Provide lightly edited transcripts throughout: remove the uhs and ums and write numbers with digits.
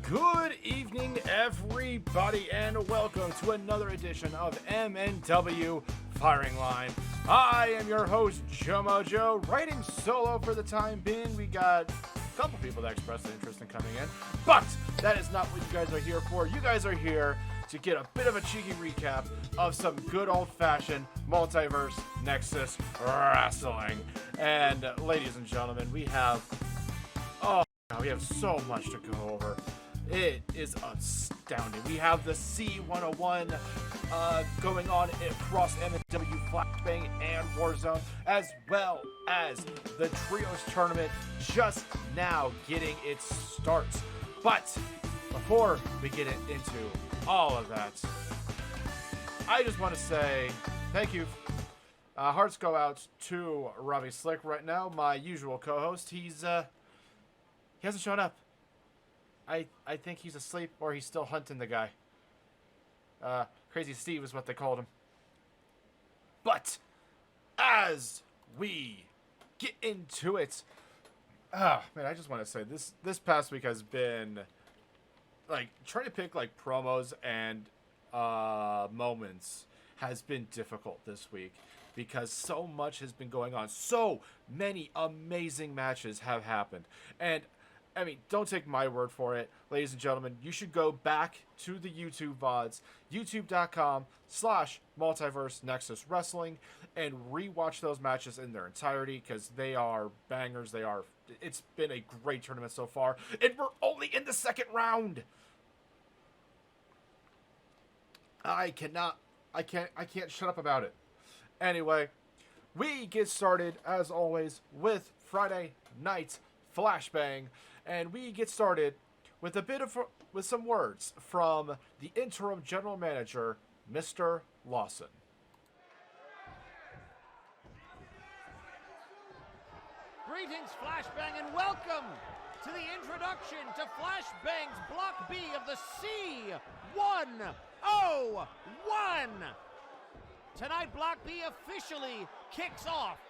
Good evening, everybody, and welcome to another edition of MNW Firing Line. I am your host, Joe, writing solo for the time being. We got a couple people that expressed interest in coming in, but that is not what you guys are here for. You guys are here to get a bit of a cheeky recap of some good old-fashioned Multiverse Nexus wrestling. And ladies and gentlemen, we have so much to go over. It is astounding. We have the C101 going on across MNW Flashbang and Warzone, as well as the Trios tournament just now getting its start. But before we get into all of that, I just want to say thank you. Hearts go out to Robbie Slick right now, my usual co-host. He hasn't shown up. I think he's asleep or he's still hunting the guy. Crazy Steve is what they called him. But as we get into it, man, I just want to say this past week has been like trying to pick like promos and moments has been difficult this week because so much has been going on. So many amazing matches have happened. And I mean, don't take my word for it. Ladies and gentlemen, you should go back to the YouTube VODs, youtube.com/Multiverse Nexus Wrestling, and rewatch those matches in their entirety because they are bangers. It's been a great tournament so far, and we're only in the second round. I can't shut up about it. Anyway, we get started as always with Friday Night Flashbang. And we get started with with some words from the interim general manager, Mr. Lawson. Greetings, Flashbang, and welcome to the introduction to Flashbang's Block B of the C101. Tonight, Block B officially kicks off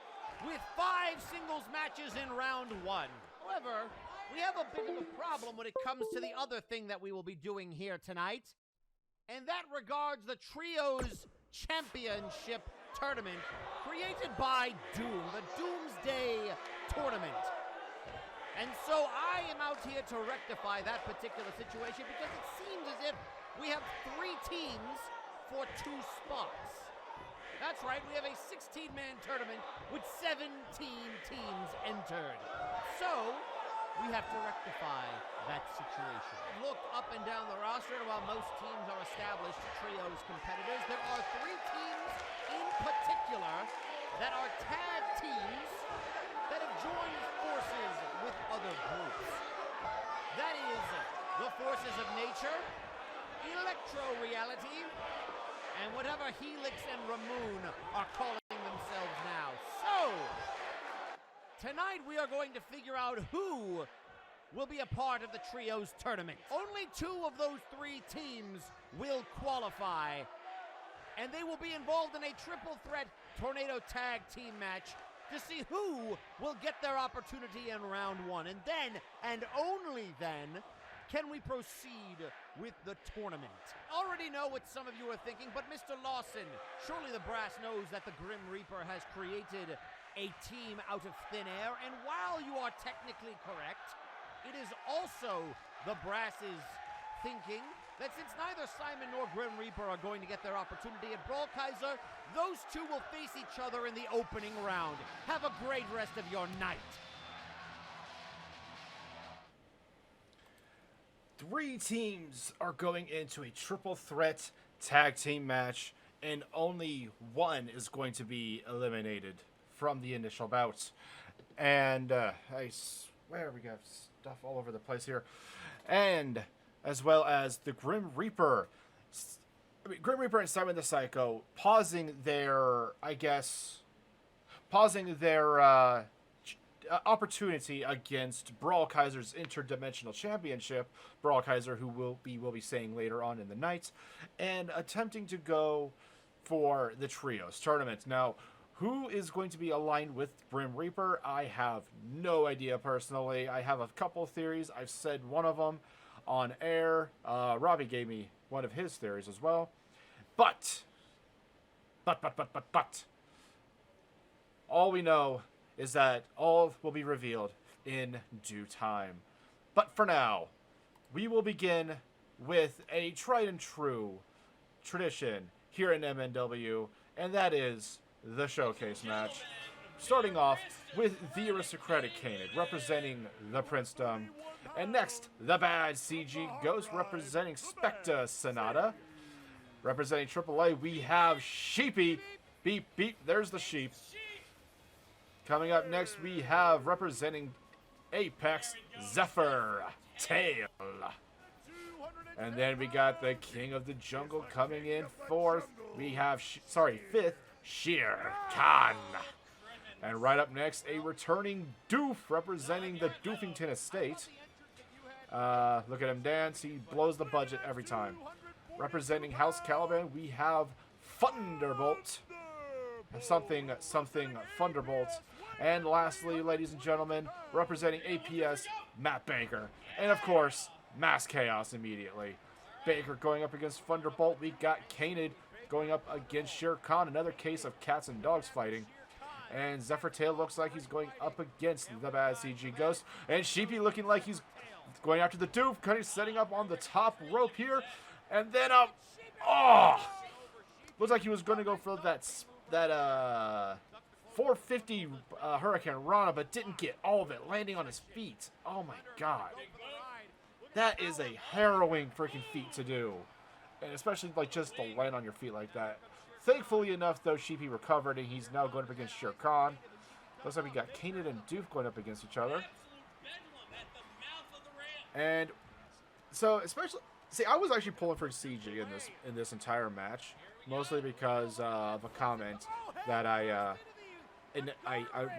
with 5 singles matches in round 1. However, we have a bit of a problem when it comes to the other thing that we will be doing here tonight, and that regards the Trios Championship Tournament created by Doom, the Doomsday Tournament. And so I am out here to rectify that particular situation because it seems as if we have 3 teams for 2 spots. That's right, we have a 16-man tournament with 17 teams entered. So we have to rectify that situation. Look up and down the roster, and while most teams are established Trios competitors, there are 3 teams in particular that are tag teams that have joined forces with other groups. That is the Forces of Nature, Electro Reality, and whatever Helix and Ramoon are calling themselves now. So tonight we are going to figure out who will be a part of the Trios tournament. Only 2 of those 3 teams will qualify, and they will be involved in a triple threat tornado tag team match to see who will get their opportunity in round 1. And then, and only then, can we proceed with the tournament. Already know what some of you are thinking, but Mr. Lawson, surely the brass knows that the Grim Reaper has created a team out of thin air, and while you are technically correct, it is also the brass's thinking that since neither Simon nor Grim Reaper are going to get their opportunity at Brawl Kaiser, those 2 will face each other in the opening round. Have a great rest of your night. 3 teams are going into a triple threat tag team match, and only 1 is going to be eliminated from the initial bout. And I swear we got stuff all over the place here. And as well as the Grim Reaper. Grim Reaper and Simon the Psycho pausing their opportunity against Brawl Kaiser's Interdimensional Championship, Brawl Kaiser, who will be saying later on in the night, and attempting to go for the Trios tournament. Now, who is going to be aligned with Grim Reaper? I have no idea personally. I have a couple theories. I've said one of them. on air. Robbie gave me one of his theories as well. But, all we know is that all will be revealed in due time. But for now, we will begin with a tried and true tradition here in MNW, and that is the showcase match. Starting off with the aristocratic Kanan representing the Princedom, and next, the bad CG Ghost representing Specta Sonata. Representing AAA, we have Sheepy. Beep, beep, there's the sheep. Coming up next, we have representing Apex, Zephyr Tail. And then we got the King of the Jungle coming in fourth. We have, fifth, Shere Khan. And right up next, a returning Doof representing the Doofington Estate. Look at him dance. He blows the budget every time. Representing House Caliban, we have Thunderbolt. Something Thunderbolt. And lastly, ladies and gentlemen, representing APS, Matt Baker. And of course, Mass Chaos immediately. Baker going up against Thunderbolt. We got Kanan going up against Shere Khan. Another case of cats and dogs fighting. And Zephyr Tail looks like he's going up against the bad CG Ghost. And Sheepy looking like he's going after the Doof. Kind of setting up on the top rope here. And then looks like he was going to go for that 450 Hurricane Rana, but didn't get all of it, landing on his feet. Oh my god. That is a harrowing freaking feat to do. And especially like just to land on your feet like that. Thankfully enough, though, Sheepy recovered, and he's now going up against Shere Khan. Looks like we got Kanan and Doof going up against each other. And so, especially, see, I was actually pulling for CG in this entire match, mostly because of a comment that I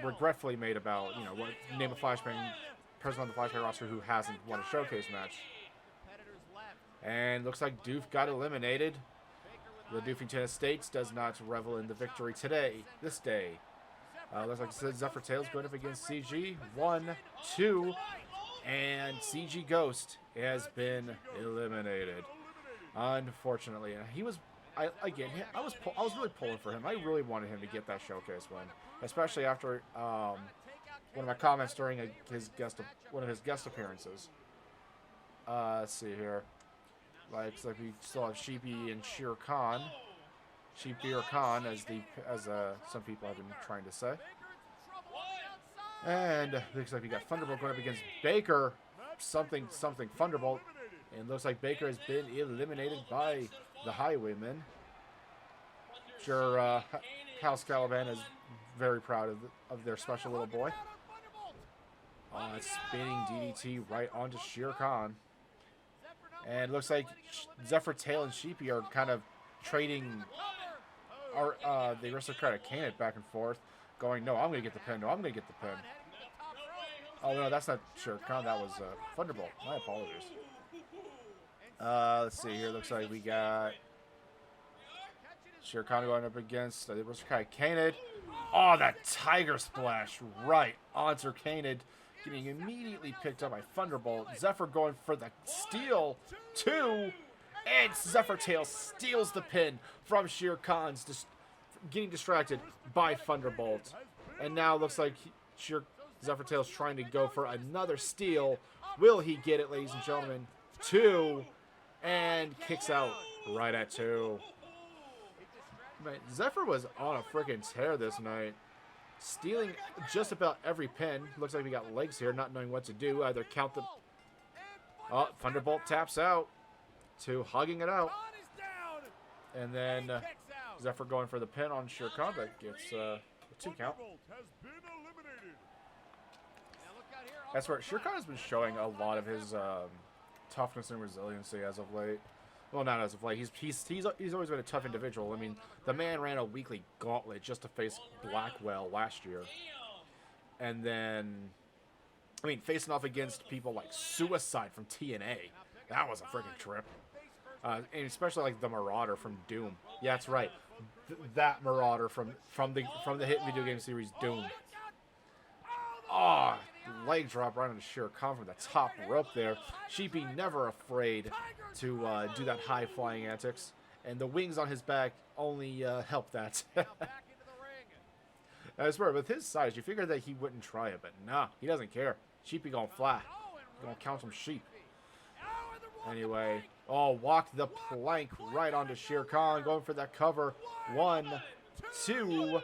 regretfully made about, you know, what name a Flashbang person on the Flashbang roster who hasn't won a showcase match. And looks like Doof got eliminated. The Doofington Estates does not revel in the victory this day. Looks like I said, Zephyr Tail's going up against CG. 1, 2, and CG Ghost has been eliminated. Unfortunately, and he was, I was really pulling for him. I really wanted him to get that showcase win, especially after one of my comments during one of his guest appearances. Let's see here. Looks like we still have Sheepy and Shere Khan. Sheepy or Khan, as some people have been trying to say. And looks like we got Thunderbolt going up against Baker. Something Thunderbolt. And looks like Baker has been eliminated by the Highwaymen. Sure, House Caliban is very proud of their special little boy. Spinning DDT right onto Shere Khan. And it looks like Zephyr Tail and Sheepy are kind of trading the aristocratic Kanan back and forth, going, no, I'm going to get the pin, no, I'm going to get the pin. Oh, no, that's not Shere Khan, that was Thunderbolt. My apologies. Let's see here. Looks like we got Shere Khan going up against the aristocratic Kanan. Oh, that Tiger Splash right onto Kanan. Getting immediately picked up by Thunderbolt. Zephyr going for the steal, 2, and Zephyr Tail steals the pin from Shere Khan's, getting distracted by Thunderbolt. And now it looks like Zephyr Tail's trying to go for another steal. Will he get it, ladies and gentlemen? 2, and kicks out right at 2. Man, Zephyr was on a freaking tear this night. Stealing just about every pin. Looks like we got legs here, not knowing what to do. Either count the... Oh, Thunderbolt taps out. 2, hugging it out. And then Zephyr going for the pin on Shere Khan. That gets a 2 count. That's where Shere Khan has been showing a lot of his toughness and resiliency as of late. Well, not as of late. He's always been a tough individual. I mean, the man ran a weekly gauntlet just to face Blackwell last year. And then, I mean, facing off against people like Suicide from TNA. That was a freaking trip. And especially like the Marauder from Doom. Yeah, that's right. That Marauder from the hit video game series Doom. Oh, leg drop right onto Shere Khan from the top rope there. Sheepy never afraid to do that high flying antics. And the wings on his back only help that. I swear, with his size, you figure that he wouldn't try it, but nah, he doesn't care. Sheepy gonna fly. Gonna count some sheep. Anyway, oh, walked the plank right onto Shere Khan, going for that cover. 1, 2,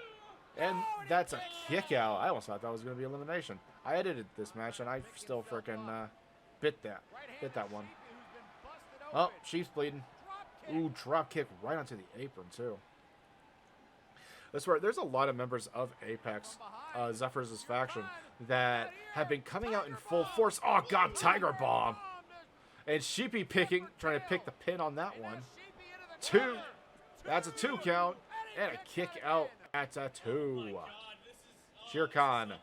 and that's a kick out. I almost thought that was gonna be elimination. I edited this match, and I still freaking bit that one. Oh, Sheep's bleeding. Ooh, drop kick right onto the apron, too. That's right. There's a lot of members of Apex, Zephyr's faction, that have been coming out in full force. Oh, God, Tiger Bomb. And Sheepy trying to pick the pin on that one. 2. That's a 2 count. And a kick out at a 2. Shere Khan,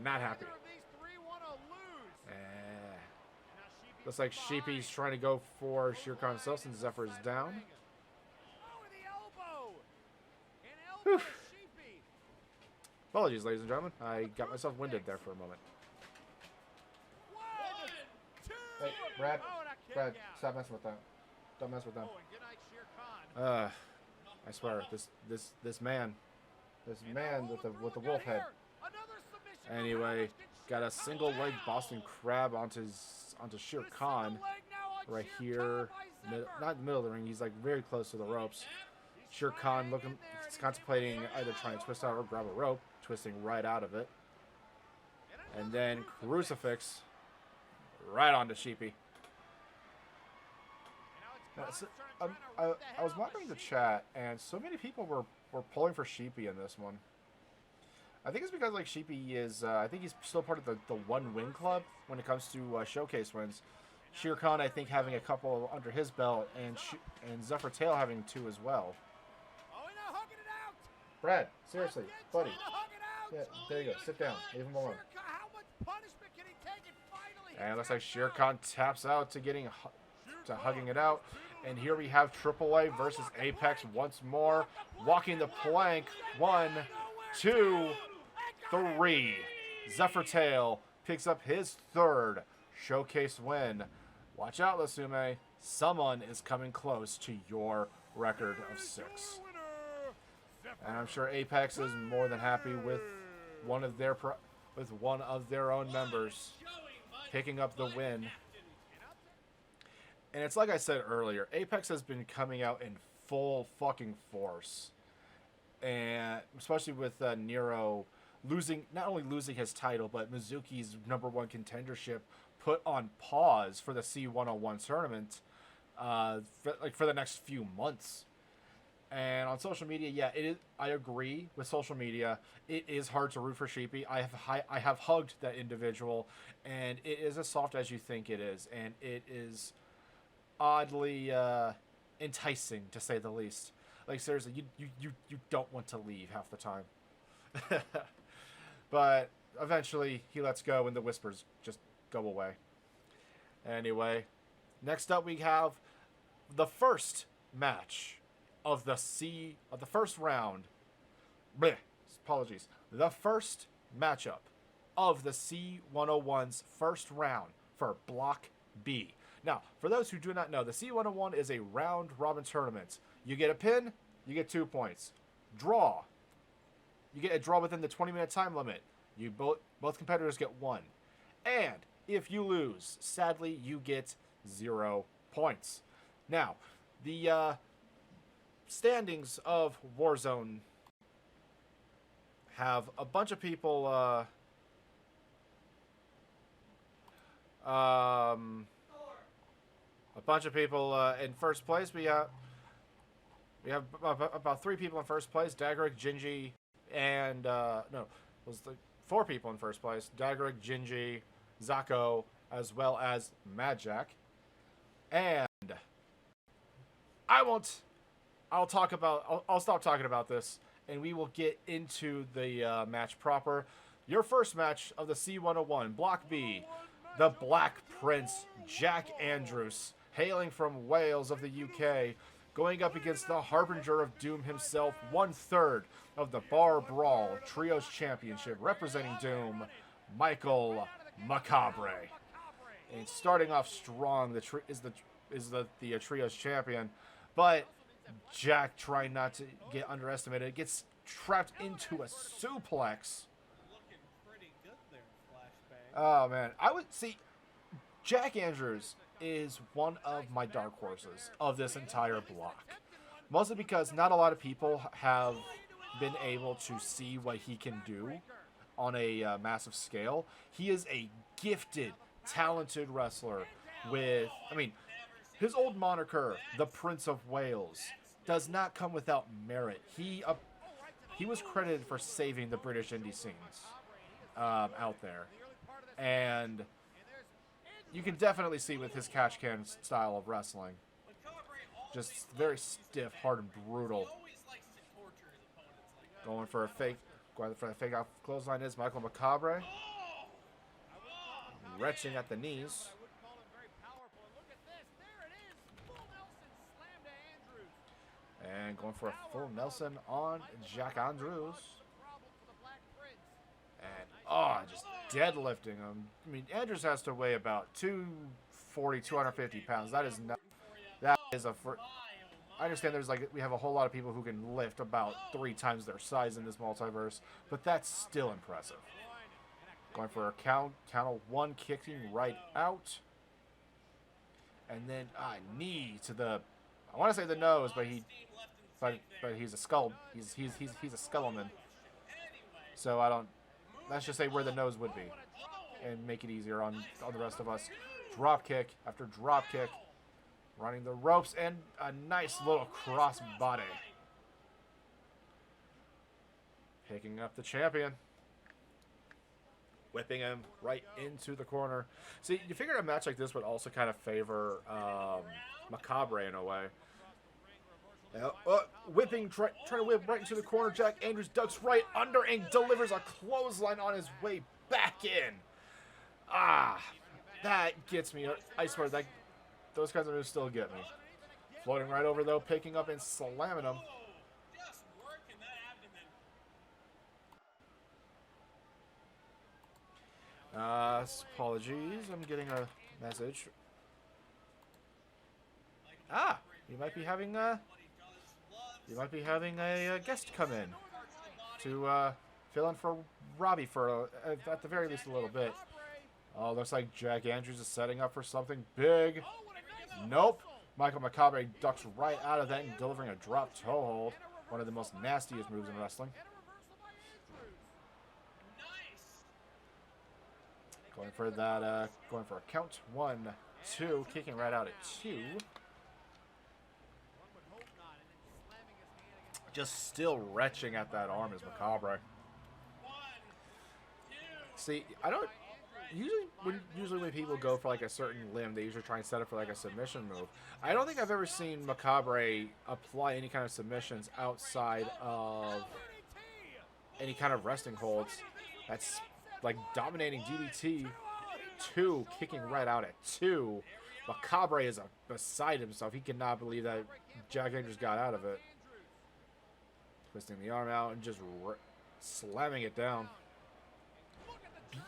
not happy. Looks like Sheepy's trying to go for Shere Khan himself since Zephyr is down. Whew. Apologies, ladies and gentlemen. I got myself winded there for a moment. Hey, Brad, stop messing with that. Don't mess with them. I swear, this man with the wolf head. Anyway, got a single leg Boston Crab onto Shere Khan right here, not in the middle of the ring. He's like very close to the ropes. Shere Khan he's contemplating either trying to twist out or grab a rope, twisting right out of it, and then crucifix right onto Sheepy. I was monitoring the chat, and so many people were pulling for Sheepy in this one. I think it's because like Sheepy is, I think he's still part of the one win club when it comes to showcase wins. Shere Khan, I think, having a couple under his belt, and Zephyr Tail having 2 as well. Brad, seriously, buddy. Yeah, there you go. Sit down. Leave him alone. And it looks like Shere Khan taps out to hugging it out. And here we have AAA versus Apex once more. Walking the plank. 1, 2, 3. Zephyr Tail picks up his 3rd showcase win. Watch out, Lasume. Someone is coming close to your record of 6. And I'm sure Apex is more than happy with one of their own members picking up the win. And it's like I said earlier, Apex has been coming out in full fucking force. And especially with Nero not only losing his title, but Mizuki's #1 contendership put on pause for the C101 tournament for the next few months. And on social media, yeah, it is. I agree with social media. It is hard to root for Sheepy. I have hugged that individual, and it is as soft as you think it is, and it is oddly enticing, to say the least. Like, seriously, you don't want to leave half the time. But eventually, he lets go, and the whispers just go away. Anyway, next up we have the first match of the first round. Bleh, apologies. The first matchup of the C101's first round for Block B. Now, for those who do not know, the C101 is a round-robin tournament. You get a pin, you get 2 points. Draw. You get a draw within the 20-minute time limit. Both competitors get 1. And if you lose, sadly, you get 0 points. Now, the standings of Warzone have a bunch of people in first place. We have about 3 people in first place. Dagrick, Gingy, and no, it was 4 people in first place. Dagrick, Gingy, Zako, as well as Madjack. And I'll stop talking about this, and we will get into the match proper. Your first match of the C101, Block B, the Black Prince, Jack Andrews, hailing from Wales of the UK, going up against the Harbinger of Doom himself, 1/3 of the Bar Brawl Trios Championship, representing Doom, Michael Macabre. And starting off strong, the trio's champion, but Jack trying not to get underestimated, gets trapped into a suplex. Oh man, I would see Jack Andrews is one of my dark horses of this entire block. Mostly because not a lot of people have been able to see what he can do on a massive scale. He is a gifted, talented wrestler with, I mean, his old moniker, the Prince of Wales, does not come without merit. He was credited for saving the British indie scenes out there. And you can definitely see with his catch can style of wrestling. Just very stiff, hard, and brutal. Going for a fake out clothesline is Michael Macabre. Retching at the knees. And going for a full Nelson on Jack Andrews. And, just deadlifting him. I mean, Andrews has to weigh about 240, 250 pounds. That is not... That is a... I understand we have a whole lot of people who can lift about 3 times their size in this multiverse, but that's still impressive. Going for a count of 1, kicking right out. And then knee to the... I want to say the nose, but he's a skull. He's a skullman. So I don't... Let's just say where the nose would be, and make it easier on the rest of us. Drop kick after drop kick, running the ropes, and a nice little cross body. Picking up the champion, whipping him right into the corner. See, you figure a match like this would also kind of favor Macabre in a way. Whipping, trying to whip right into the corner. Jack Andrews ducks right under and delivers a clothesline on his way back in. That gets me. I swear, those kinds of moves still get me. Floating right over, though, picking up and slamming him. Apologies, I'm getting a message. You might be having a guest come in to fill in for Robbie for at the very least a little bit. Oh, looks like Jack Andrews is setting up for something big. Nope. Michael Macabre ducks right out of that and delivering a drop toe hold. One of the most nastiest moves in wrestling. Going for that, going for a count. 1, 2, kicking right out at 2. Just still retching at that arm is Macabre. See, I don't usually when people go for like a certain limb, they usually try and set up for like a submission move. I don't think I've ever seen Macabre apply any kind of submissions outside of any kind of resting holds. That's like dominating DDT. 2, kicking right out at 2. Macabre is beside himself. He cannot believe that Jack Andrews got out of it. Twisting the arm out and just slamming it down.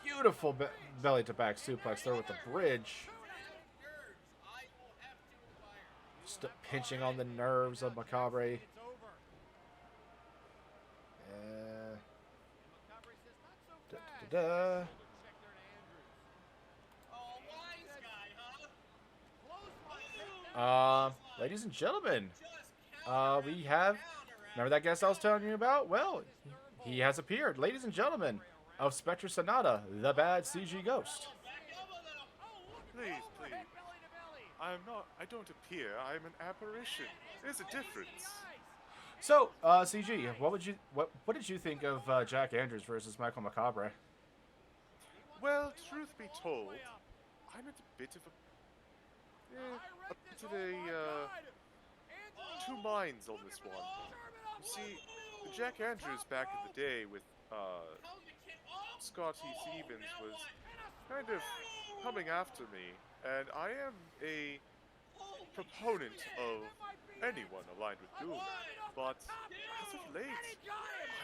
Beautiful belly-to-back suplex there with the bridge. Just pinching on the nerves of Macabre. Ladies and gentlemen, we have... Remember that guest I was telling you about? Well, he has appeared. Ladies and gentlemen, of Spectre Sonata, the bad CG ghost. Please. I don't appear. I'm an apparition. There's a difference. So, CG, what did you think of Jack Andrews versus Michael Macabre? Well, truth be told, I'm at a bit of two minds on this one. You see, Jack Andrews back in the day with Scott T. Stevens was kind of coming after me, and I am a proponent of anyone aligned with Doom, but as of late,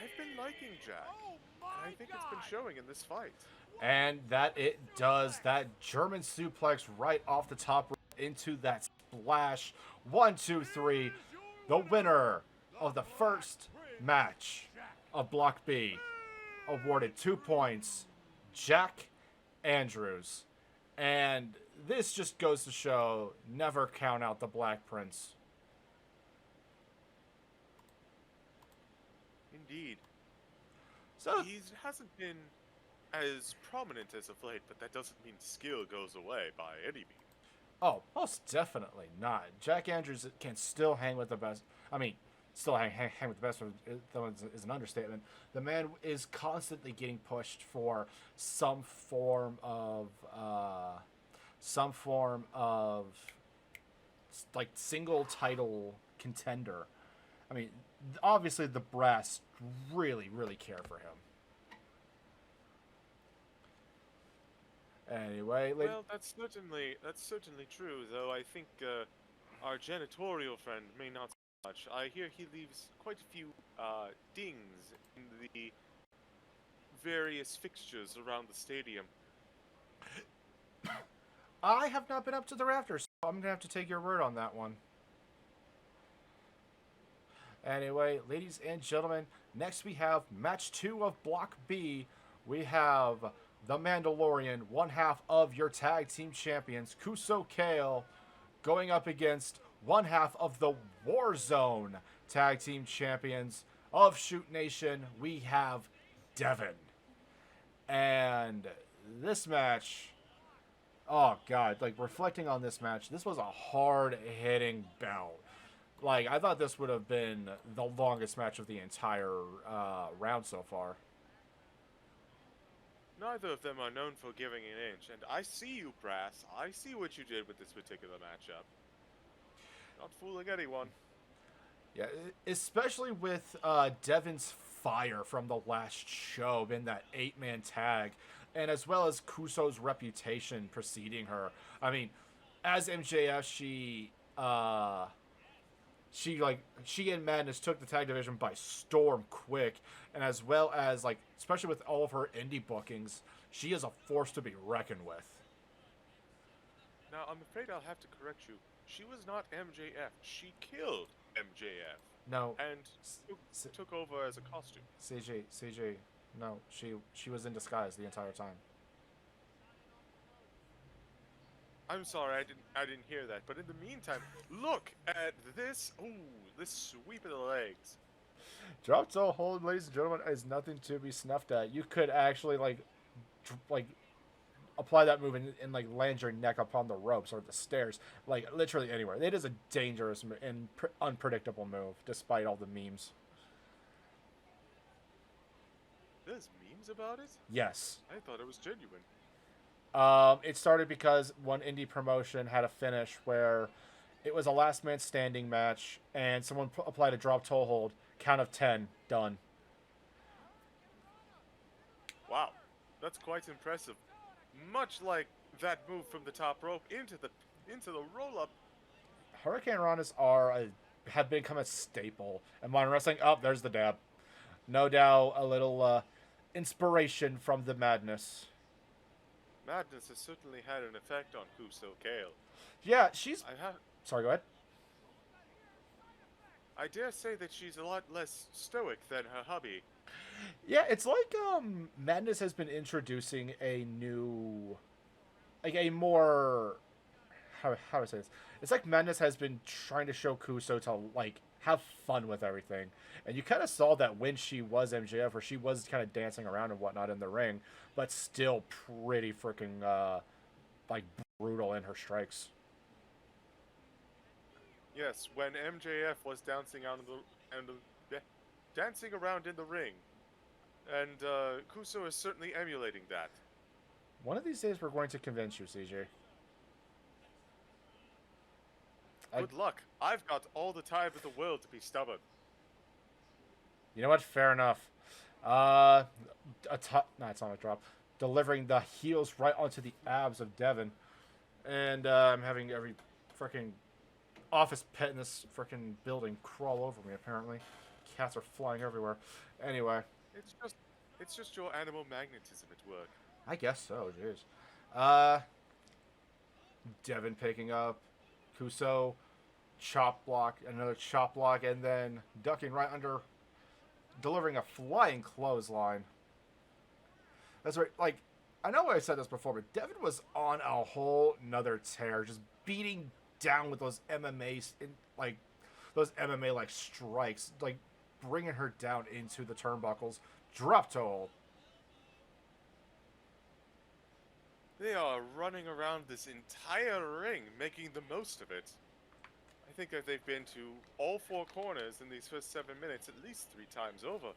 I've been liking Jack, and I think it's been showing in this fight. And that it does. That German suplex right off the top into that splash. 1, 2, 3. The winner of the first match of Block B, awarded 2 points, Jack Andrews. And this just goes to show, never count out the Black Prince. Indeed. So He hasn't been as prominent as of late, but that doesn't mean skill goes away by any means. oh, most definitely not. Jack Andrews can still hang with the best. I mean, still hang with the best is an understatement. The man is constantly getting pushed for some form of like single title contender. I mean, obviously the brass really care for him. Anyway, Well, that's certainly true. Though I think our janitorial friend may not so much. I hear he leaves quite a few dings in the various fixtures around the stadium. I have not been up to the rafters, so I'm gonna have to take your word on that one. Anyway, ladies and gentlemen, next we have match 2 of Block B. We have the Mandalorian, one half of your tag team champions, Kuso Kale, going up against one half of the Warzone tag team champions of Shoot Nation. We have Devin. And this match, oh god, like reflecting on this match, this was a hard-hitting bout. Like, I thought this would have been the longest match of the entire round so far. Neither of them are known for giving an inch, and I see you, Brass. I see what you did with this particular matchup. Not fooling anyone. Yeah, especially with Devin's fire from the last show in that 8-man tag, and as well as Kuso's reputation preceding her. I mean, as MJF, she and Madness took the tag division by storm quick, and as well as, like, especially with all of her indie bookings, she is a force to be reckoned with. Now, I'm afraid I'll have to correct you. She was not MJF. She killed MJF. No. And took over as a costume. CJ, no, she was in disguise the entire time. I'm sorry, I didn't hear that. But in the meantime, look at this. Ooh, this sweep of the legs. Drop toe hold, ladies and gentlemen, is nothing to be snuffed at. You could actually like apply that move and like land your neck upon the ropes or the stairs, like literally anywhere. It is a dangerous and unpredictable move, despite all the memes. There's memes about it? Yes. I thought it was genuine. It started because one indie promotion had a finish where it was a last man standing match, and someone applied a drop toe hold, count of 10, done. Wow, that's quite impressive. Much like that move from the top rope into the roll up. Hurricane Ranas have become a staple in modern wrestling. Oh, there's the dab. No doubt, a little inspiration from the Madness. Madness has certainly had an effect on Kuso Kale. Yeah, she's... Sorry, go ahead. I dare say that she's a lot less stoic than her hubby. Yeah, it's like Madness has been introducing a new... Like, a more... How do I say this? It's like Madness has been trying to show Kuso to, like, have fun with everything. And you kind of saw that when she was MJF, where she was kind of dancing around and whatnot in the ring, but still pretty freaking, like, brutal in her strikes. Yes, when MJF was dancing around in the ring. And Kuso is certainly emulating that. One of these days we're going to convince you, CJ. Good luck. I've got all the time in the world to be stubborn. You know what? Fair enough. No, it's not a drop. Delivering the heels right onto the abs of Devin. And I'm having every freaking office pet in this freaking building crawl over me, apparently. Cats are flying everywhere. Anyway. It's just your animal magnetism at work. I guess so, jeez. Devin picking up. Kuso, chop block, another chop block, and then ducking right under, delivering a flying clothesline. That's right, like, I know I said this before, but Devin was on a whole nother tear, just beating down with those MMA strikes, like bringing her down into the turnbuckles. Drop toe hold. They are running around this entire ring, making the most of it. I think that they've been to all four corners in these first 7 minutes at least 3 times over.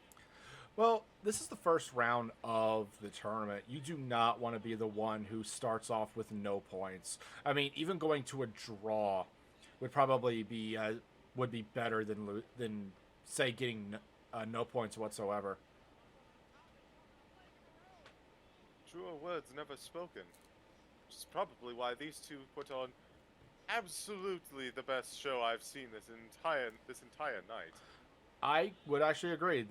Well, this is the first round of the tournament. You do not want to be the one who starts off with no points. I mean, even going to a draw would probably be better than say getting no points whatsoever. Truer words never spoken. Which is probably why these two put on absolutely the best show I've seen this entire night. I would actually agree.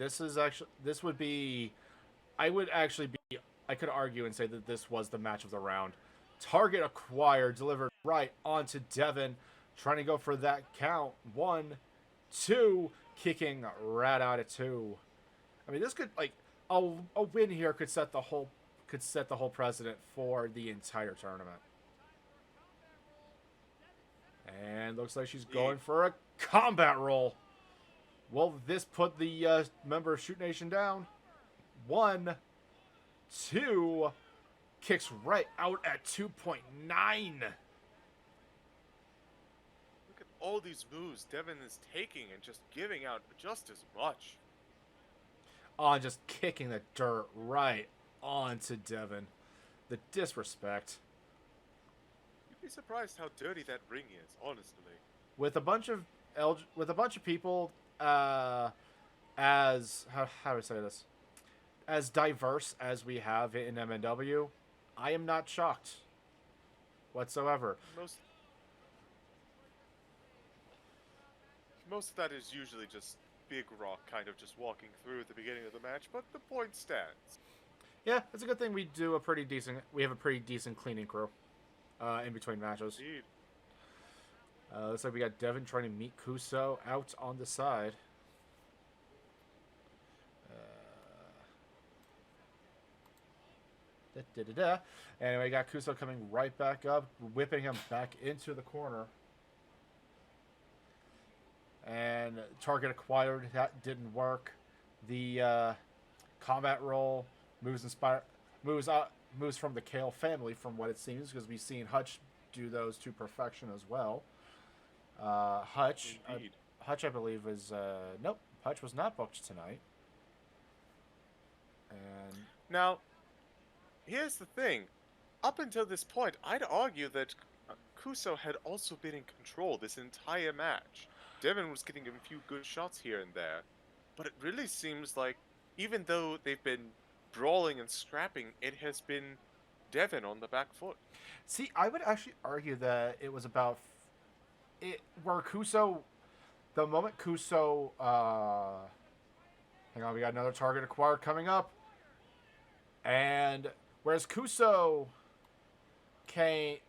I could argue and say that this was the match of the round. Target acquired, delivered right onto Devin, trying to go for that count. 1, 2, kicking right out of 2. I mean, this could, like, a win here could set the whole precedent for the entire tournament. And looks like she's going for a combat roll. Will this put the member of Shoot Nation down? 1, 2, kicks right out at 2.9. Look at all these moves Devin is taking and just giving out just as much. Oh, just kicking the dirt right onto Devin. The disrespect. You'd be surprised how dirty that ring is, honestly. With a bunch of people as how do I say this? As diverse as we have in MNW, I am not shocked whatsoever. Most of that is usually just Big Rock kind of just walking through at the beginning of the match, but the point stands. Yeah, it's a good thing we have a pretty decent cleaning crew in between matches. Indeed. Looks like we got Devin trying to meet Kuso out on the side. Anyway, we got Kuso coming right back up, whipping him back into the corner. And target acquired, that didn't work. The combat roll moves from the Kale family, from what it seems, because we've seen Hutch do those to perfection as well. Hutch, I believe, was nope. Hutch was not booked tonight. And now, here's the thing. Up until this point, I'd argue that Kuso had also been in control this entire match. Devin was getting a few good shots here and there, but it really seems like, even though they've been brawling and scrapping, it has been Devin on the back foot. See, I would actually argue that it was about where Kuso, the moment Kuso, hang on, we got another target acquired coming up, and whereas Kuso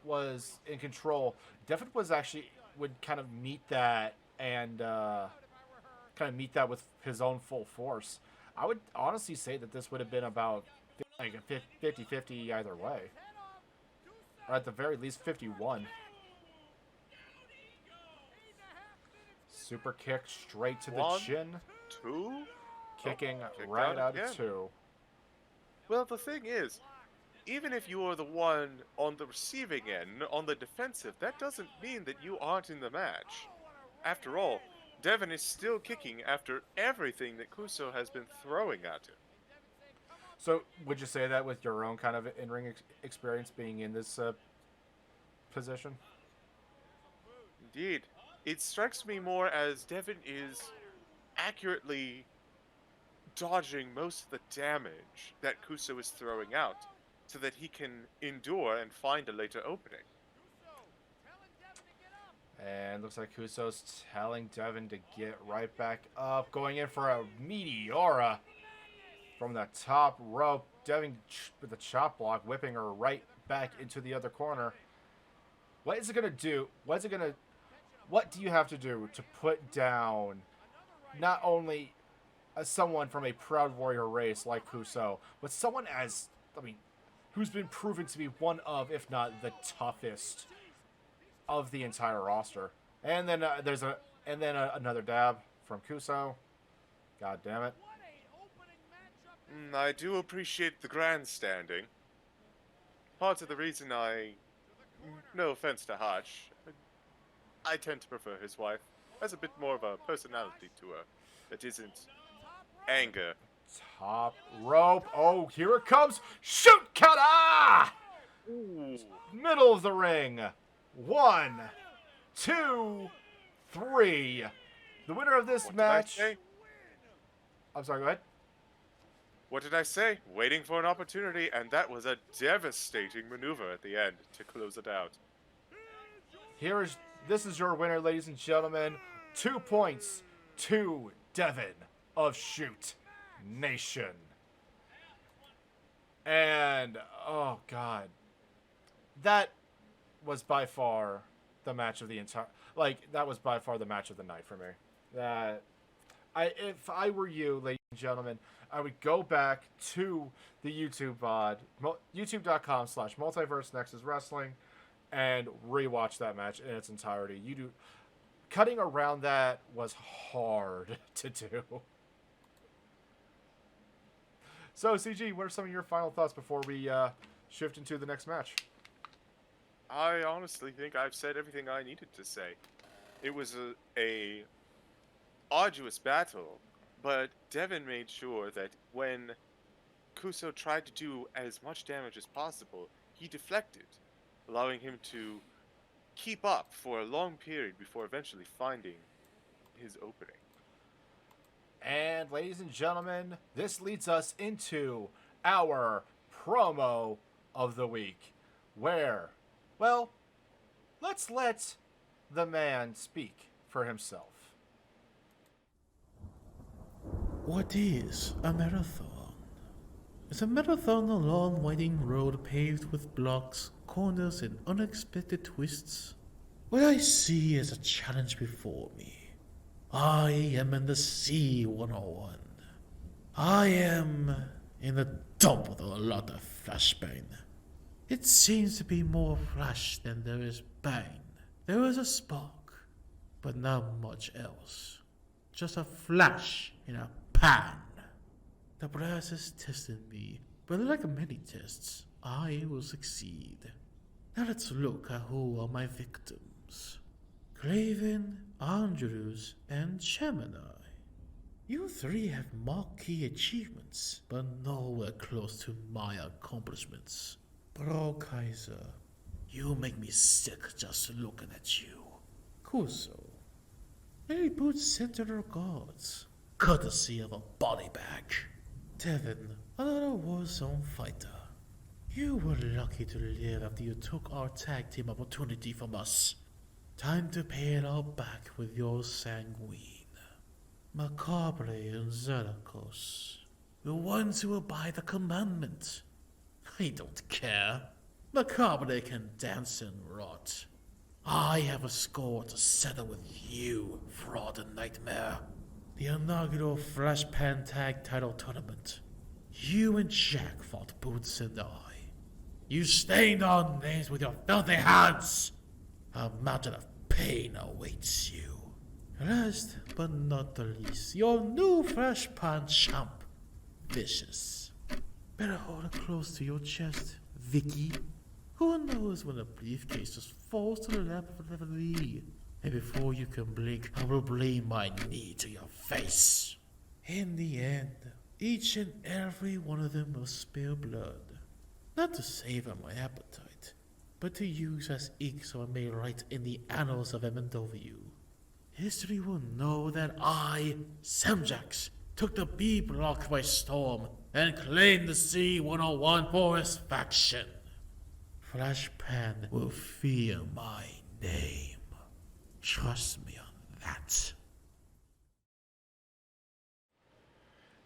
was in control, Devin would kind of meet that and with his own full force. I would honestly say that this would have been about like a 50-50 either way. Or at the very least 51. Super kick straight to the chin. 2? Kicking right out of 2. Well, the thing is, even if you are the one on the receiving end, on the defensive, that doesn't mean that you aren't in the match. After all, Devin is still kicking after everything that Kuso has been throwing at him. So, would you say that with your own kind of in-ring experience being in this position? Indeed. It strikes me more as Devin is accurately dodging most of the damage that Kuso is throwing out, so that he can endure and find a later opening. And looks like Kuso's telling Devin to get right back up. Going in for a Meteora from the top rope. Devin with the chop block, whipping her right back into the other corner. What is it going to do? What do you have to do to put down not only someone from a Proud Warrior race like Kuso, but someone who's been proven to be one of, if not the toughest of the entire roster. And then another dab from Kuso. God damn it. I do appreciate the grandstanding. Part of the reason no offense to Hotch, I tend to prefer his wife. Has a bit more of a personality to her that isn't anger. Top rope. Oh, here it comes. Shoot kata! Ooh. Middle of the ring. 1, 2, 3. The winner of this match. I'm sorry, go ahead. What did I say? Waiting for an opportunity, and that was a devastating maneuver at the end to close it out. This is your winner, ladies and gentlemen. 2 points to Devin of Shoot Nation. And oh god, that was by far the match of the entire. That was by far the match of the night for me. If I were you, ladies and gentlemen, I would go back to the YouTube VOD, youtube.com/Multiverse Nexus Wrestling, and rewatch that match in its entirety. Cutting around that was hard to do. So, CG, what are some of your final thoughts before we shift into the next match? I honestly think I've said everything I needed to say. It was a arduous battle, but Devin made sure that when Kuso tried to do as much damage as possible, he deflected, allowing him to keep up for a long period before eventually finding his opening. And ladies and gentlemen, this leads us into our promo of the week, where, well, let's let the man speak for himself. What is a marathon? Is a marathon a long winding road paved with blocks, corners, and unexpected twists? What I see is a challenge before me. I am in the C-101. I am in the dump of a lot of flashbang. It seems to be more flash than there is bang. There is a spark, but not much else. Just a flash in a pan. The brass is testing me, but like many tests, I will succeed. Now let's look at who are my victims. Craven, Andrews, and Gemini. You three have marquee achievements, but nowhere close to my accomplishments. Bro Kaiser, you make me sick just looking at you. Kuso, Lady Boots sent her guards, courtesy of a body bag. Devin, another Warzone fighter. You were lucky to live after you took our tag team opportunity from us. Time to pay it all back with your sanguine. Macabre and Zelakos, the ones who abide the commandment. I don't care. Macabre can dance and rot. I have a score to settle with you, fraud and nightmare. The inaugural Flash Pan Tag Title Tournament. You and Jack fought Boots and I. You stained our names with your filthy hands. A mountain of pain awaits you. Last but not the least, your new Flash Pan champ, Vicious. Better hold it close to your chest, Vicky. Who knows when a briefcase just falls to the lap of the lead? And before you can blink, I will blame my knee to your face. In the end, each and every one of them will spill blood. Not to savor my appetite, but to use as ink so I may write in the annals of MNW. History will know that I, Samjax, took the B block by storm and claimed the C-101 for his faction. Flashpan will fear my name. Trust me on that.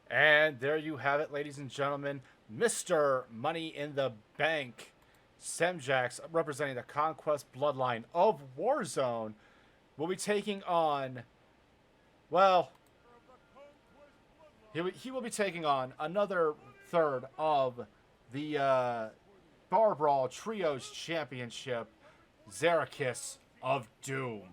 And there you have it, ladies and gentlemen. Mr. Money in the Bank, Semjax, representing the Conquest Bloodline of Warzone, will be taking on, well, he will be taking on another third of the Bar Brawl Trios Championship, Zerakis of Doom.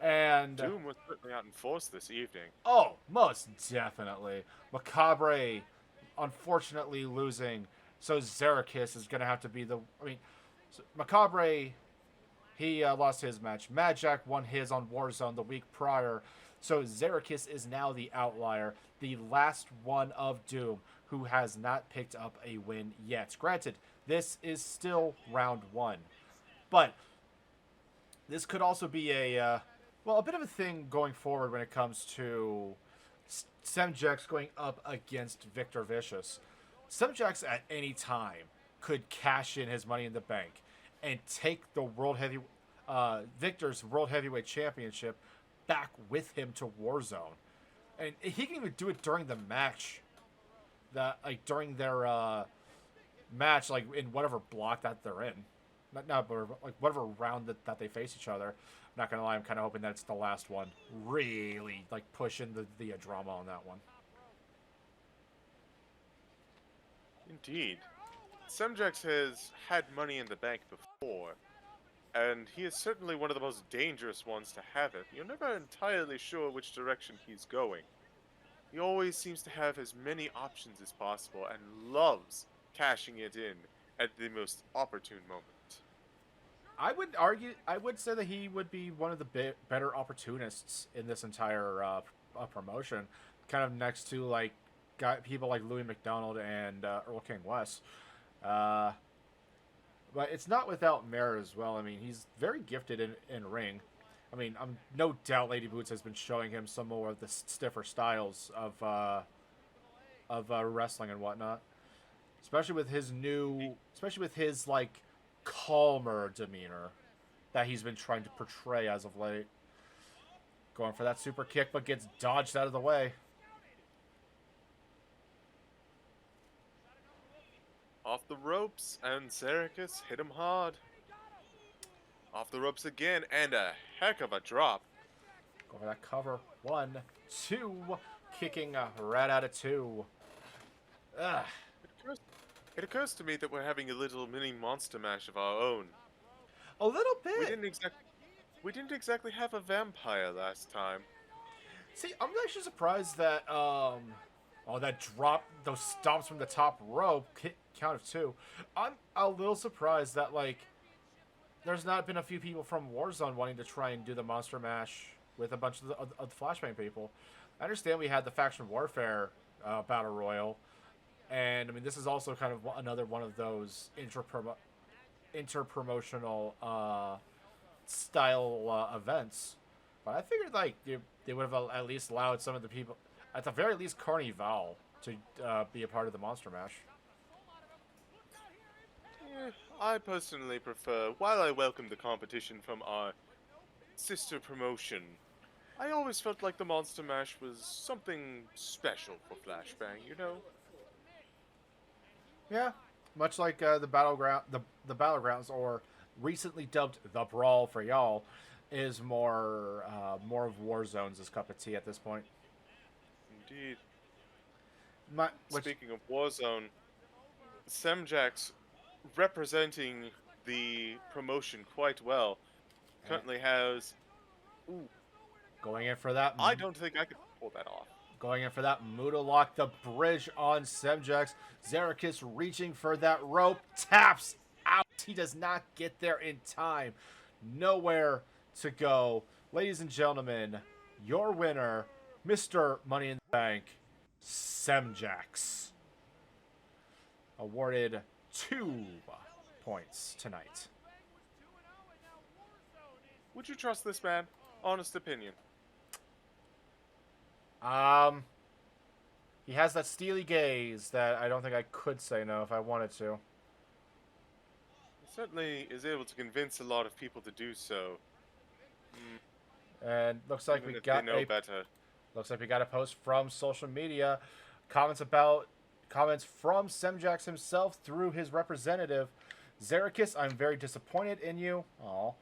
And Doom was certainly out in force this evening. oh, most definitely. Macabre, unfortunately, losing. So Zerakis is going to have to be the... I mean, Macabre, he lost his match. Mad Jack won his on Warzone the week prior. So Zerakis is now the outlier, the last one of Doom, who has not picked up a win yet. Granted, this is still round one. But this could also be a... well, a bit of a thing going forward when it comes to Semjax going up against Victor Vicious. Semjax at any time could cash in his Money in the Bank and take the Victor's World Heavyweight Championship back with him to Warzone. And he can even do it during the match. During their match, like in whatever block that they're in. Not like whatever round that they face each other. I'm not gonna lie, I'm kind of hoping that it's the last one. Really, like, pushing the drama on that one. Indeed. Semjax has had Money in the Bank before, and he is certainly one of the most dangerous ones to have it. You're never entirely sure which direction he's going. He always seems to have as many options as possible and loves cashing it in at the most opportune moment. I would say that he would be one of the better opportunists in this entire promotion, kind of next to like people like Louis McDonald and Earl King West. But it's not without merit as well. I mean, he's very gifted in ring. I mean, no doubt Lady Boots has been showing him some more of the stiffer styles of wrestling and whatnot, especially with his like calmer demeanor that he's been trying to portray as of late. Going for that super kick, but gets dodged out of the way. Off the ropes, and Zerakis hit him hard. Off the ropes again, and a heck of a drop. Go for that cover. 1, 2. Kicking right out of 2. Ugh. It occurs to me that we're having a little mini monster mash of our own. A little bit. We didn't exactly have a vampire last time. See, I'm actually surprised that that drop, those stomps from the top rope, count of 2. I'm a little surprised that like there's not been a few people from Warzone wanting to try and do the monster mash with a bunch of the Flashbang people. I understand we had the Faction Warfare Battle Royal. And, I mean, this is also kind of another one of those inter-promotional style events. But I figured, like, they would have at least allowed some of the people, at the very least, Carnival, to be a part of the Monster Mash. I personally prefer, while I welcome the competition from our sister promotion, I always felt like the Monster Mash was something special for Flashbang, you know? Yeah, much like the Battlegrounds, or recently dubbed the Brawl for y'all, is more of Warzone's cup of tea at this point. Indeed. Speaking of Warzone, Semjax, representing the promotion quite well, currently has... Ooh. Going in for that... I don't think I could pull that off. Going in for that Muda Lock, the bridge on Semjax. Zerakis reaching for that rope, taps out. He does not get there in time. Nowhere to go. Ladies and gentlemen, your winner, Mr. Money in the Bank, Semjax. Awarded 2 points tonight. Would you trust this man? Honest opinion. He has that steely gaze that I don't think I could say no if I wanted to. He certainly is able to convince a lot of people to do so. And looks like Even we if got they know better. looks like we got a post from social media, comments from Semjax himself through his representative. Zerikis, I'm very disappointed in you. Aw.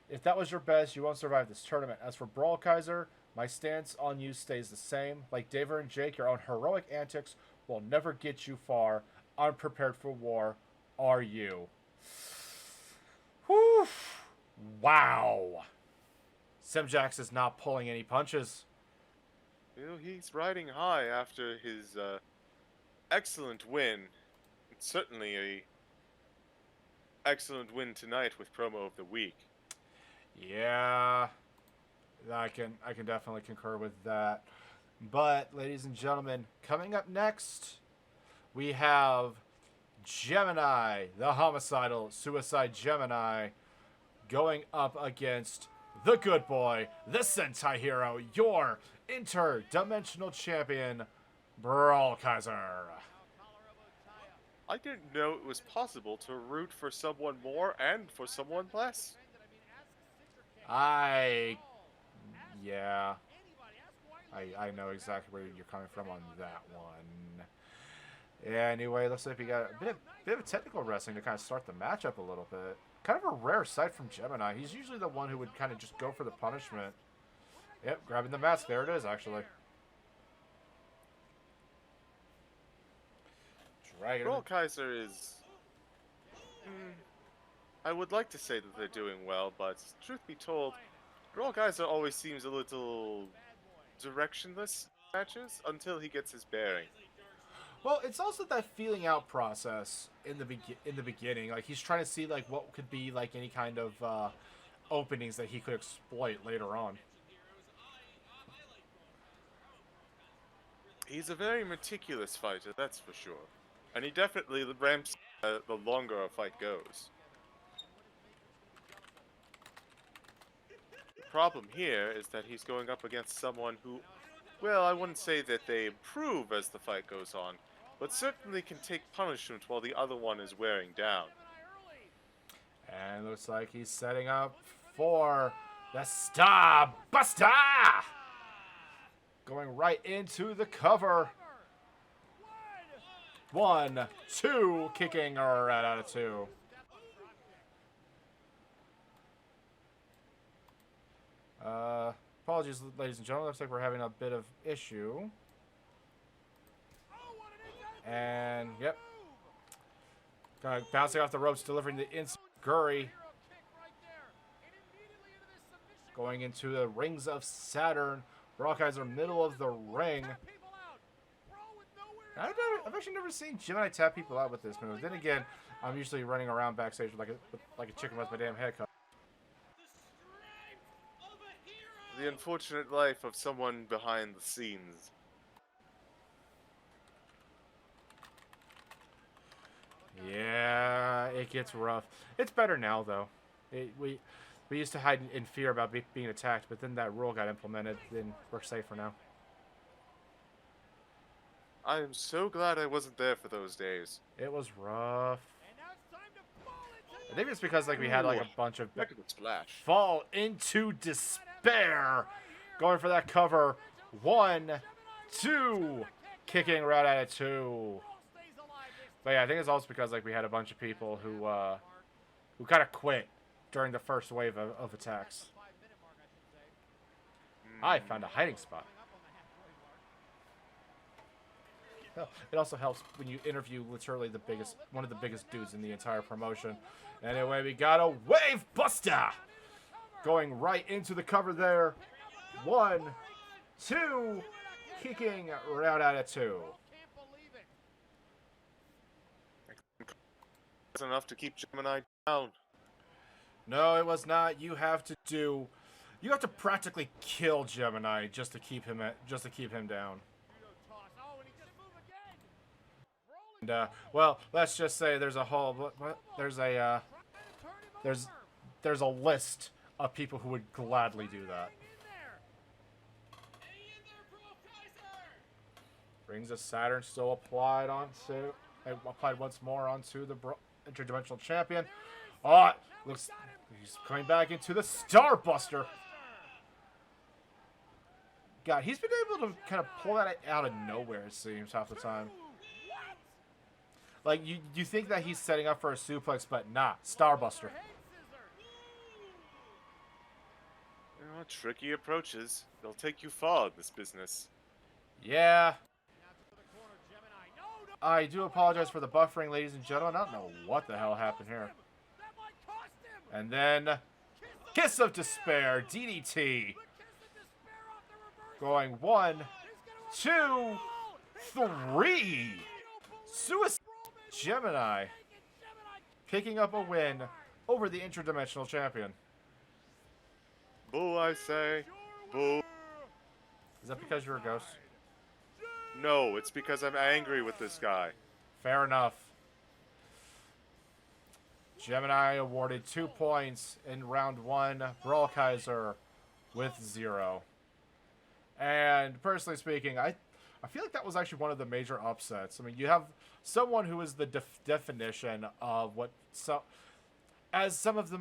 If that was your best, you won't survive this tournament. As for Brawl Kaiser, my stance on you stays the same. Like David and Jake, your own heroic antics will never get you far. Unprepared for war, are you? Whew. Wow. Semjax is not pulling any punches. You know, he's riding high after his excellent win. It's certainly a excellent win tonight with promo of the week. Yeah, I can definitely concur with that. But, ladies and gentlemen, coming up next, we have Gemini, the homicidal suicide Gemini, going up against the good boy, the Sentai hero, your interdimensional champion, Brawl Kaiser. I didn't know it was possible to root for someone more and for someone less. Yeah. I know exactly where you're coming from on that one. Yeah, anyway, looks like we got a bit of technical wrestling to kind of start the matchup a little bit. Kind of a rare sight from Gemini. He's usually the one who would kind of just go for the punishment. Yep, grabbing the mask. There it is, actually. Dragon. Brawl Kaiser is... I would like to say that they're doing well, but truth be told, Brawl Kaiser always seems a little directionless in matches until he gets his bearing. Well, it's also that feeling out process in the beginning. Like, he's trying to see like what could be like any kind of openings that he could exploit later on. He's a very meticulous fighter, that's for sure. And he definitely ramps the longer a fight goes. The problem here is that he's going up against someone who, well, I wouldn't say that they improve as the fight goes on, but certainly can take punishment while the other one is wearing down. And it looks like he's setting up for the Star Buster! Going right into the cover. 1, 2, kicking right out of 2. Apologies, ladies and gentlemen. Looks like we're having a bit of issue. And, yep. Kind of bouncing off the ropes, delivering the instant Guri. Going into the rings of Saturn. Brawl Kaiser middle of the ring. I've actually never seen Gemini tap people out with this move. Then again, I'm usually running around backstage like a chicken with my damn head cut. The unfortunate life of someone behind the scenes. Yeah, it gets rough. It's better now, though. We used to hide in fear about being attacked, but then that rule got implemented, then we're safer now. I am so glad I wasn't there for those days. It was rough. I think it's because like we had like a bunch of Splash. fall into despair. Going for that cover. 1, 2, kicking right out of 2. But yeah, I think it's also because like we had a bunch of people who kind of quit during the first wave of attacks. I found a hiding spot. Well, it also helps when you interview literally one of the biggest dudes in the entire promotion. Anyway, we got a wave buster going right into the cover there. 1, 2, kicking right out of 2. That's enough to keep Gemini down. No, it was not. You have to practically kill Gemini just to keep him down. And well, let's just say there's a list of people who would gladly do that. Rings of Saturn still applied once more onto the interdimensional champion. Oh, looks he's coming back into the Starbuster. God, he's been able to kind of pull that out of nowhere, it seems, half the time. Like, you think that he's setting up for a suplex, but nah, Starbuster. You know, tricky approaches. They'll take you far in this business. Yeah. I do apologize for the buffering, ladies and gentlemen. I don't know what the hell happened here. And then, Kiss of Despair, DDT. Going 1, 2, 3. Suicide Gemini picking up a win over the interdimensional champion. Boo, I say. Boo. Is that because you're a ghost? No, it's because I'm angry with this guy. Fair enough. Gemini awarded 2 points in round 1. Brawlkaiser with 0. And personally speaking, I feel like that was actually one of the major upsets. I mean, you have someone who is the definition of what as some of the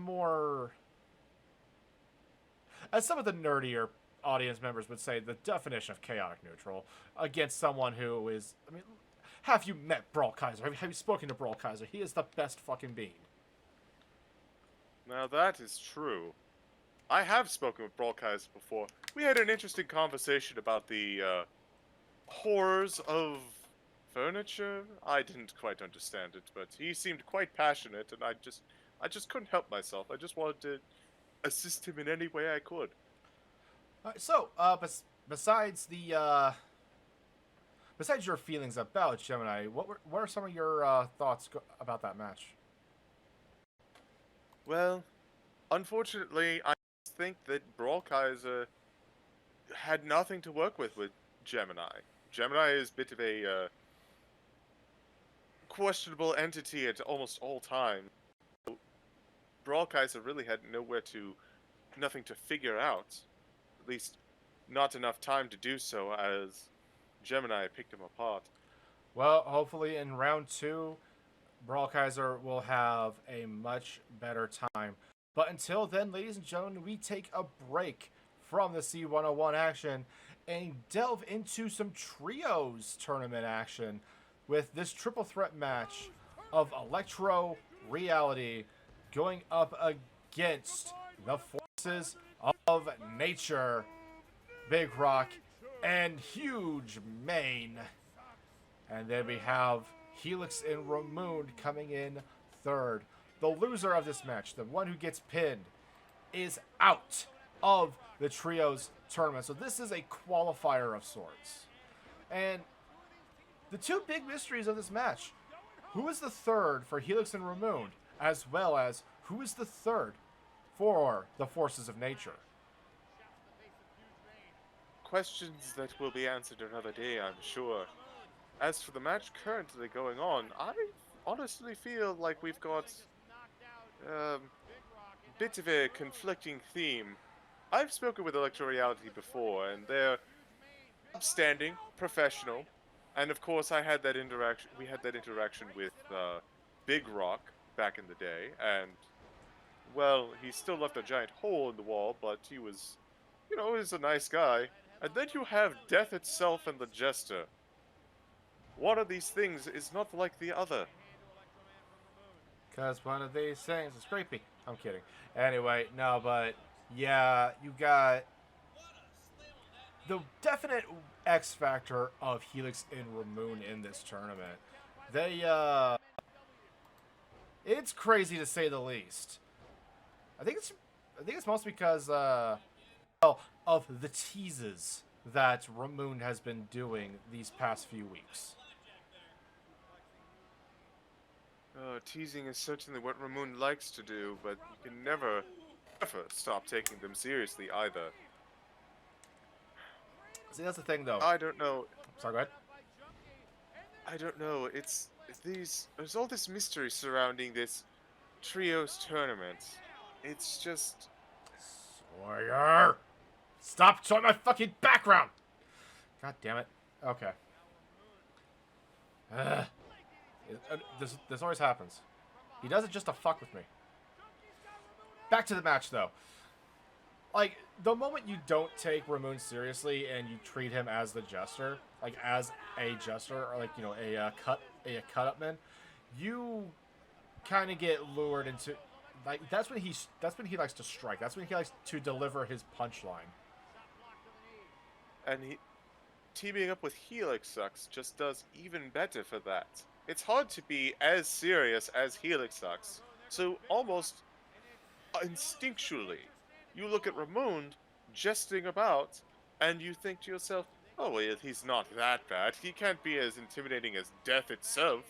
nerdier audience members would say, the definition of chaotic neutral against someone who is, I mean, have you met Brawlkaiser? Have you spoken to Brawlkaiser? He is the best fucking being. Now that is true. I have spoken with Brawlkaiser before. We had an interesting conversation about the horrors of furniture. I didn't quite understand it, but he seemed quite passionate, and I just couldn't help myself. I just wanted to assist him in any way I could. So, besides your feelings about Gemini, what are some of your thoughts about that match? Well, unfortunately, I think that Brawlkaiser had nothing to work with Gemini. Gemini is a bit of a questionable entity at almost all times. Brawlkaiser really had nothing to figure out. At least, not enough time to do so, as Gemini picked him apart. Well, hopefully in round 2, Brawlkaiser will have a much better time. But until then, ladies and gentlemen, we take a break from the C101 action and delve into some trios tournament action with this triple threat match of Electro Reality going up against the forces of nature, Big Rock, and Huge Mane. And then we have Helix and Ramoon coming in third. The loser of this match, the one who gets pinned, is out of the trios tournament. So this is a qualifier of sorts. And the two big mysteries of this match, who is the third for Helix and Ramoon, as well as who is the third for the forces of nature? Questions that will be answered another day, I'm sure. As for the match currently going on, I honestly feel like we've got a bit of a conflicting theme. I've spoken with Electro Reality before, and they're upstanding, professional, and of course we had that interaction with Big Rock back in the day, and well, he still left a giant hole in the wall, but he was, he was a nice guy. And then you have Death itself and the Jester. One of these things is not like the other. Because one of these things is creepy. I'm kidding. Anyway, no, but yeah, you got the definite X factor of Helix and Ramoon in this tournament. They, it's crazy to say the least. I think it's mostly because, of the teases that Ramoon has been doing these past few weeks. Teasing is certainly what Ramoon likes to do, but you can never, ever stop taking them seriously either. See, that's the thing, though. I don't know. Sorry, go ahead. I don't know. There's all this mystery surrounding this trios tournament. It's just... Sawyer! Stop showing my fucking background! God damn it. Okay. This always happens. He does it just to fuck with me. Back to the match, though. like, the moment you don't take Ramon seriously and you treat him as the jester, like as a jester, or like, you know, a cut up man, you kind of get lured into, like, that's when he likes to strike. That's when he likes to deliver his punchline. And teaming up with Helix Sucks just does even better for that. It's hard to be as serious as Helix Sucks, so almost instinctually, you look at Ramon jesting about, and you think to yourself, oh, well, he's not that bad. He can't be as intimidating as death itself.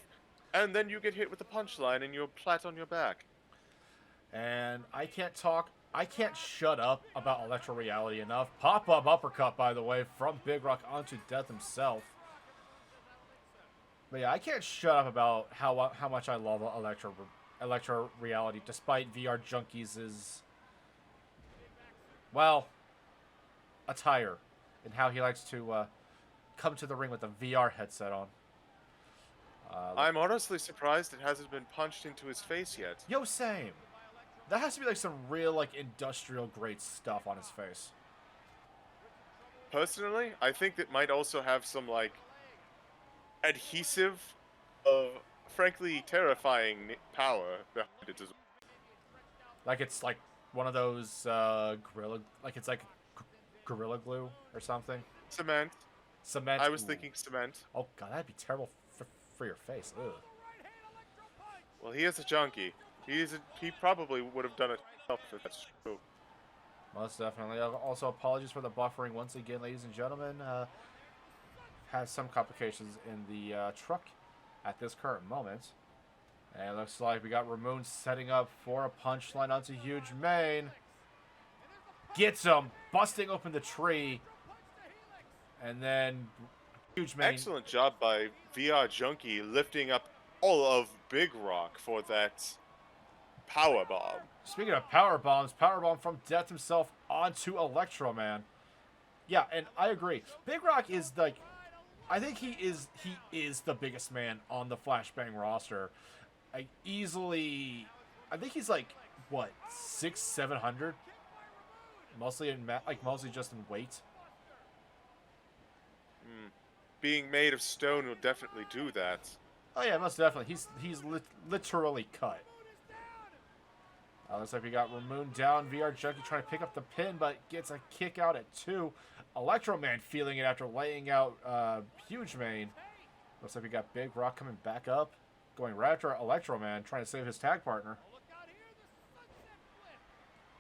And then you get hit with a punchline and you're flat on your back. And I can't shut up about Electro Reality enough. Pop-up uppercut, by the way, from Big Rock onto Death himself. But yeah, I can't shut up about how much I love Electro Reality, despite VR Junkies' well, attire and how he likes to come to the ring with a VR headset on. I'm honestly surprised it hasn't been punched into his face yet. Yo, same. That has to be like some real like industrial grade stuff on his face. Personally, I think it might also have some like adhesive of frankly terrifying power behind it as well. Like it's like one of those gorilla, like it's like gorilla glue or something. Cement. Cement. I was Ooh. thinking cement. Oh god, that'd be terrible for your face. Ugh. Well, he is a junkie. He probably would have done it himself if that's true. Most definitely. Also, apologies for the buffering once again, ladies and gentlemen. Has some complications in the truck at this current moment. And it looks like we got Ramon setting up for a punchline onto Huge Main. Gets him, busting open the tree. And then Huge Main. Excellent job by VR Junkie lifting up all of Big Rock for that power bomb. Speaking of power bombs, power bomb from Death himself onto Electro Man. Yeah, and I agree. Big Rock is like, I think he is the biggest man on the Flashbang roster. I think he's like what 600-700, mostly mostly just in weight. Being made of stone will definitely do that. Oh yeah, most definitely. He's literally cut. Looks like we got Ramon down. VR Junkie trying to pick up the pin, but gets a kick out at 2. Electro Man feeling it after laying out Huge Main. Looks like we got Big Rock coming back up, going right after Electro Man, trying to save his tag partner.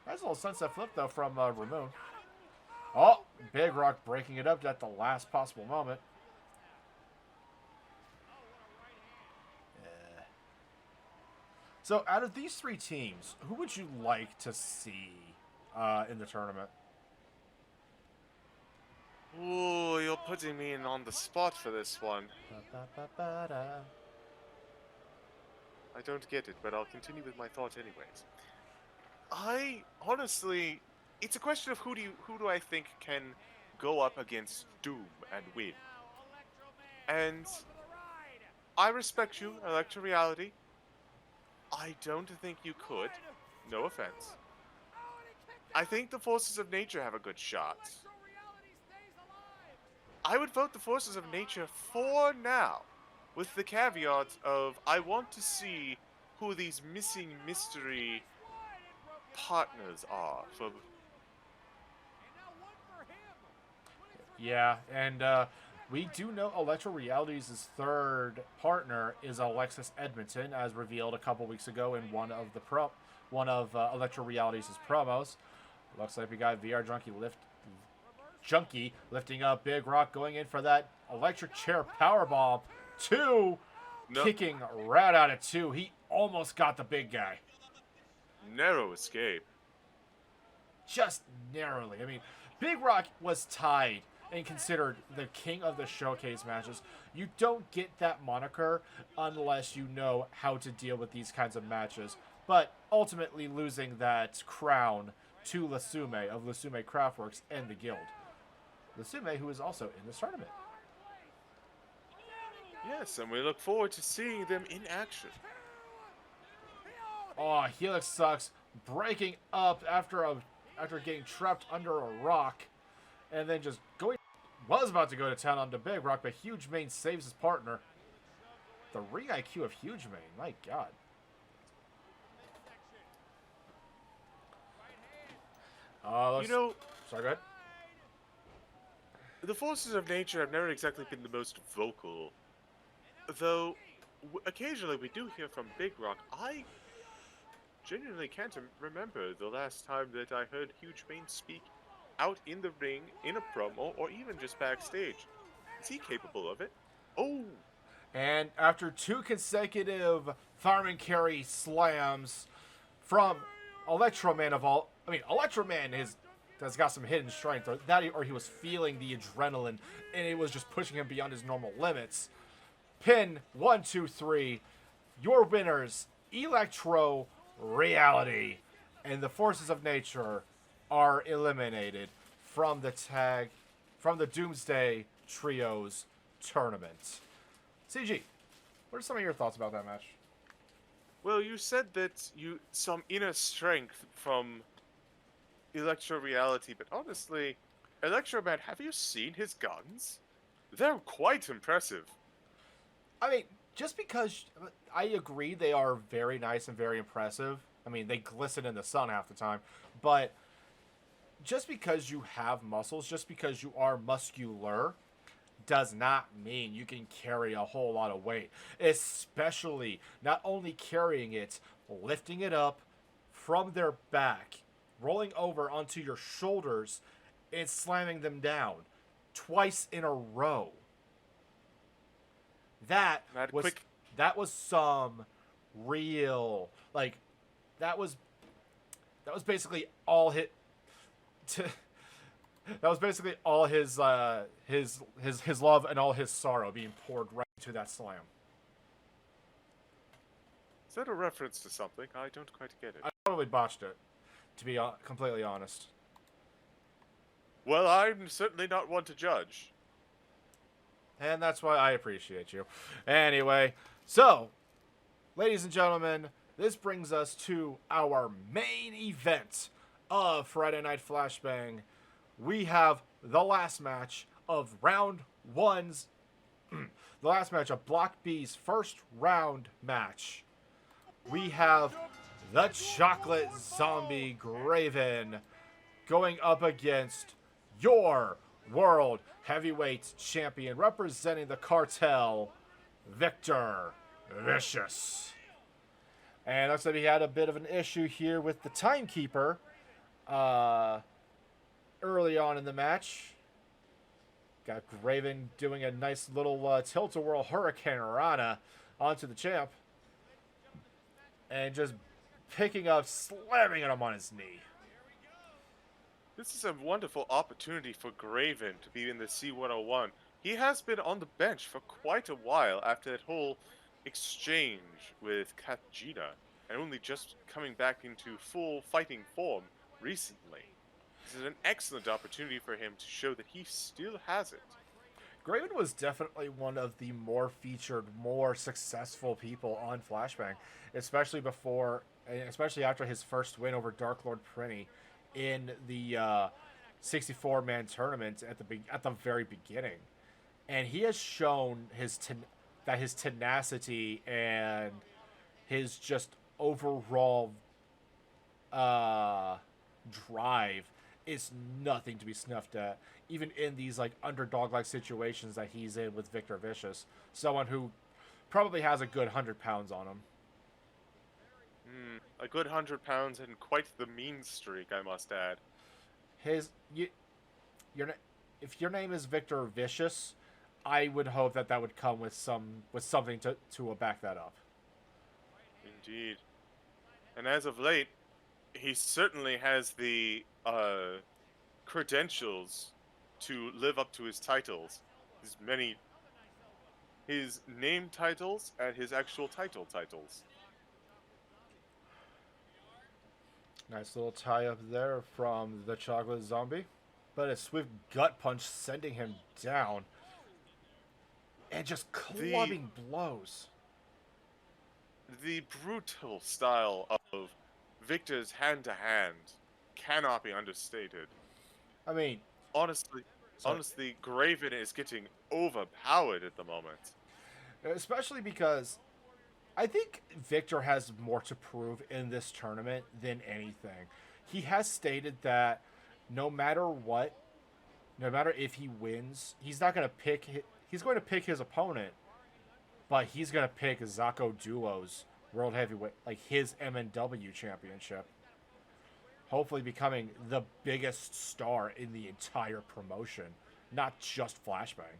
Nice little sunset flip though from Ramon. Oh, Big Rock breaking it up at the last possible moment. So, out of these 3 teams, who would you like to see in the tournament? Ooh, you're putting me in on the spot for this one. I don't get it, but I'll continue with my thought anyways. I honestly, it's a question of who do I think can go up against Doom and win. And I respect you, Electro Reality. I don't think you could. No offense. I think the Forces of Nature have a good shot. I would vote the Forces of Nature for now, with the caveat of I want to see who these missing mystery partners are for. Yeah, and we do know Electro Reality's third partner is Alexis Edmonton, as revealed a couple weeks ago in one of Electro Reality's promos. Looks like we got VR Junkie lifting up Big Rock, going in for that electric chair powerbomb. 2, Nope. Kicking right out of 2. He almost got the big guy. Narrow escape. Just narrowly. I mean, Big Rock was tied and considered the king of the showcase matches. You don't get that moniker unless you know how to deal with these kinds of matches. But ultimately losing that crown to Lasume of Lasume Craftworks and the Guild. Lasume, who is also in this tournament. Yes, and we look forward to seeing them in action. Oh, Helix Sucks breaking up after a after getting trapped under a rock, and then just was about to go to town on the Big Rock, but Huge Mane saves his partner. The ring IQ of Huge Mane, my God. You know, sorry, go ahead. the forces of nature have never exactly been the most vocal. Though, occasionally we do hear from Big Rock. I genuinely can't remember the last time that I heard Huge Mane speak out in the ring, in a promo, or even just backstage. Is he capable of it? Oh! And after 2 consecutive fireman carry slams from Electro Man Electro Man has got some hidden strength, or he was feeling the adrenaline, and it was just pushing him beyond his normal limits. Pin 1, 2, 3. Your winners, Electro Reality, and the forces of nature are eliminated from the Doomsday Trios tournament. CG, what are some of your thoughts about that match? Well, you said that some inner strength from Electro Reality, but honestly, Electro Man, have you seen his guns? They're quite impressive. I mean, just because I agree they are very nice and very impressive. I mean, they glisten in the sun half the time, but just because you have muscles, just because you are muscular, does not mean you can carry a whole lot of weight. Especially not only carrying it, lifting it up from their back, rolling over onto your shoulders, and slamming them down twice in a row. That was some real, like, that was basically all that was basically all his love and all his sorrow being poured right into that slam. Is that a reference to something? I don't quite get it. I probably botched it, to be completely honest. Well, I'm certainly not one to judge. And that's why I appreciate you. Anyway, so, ladies and gentlemen, this brings us to our main event of Friday Night Flashbang. We have the last match of round 1's, the last match of Block B's first round match. We have the Chocolate Zombie Graven going up against your World Heavyweight Champion, representing the cartel, Victor Vicious. And looks like he had a bit of an issue here with the timekeeper early on in the match. Got Graven doing a nice little tilt-a-whirl Hurricane Rana onto the champ. And just picking up, slamming him on his knee. This is a wonderful opportunity for Graven to be in the C101. He has been on the bench for quite a while after that whole exchange with Katjina, and only just coming back into full fighting form recently. This is an excellent opportunity for him to show that he still has it. Graven was definitely one of the more featured, more successful people on Flashbang, especially after his first win over Dark Lord Prinny in the 64-man tournament at the very beginning. And he has shown that his tenacity and his just overall drive is nothing to be snuffed at, even in these like underdog-like situations that he's in with Victor Vicious, someone who probably has a good 100 pounds on him. A good 100 pounds and quite the mean streak, I must add. If your name is Victor Vicious, I would hope that would come with something to back that up. Indeed. And as of late, he certainly has the credentials to live up to his titles. His name titles and his actual titles. Nice little tie-up there from the Chocolate Zombie. But a swift gut punch sending him down. And just clubbing blows. The brutal style of Victor's hand-to-hand cannot be understated. I mean, Honestly, sorry. honestly, Graven is getting overpowered at the moment. Especially because I think Victor has more to prove in this tournament than anything. He has stated that no matter what, no matter if he wins, he's not going to pick. He's going to pick his opponent, but he's going to pick Zako Duo's World Heavyweight, like his MNW championship. Hopefully, becoming the biggest star in the entire promotion, not just Flashbang.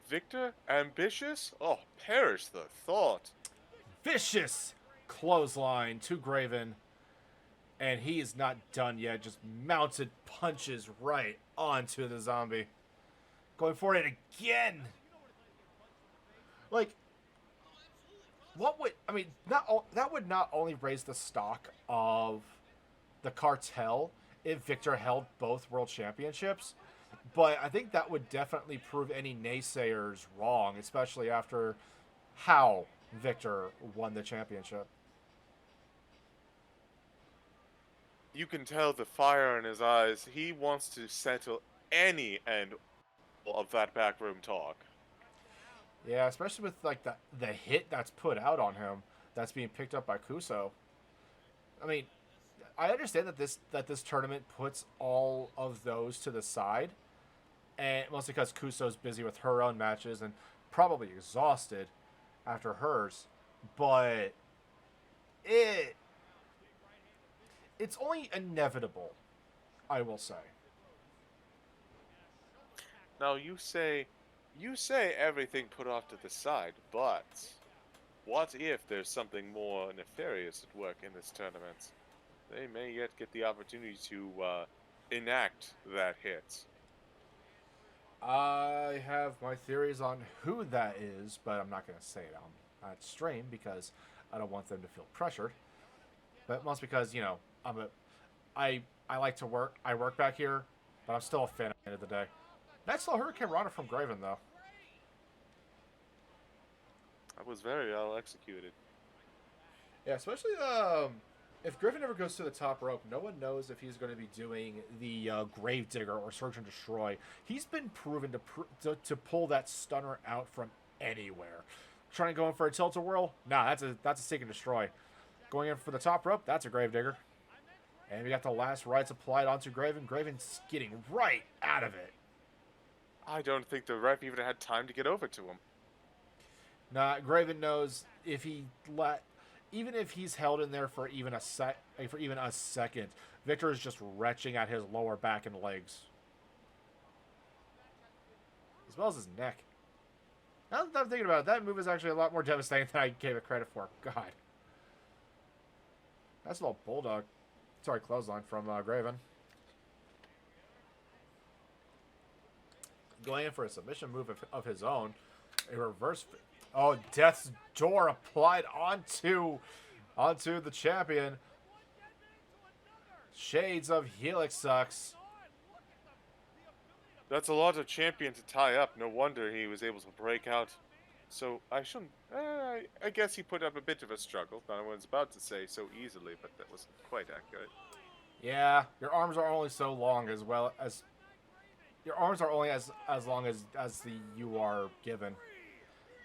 Victor, ambitious? Oh, perish the thought. Vicious clothesline to Graven. And he is not done yet. Just mounted punches right onto the zombie. Going for it again. Like, what would... I mean, that would not only raise the stock of the cartel if Victor held both world championships, but I think that would definitely prove any naysayers wrong, especially after how Victor won the championship. You can tell the fire in his eyes. He wants to settle any end of that backroom talk. Yeah, especially with like the hit that's put out on him, that's being picked up by Kuso. I mean, I understand that this tournament puts all of those to the side, and mostly because Kuso's busy with her own matches and probably exhausted after hers, but it's only inevitable, I will say. Now you say everything put off to the side, but what if there's something more nefarious at work in this tournament? They may yet get the opportunity to enact that hit. I have my theories on who that is, but I'm not going to say it on stream because I don't want them to feel pressured. But mostly because, you know, I like to work. I work back here, but I'm still a fan at the end of the day. Nice little Hurricane Runner from Graven, though. That was very well executed. Yeah, especially if Griffin ever goes to the top rope, no one knows if he's going to be doing the Gravedigger or Search and Destroy. He's been proven to pull that stunner out from anywhere. Trying to go in for a tilt-a-whirl? Nah, that's a Seek and Destroy. Going in for the top rope? That's a Gravedigger. And we got the last rights applied onto Graven. Graven's getting right out of it. I don't think the ref even had time to get over to him. Nah, Graven knows if even if he's held in there for even a second, Victor is just retching at his lower back and legs, as well as his neck. Now that I'm thinking about it, that move is actually a lot more devastating than I gave it credit for. God, that's a little bulldog. Sorry, clothesline from Graven. Going in for a submission move of his own. A reverse. Oh, Death's Door applied onto the champion. Shades of Helix sucks. That's a lot of champion to tie up. No wonder he was able to break out. So I shouldn't. I guess he put up a bit of a struggle. I was about to say so easily, but that wasn't quite accurate. Yeah, your arms are only so long as your arms are only as long as you are given.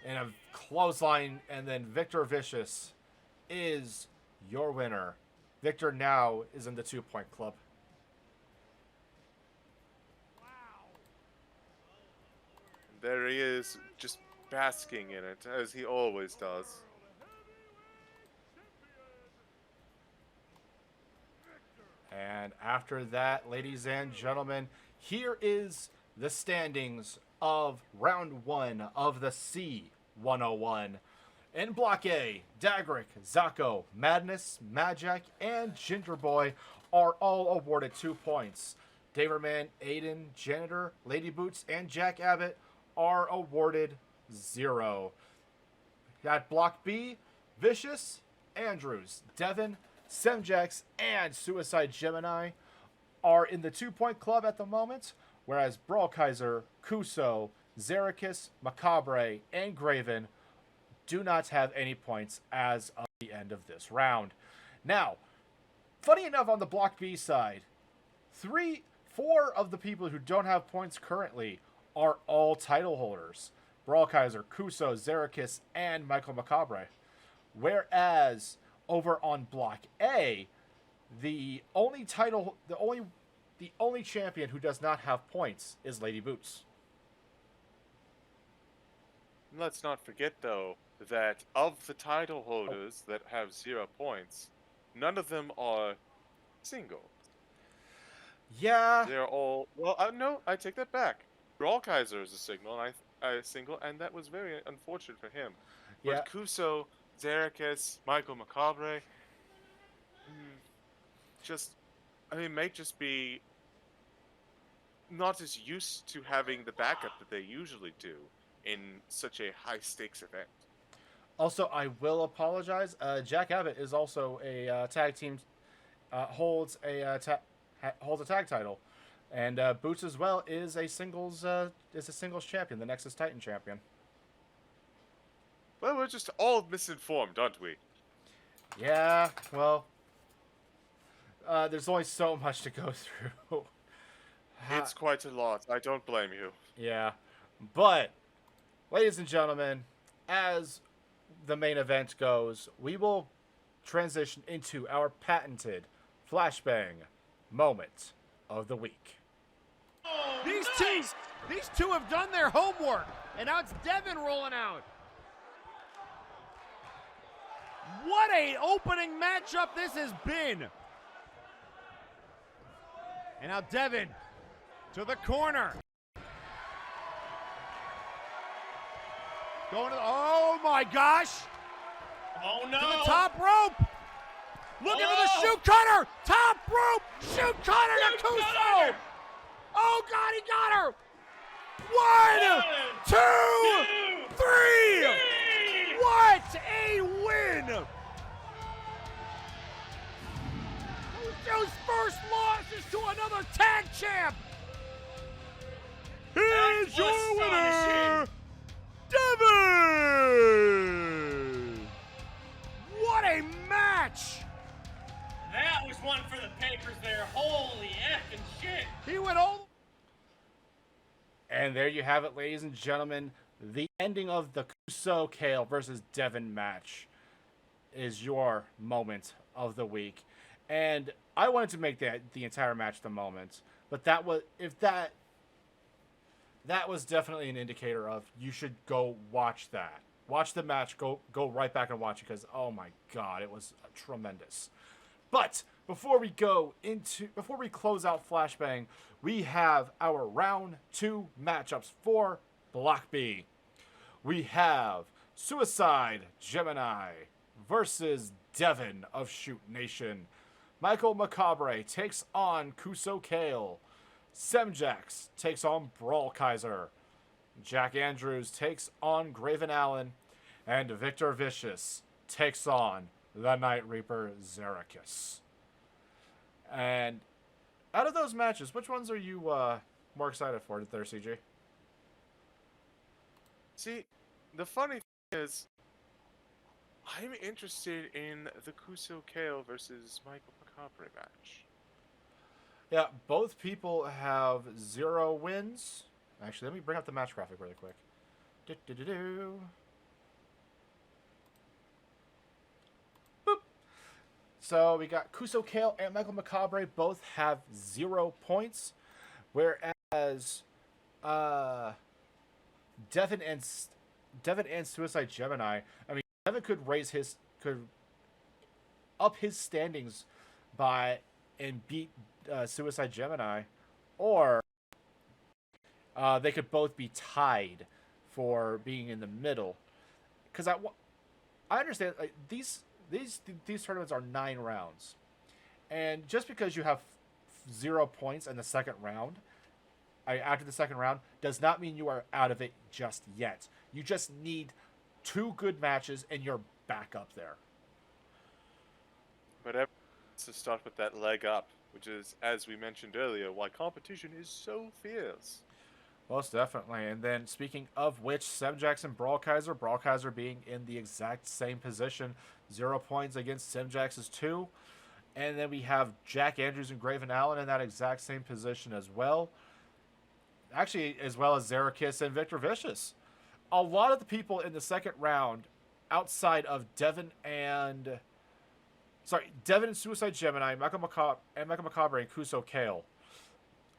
And a clothesline, and then Victor Vicious is your winner. Victor now is in the 2-point club. There he is, just basking in it, as he always does. And after that, ladies and gentlemen, here is the standings of round 1 of the C101. In Block A, Dagrick, Zako, Madness, Majak, and Gingerboy are all awarded 2 points. Daverman, Aiden, Janitor, Lady Boots, and Jack Abbott are awarded 0. At Block B, Vicious, Andrews, Devin, Semjax, and Suicide Gemini are in the 2-point club at the moment, whereas Brawlkaiser, Kuso, Zerikis, Macabre, and Graven do not have any points as of the end of this round. Now, funny enough, on the Block B side, 4 of the people who don't have points currently are all title holders. Brawlkaiser, Kuso, Xerxes, and Michael Macabre. Whereas over on Block A, the only champion who does not have points is Lady Boots. Let's not forget, though, that of the title holders that have 0 points, none of them are single. Yeah. They're all... Well, no, I take that back. Brawlkaiser is a single, and that was very unfortunate for him. Yeah. But Kuso, Xerxes, Michael Macabre, may just be not as used to having the backup that they usually do in such a high-stakes event. Also, I will apologize. Jack Abbott is also a tag team, holds a tag title, and Boots as well is a singles champion, the Nexus Titan champion. Well, we're just all misinformed, aren't we? Yeah. Well, there's only so much to go through. It's quite a lot. I don't blame you. Yeah, but ladies and gentlemen, as the main event goes, we will transition into our patented flashbang moment of the week. Oh, these two have done their homework, and now it's Devin rolling out. What a opening matchup this has been. And now Devin to the corner. Going to the, oh my gosh. Oh no. To the top rope. Looking for the shoe cutter. Top rope. Shoe cutter to Kuso. Oh God, he got her. 1, 2, 3. What a win. Kuso's first loss is to another tag champ. Here's your winner, Devin! What a match! That was one for the papers there. Holy effing shit. He went all... And there you have it, ladies and gentlemen. The ending of the Kuso Kale versus Devin match is your moment of the week. And I wanted to make the entire match the moment. But that was... That was definitely an indicator of you should go watch that. Watch the match. Go right back and watch it because, oh my God, it was tremendous. But before we close out Flashbang, we have our round 2 matchups for Block B. We have Suicide Gemini versus Devin of Shoot Nation. Michael Macabre takes on Kuso Kale. Semjax takes on Brawlkaiser. Jack Andrews takes on Graven Allen. And Victor Vicious takes on the Night Reaper Xerxes. And out of those matches, which ones are you more excited for there, CJ? See, the funny thing is, I'm interested in the Kuso Kale versus Michael Macabre match. Yeah, both people have 0 wins. Actually, let me bring up the match graphic really quick. Boop. So we got Kuso Kale and Michael Macabre both have 0 points, whereas Devin and Suicide Gemini. I mean, Devin could up his standings and beat Suicide Gemini, or they could both be tied for being in the middle. Because I understand these tournaments are 9 rounds, and just because you have 0 points in the second round, after the second round, does not mean you are out of it just yet. You just need 2 good matches, and you're back up there. But everyone has to start with that leg up, which is, as we mentioned earlier, why competition is so fierce. Most definitely. And then, speaking of which, Semjax and Brawlkaiser being in the exact same position. 0 points against Semjax's 2. And then we have Jack Andrews and Graven Allen in that exact same position as well. Actually, as well as Zerakis and Victor Vicious. A lot of the people in the second round, outside of Devin and Suicide Gemini, Michael Macabre, and Kuso Kale,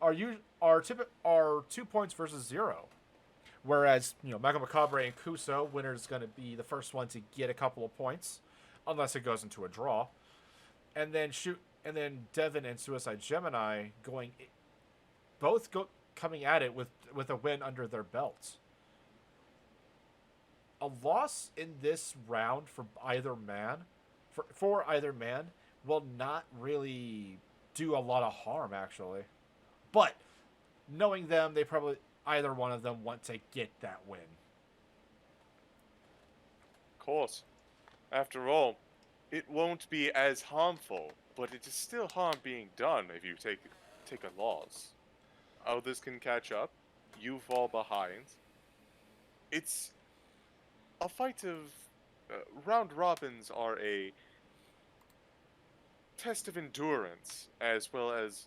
are 2 points versus 0. Whereas, Michael Macabre and Kuso, winner is going to be the first one to get a couple of points, unless it goes into a draw. And then Devin and Suicide Gemini coming at it with a win under their belts. A loss in this round for either man will not really do a lot of harm, actually. But knowing them, they probably either one of them want to get that win. Of course. After all, it won't be as harmful, but it is still harm being done if you take a loss. Others can catch up. You fall behind. It's a fight of... round robins are a test of endurance, as well as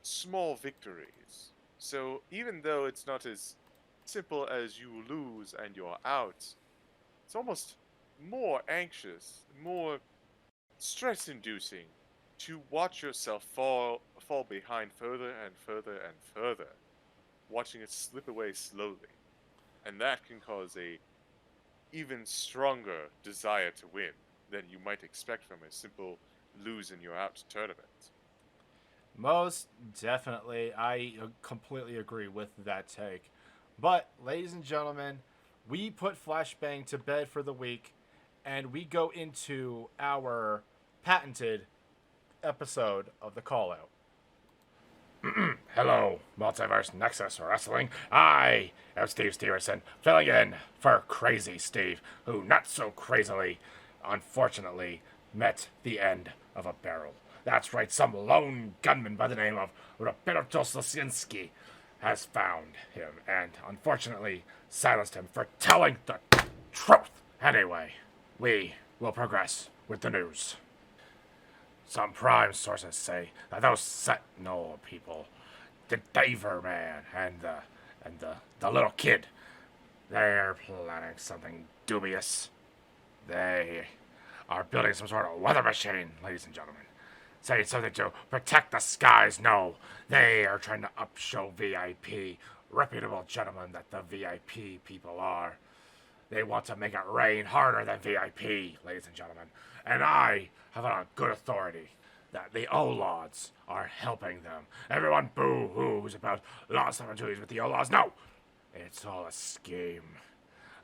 small victories. So even though it's not as simple as you lose and you're out, it's almost more anxious, more stress-inducing to watch yourself fall behind further and further and further, watching it slip away slowly. And that can cause a even stronger desire to win than you might expect from a simple lose and you're out tournament. Most definitely, I completely agree with that take. But, ladies and gentlemen, we put Flashbang to bed for the week, and we go into our patented episode of the call-out. Hello, Multiverse Nexus Wrestling. I am Steve Steverson, filling in for Crazy Steve, who not so crazily, unfortunately, met the end of a barrel. That's right, some lone gunman by the name of Roberto Sosinski has found him and unfortunately silenced him for telling the truth. Anyway, we will progress with the news. Some prime sources say that those Sentinel people, the Diver Man and the little kid, they're planning something dubious. They are building some sort of weather machine, ladies and gentlemen. Saying something to protect the skies. No, they are trying to upshow VIP, reputable gentlemen that the VIP people are. They want to make it rain harder than VIP, ladies and gentlemen. And I have it on good authority that the O-Laws are helping them. Everyone boo-hoos about lost opportunities with the O-Laws. No! It's all a scheme.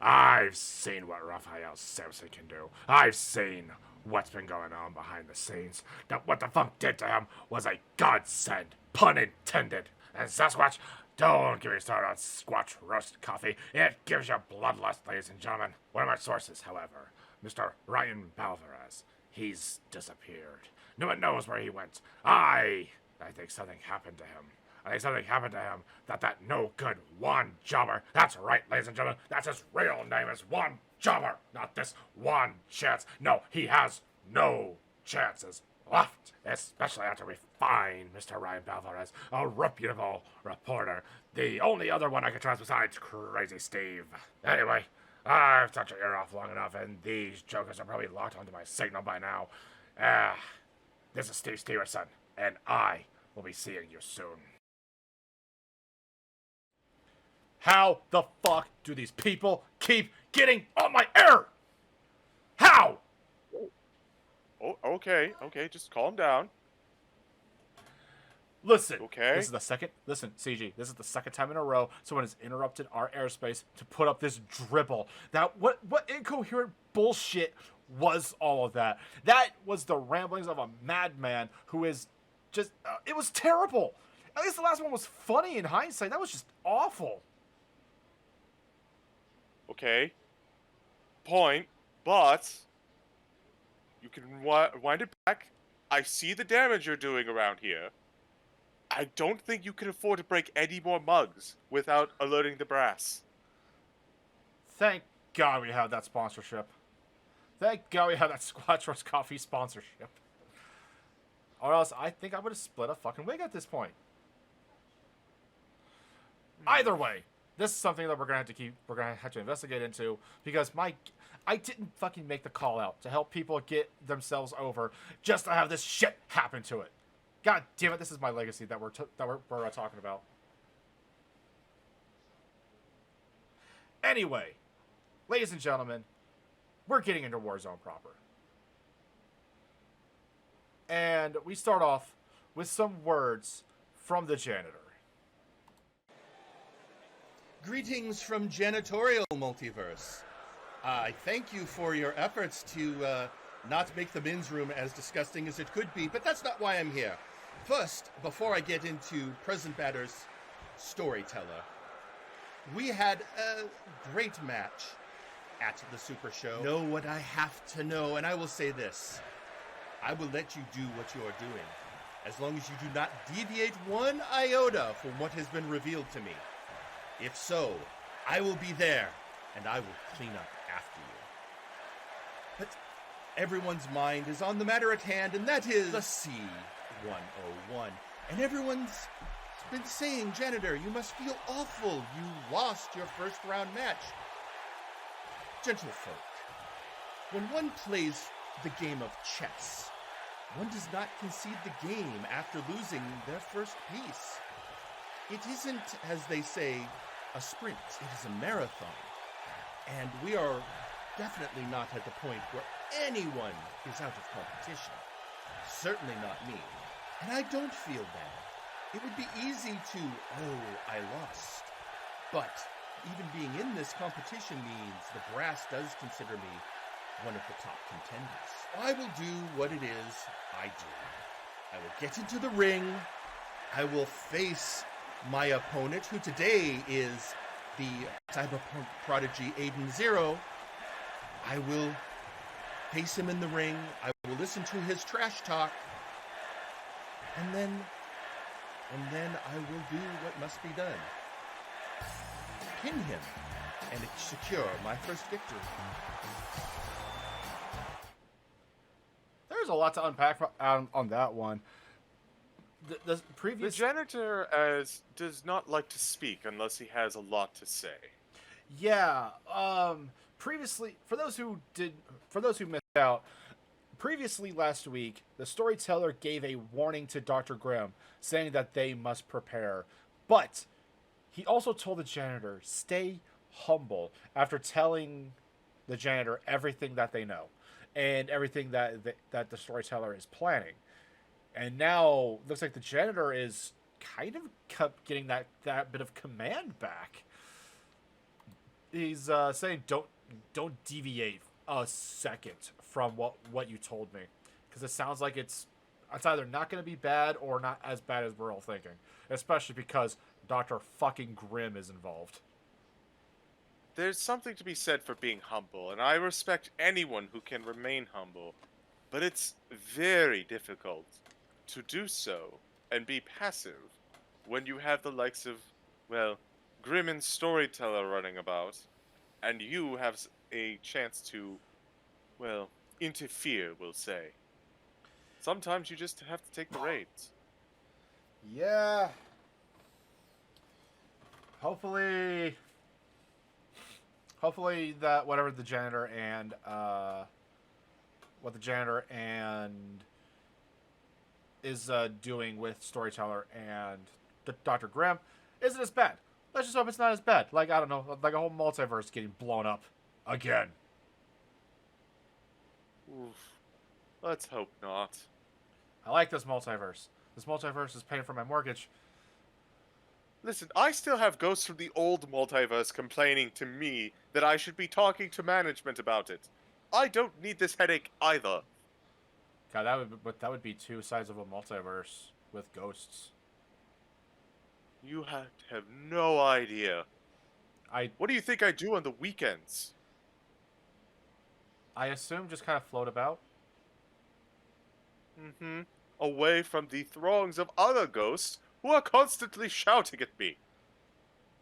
I've seen what Raphael Sampson can do. I've seen what's been going on behind the scenes. That what the funk did to him was a godsend. Pun intended. And Sasquatch, don't get me started on Squatch roast coffee. It gives you bloodlust, ladies and gentlemen. One of my sources, however, Mr. Ryan Balvarez, he's disappeared. No one knows where he went. I think something happened to him. I think something happened to him that no good Juan Jobber. That's right, ladies and gentlemen. That's his real name is Juan Jobber. Not this one chance. No, he has no chances left. Especially after we find Mr. Ryan Balvarez, a reputable reporter. The only other one I can trust besides Crazy Steve. Anyway, I've touched your ear off long enough, and these jokers are probably locked onto my signal by now. This is Steve Steverson, and I will be seeing you soon. How the fuck do these people keep getting on my air? How? Oh, okay, just calm down. Listen, okay. Listen, CG, this is the second time in a row someone has interrupted our airspace to put up this dribble. What incoherent bullshit was all of that? That was the ramblings of a madman who is just, it was terrible. At least the last one was funny in hindsight. That was just awful. Okay. Point, but you can wind it back. I see the damage you're doing around here. I don't think you can afford to break any more mugs without alerting the brass. Thank God we have that sponsorship. Thank God we have that Squatch Roast Coffee sponsorship. Or else I think I would have split a fucking wig at this point. Either way, this is something that we're gonna have to investigate into, because I didn't fucking make the call out to help people get themselves over just to have this shit happen to it. God damn it, this is my legacy that we're talking about. Anyway, ladies and gentlemen, we're getting into Warzone proper. And we start off with some words from the janitor. Greetings from Janitorial Multiverse. I thank you for your efforts to not make the men's room as disgusting as it could be, but that's not why I'm here. First, before I get into Present Matter's Storyteller, we had a great match at the Super Show. Know what I have to know, and I will say this. I will let you do what you are doing, as long as you do not deviate one iota from what has been revealed to me. If so, I will be there, and I will clean up after you. But everyone's mind is on the matter at hand, and that is the C-101. And everyone's been saying, Janitor, you must feel awful. You lost your first round match. Gentlefolk, when one plays the game of chess, one does not concede the game after losing their first piece. It isn't, as they say, a sprint. It is a marathon. And we are definitely not at the point where anyone is out of competition. Certainly not me. And I don't feel bad. It would be easy to, I lost. But even being in this competition means the brass does consider me one of the top contenders. I will do what it is I do. I will get into the ring. I will face my opponent, who today is the cyberpunk prodigy Aiden Zero. I will face him in the ring. I will listen to his trash talk. And then I will do what must be done. Pin him and secure my first victory. There's a lot to unpack on that one. The The janitor does not like to speak unless he has a lot to say. Yeah. Previously, for those who missed out, previously last week, the storyteller gave a warning to Dr. Grimm, saying that they must prepare. But he also told the janitor, stay humble, after telling the janitor everything that they know and everything that the storyteller is planning. And now looks like the janitor is kind of getting that bit of command back. He's saying don't deviate a second from what you told me, because it sounds like it's either not going to be bad or not as bad as we're all thinking, especially because Dr. fucking Grimm is involved. There's something to be said for being humble, and I respect anyone who can remain humble, but it's very difficult to do so and be passive when you have the likes of, well, Grimm and Storyteller running about, and you have a chance to, well, interfere, we'll say. Sometimes you just have to take the reins. Yeah. Hopefully that whatever the janitor and is doing with Storyteller and Dr. Grimm isn't as bad. Let's just hope it's not as bad. Like, I don't know, like a whole multiverse getting blown up again. Oof. Let's hope not. I like this multiverse. This multiverse is paying for my mortgage. Listen, I still have ghosts from the old multiverse complaining to me that I should be talking to management about it. I don't need this headache either. God, that would be two sides of a multiverse with ghosts. You have no idea. What do you think I do on the weekends? I assume just kind of float about. Mm-hmm. Away from the throngs of other ghosts who are constantly shouting at me.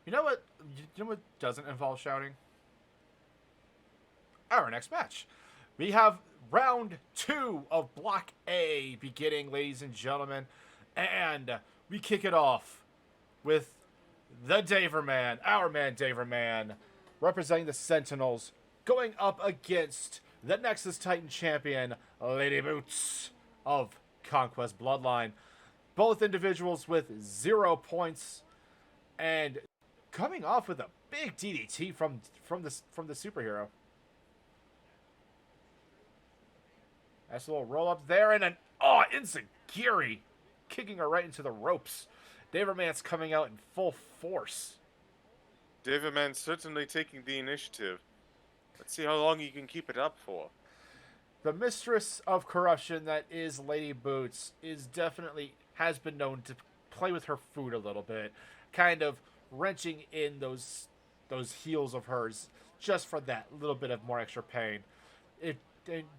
You know what doesn't involve shouting? Our next match. We have round 2 of Block A beginning, ladies and gentlemen. And we kick it off with the Daverman, our man Daverman, representing the Sentinels, going up against the Nexus Titan champion, Lady Boots of Conquest Bloodline. Both individuals with 0 points, and coming off with a big DDT from the superhero. Nice little roll up there, and an Enziguri kicking her right into the ropes. Daverman's coming out in full force. Daverman certainly taking the initiative. Let's see how long he can keep it up for. The mistress of corruption that is Lady Boots has been known to play with her food a little bit, kind of wrenching in those heels of hers just for that little bit of more extra pain.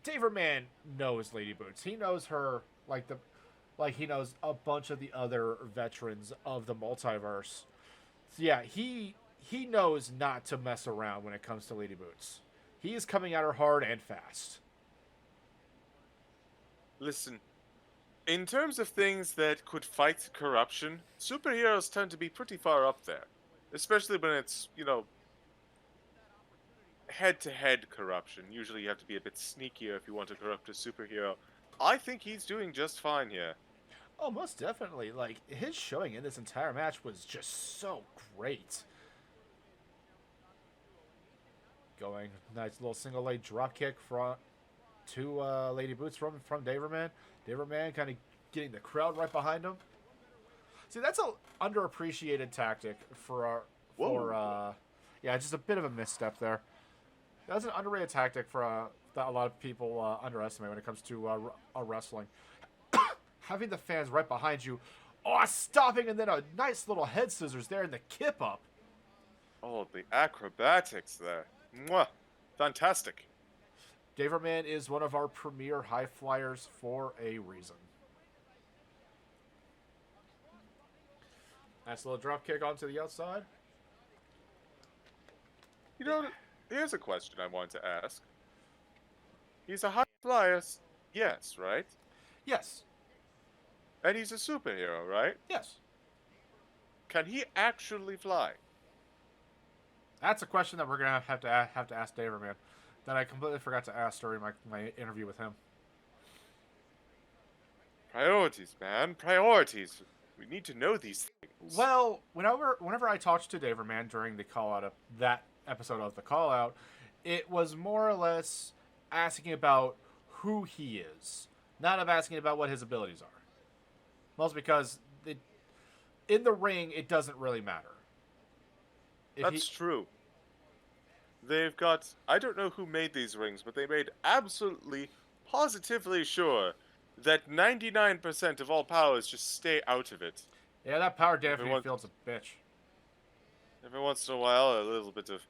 Daverman knows Lady Boots. He knows her like he knows a bunch of the other veterans of the multiverse. So yeah, he knows not to mess around when it comes to Lady Boots. He is coming at her hard and fast. Listen, in terms of things that could fight corruption, superheroes tend to be pretty far up there. Especially when it's, head-to-head corruption. Usually you have to be a bit sneakier if you want to corrupt a superhero. I think he's doing just fine here. Oh, most definitely. Like, his showing in this entire match was just so great. Going, nice little single leg drop kick to Lady Boots from Daverman. Daverman kind of getting the crowd right behind him. See, that's an underappreciated tactic just a bit of a misstep there. That's an underrated tactic that a lot of people underestimate when it comes to wrestling. Having the fans right behind you, stopping, and then a nice little head scissors there in the kip up. Oh, the acrobatics there. Mwah! Fantastic. Daverman is one of our premier high flyers for a reason. Nice little drop kick onto the outside. Here's a question I want to ask. He's a high flyer, yes, right? Yes. And he's a superhero, right? Yes. Can he actually fly? That's a question that we're gonna have to ask Daverman that I completely forgot to ask during my interview with him. Priorities, man. Priorities. We need to know these things. Well, whenever I talked to Daverman during the call out of that episode of the call out, it was more or less asking about who he is, not of asking about what his abilities are. Mostly because in the ring it doesn't really matter. That's true. They've got... I don't know who made these rings, but they made absolutely, positively sure that 99% of all powers just stay out of it. Yeah, that power definitely feels a bitch. Every once in a while, a little bit of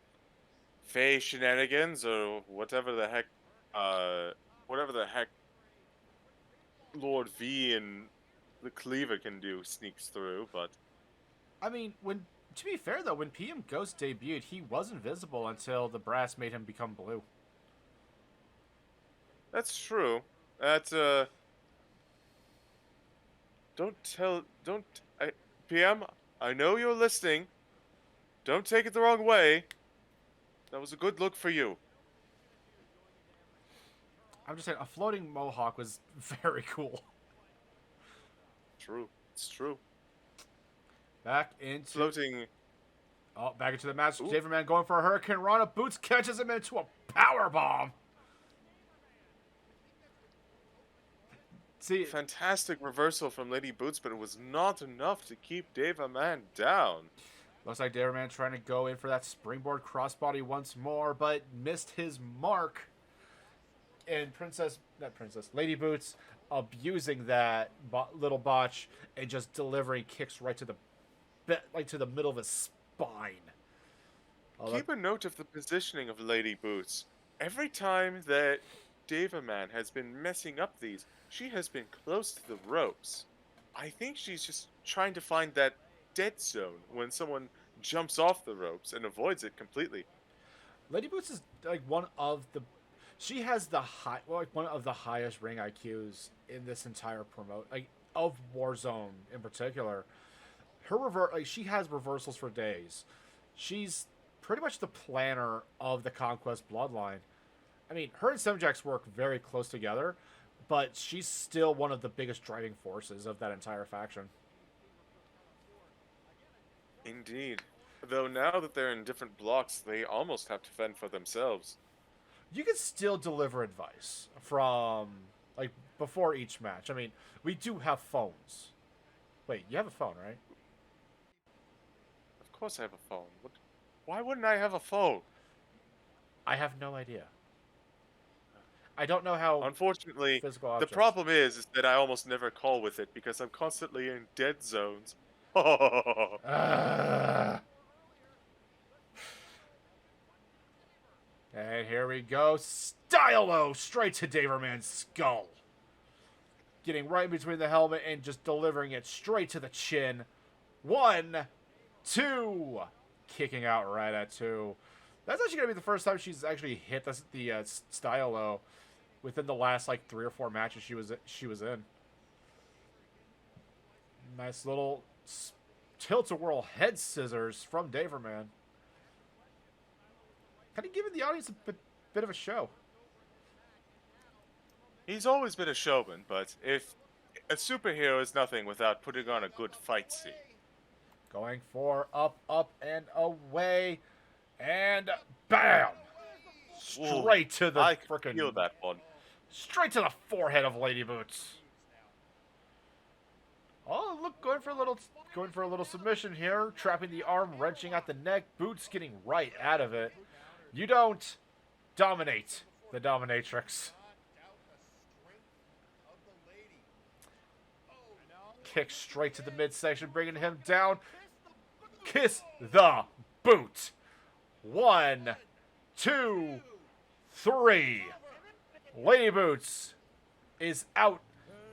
Faye shenanigans or whatever the heck Lord V and the Cleaver can do sneaks through, but... I mean, to be fair, though, when PM Ghost debuted, he was invisible until the brass made him become blue. That's true. PM, I know you're listening. Don't take it the wrong way. That was a good look for you. I'm just saying, a floating mohawk was very cool. True. It's true. Back into the match. Ooh. Daverman going for a Hurricane Rana. Boots catches him into a power bomb. See, fantastic reversal from Lady Boots, but it was not enough to keep Daverman down. Looks like Daverman trying to go in for that springboard crossbody once more, but missed his mark. And Lady Boots abusing that little botch and just delivering kicks right to the middle of his spine. Keep a note of the positioning of Lady Boots. Every time that Daverman has been messing up these, she has been close to the ropes. I think she's just trying to find that dead zone when someone jumps off the ropes and avoids it completely. Lady Boots is like one of the... She has one of the highest ring IQs in this entire promote, like of Warzone in particular. She has reversals for days. She's pretty much the planner of the Conquest Bloodline. I mean, her and Semjax work very close together, but she's still one of the biggest driving forces of that entire faction. Indeed. Though now that they're in different blocks, they almost have to fend for themselves. You can still deliver advice from, like, before each match. I mean, we do have phones. Wait, you have a phone, right? Of course I have a phone. Why wouldn't I have a phone? I have no idea. I don't know how. Unfortunately, physical the objects. problem is that I almost never call with it because I'm constantly in dead zones. And here we go. Stylo straight to Daverman's skull. Getting right between the helmet and just delivering it straight to the chin. 1, 2. Kicking out right at 2. That's actually going to be the first time she's actually hit the Stylo within the last, like, 3 or 4 matches she was in. Nice little tilt-a-whirl head scissors from Daverman. Kind of giving the audience a bit of a show. He's always been a showman, but if a superhero is nothing without putting on a good fight scene. Going for up, and away, and bam! Straight to the I could frickin' feel that one. Straight to the forehead of Lady Boots. Oh, look, going for a little submission here, trapping the arm, wrenching at the neck. Boots getting right out of it. You don't dominate the dominatrix. Kick straight to the midsection, bringing him down. Kiss the boot. 1, 2, 3. Lady Boots is out,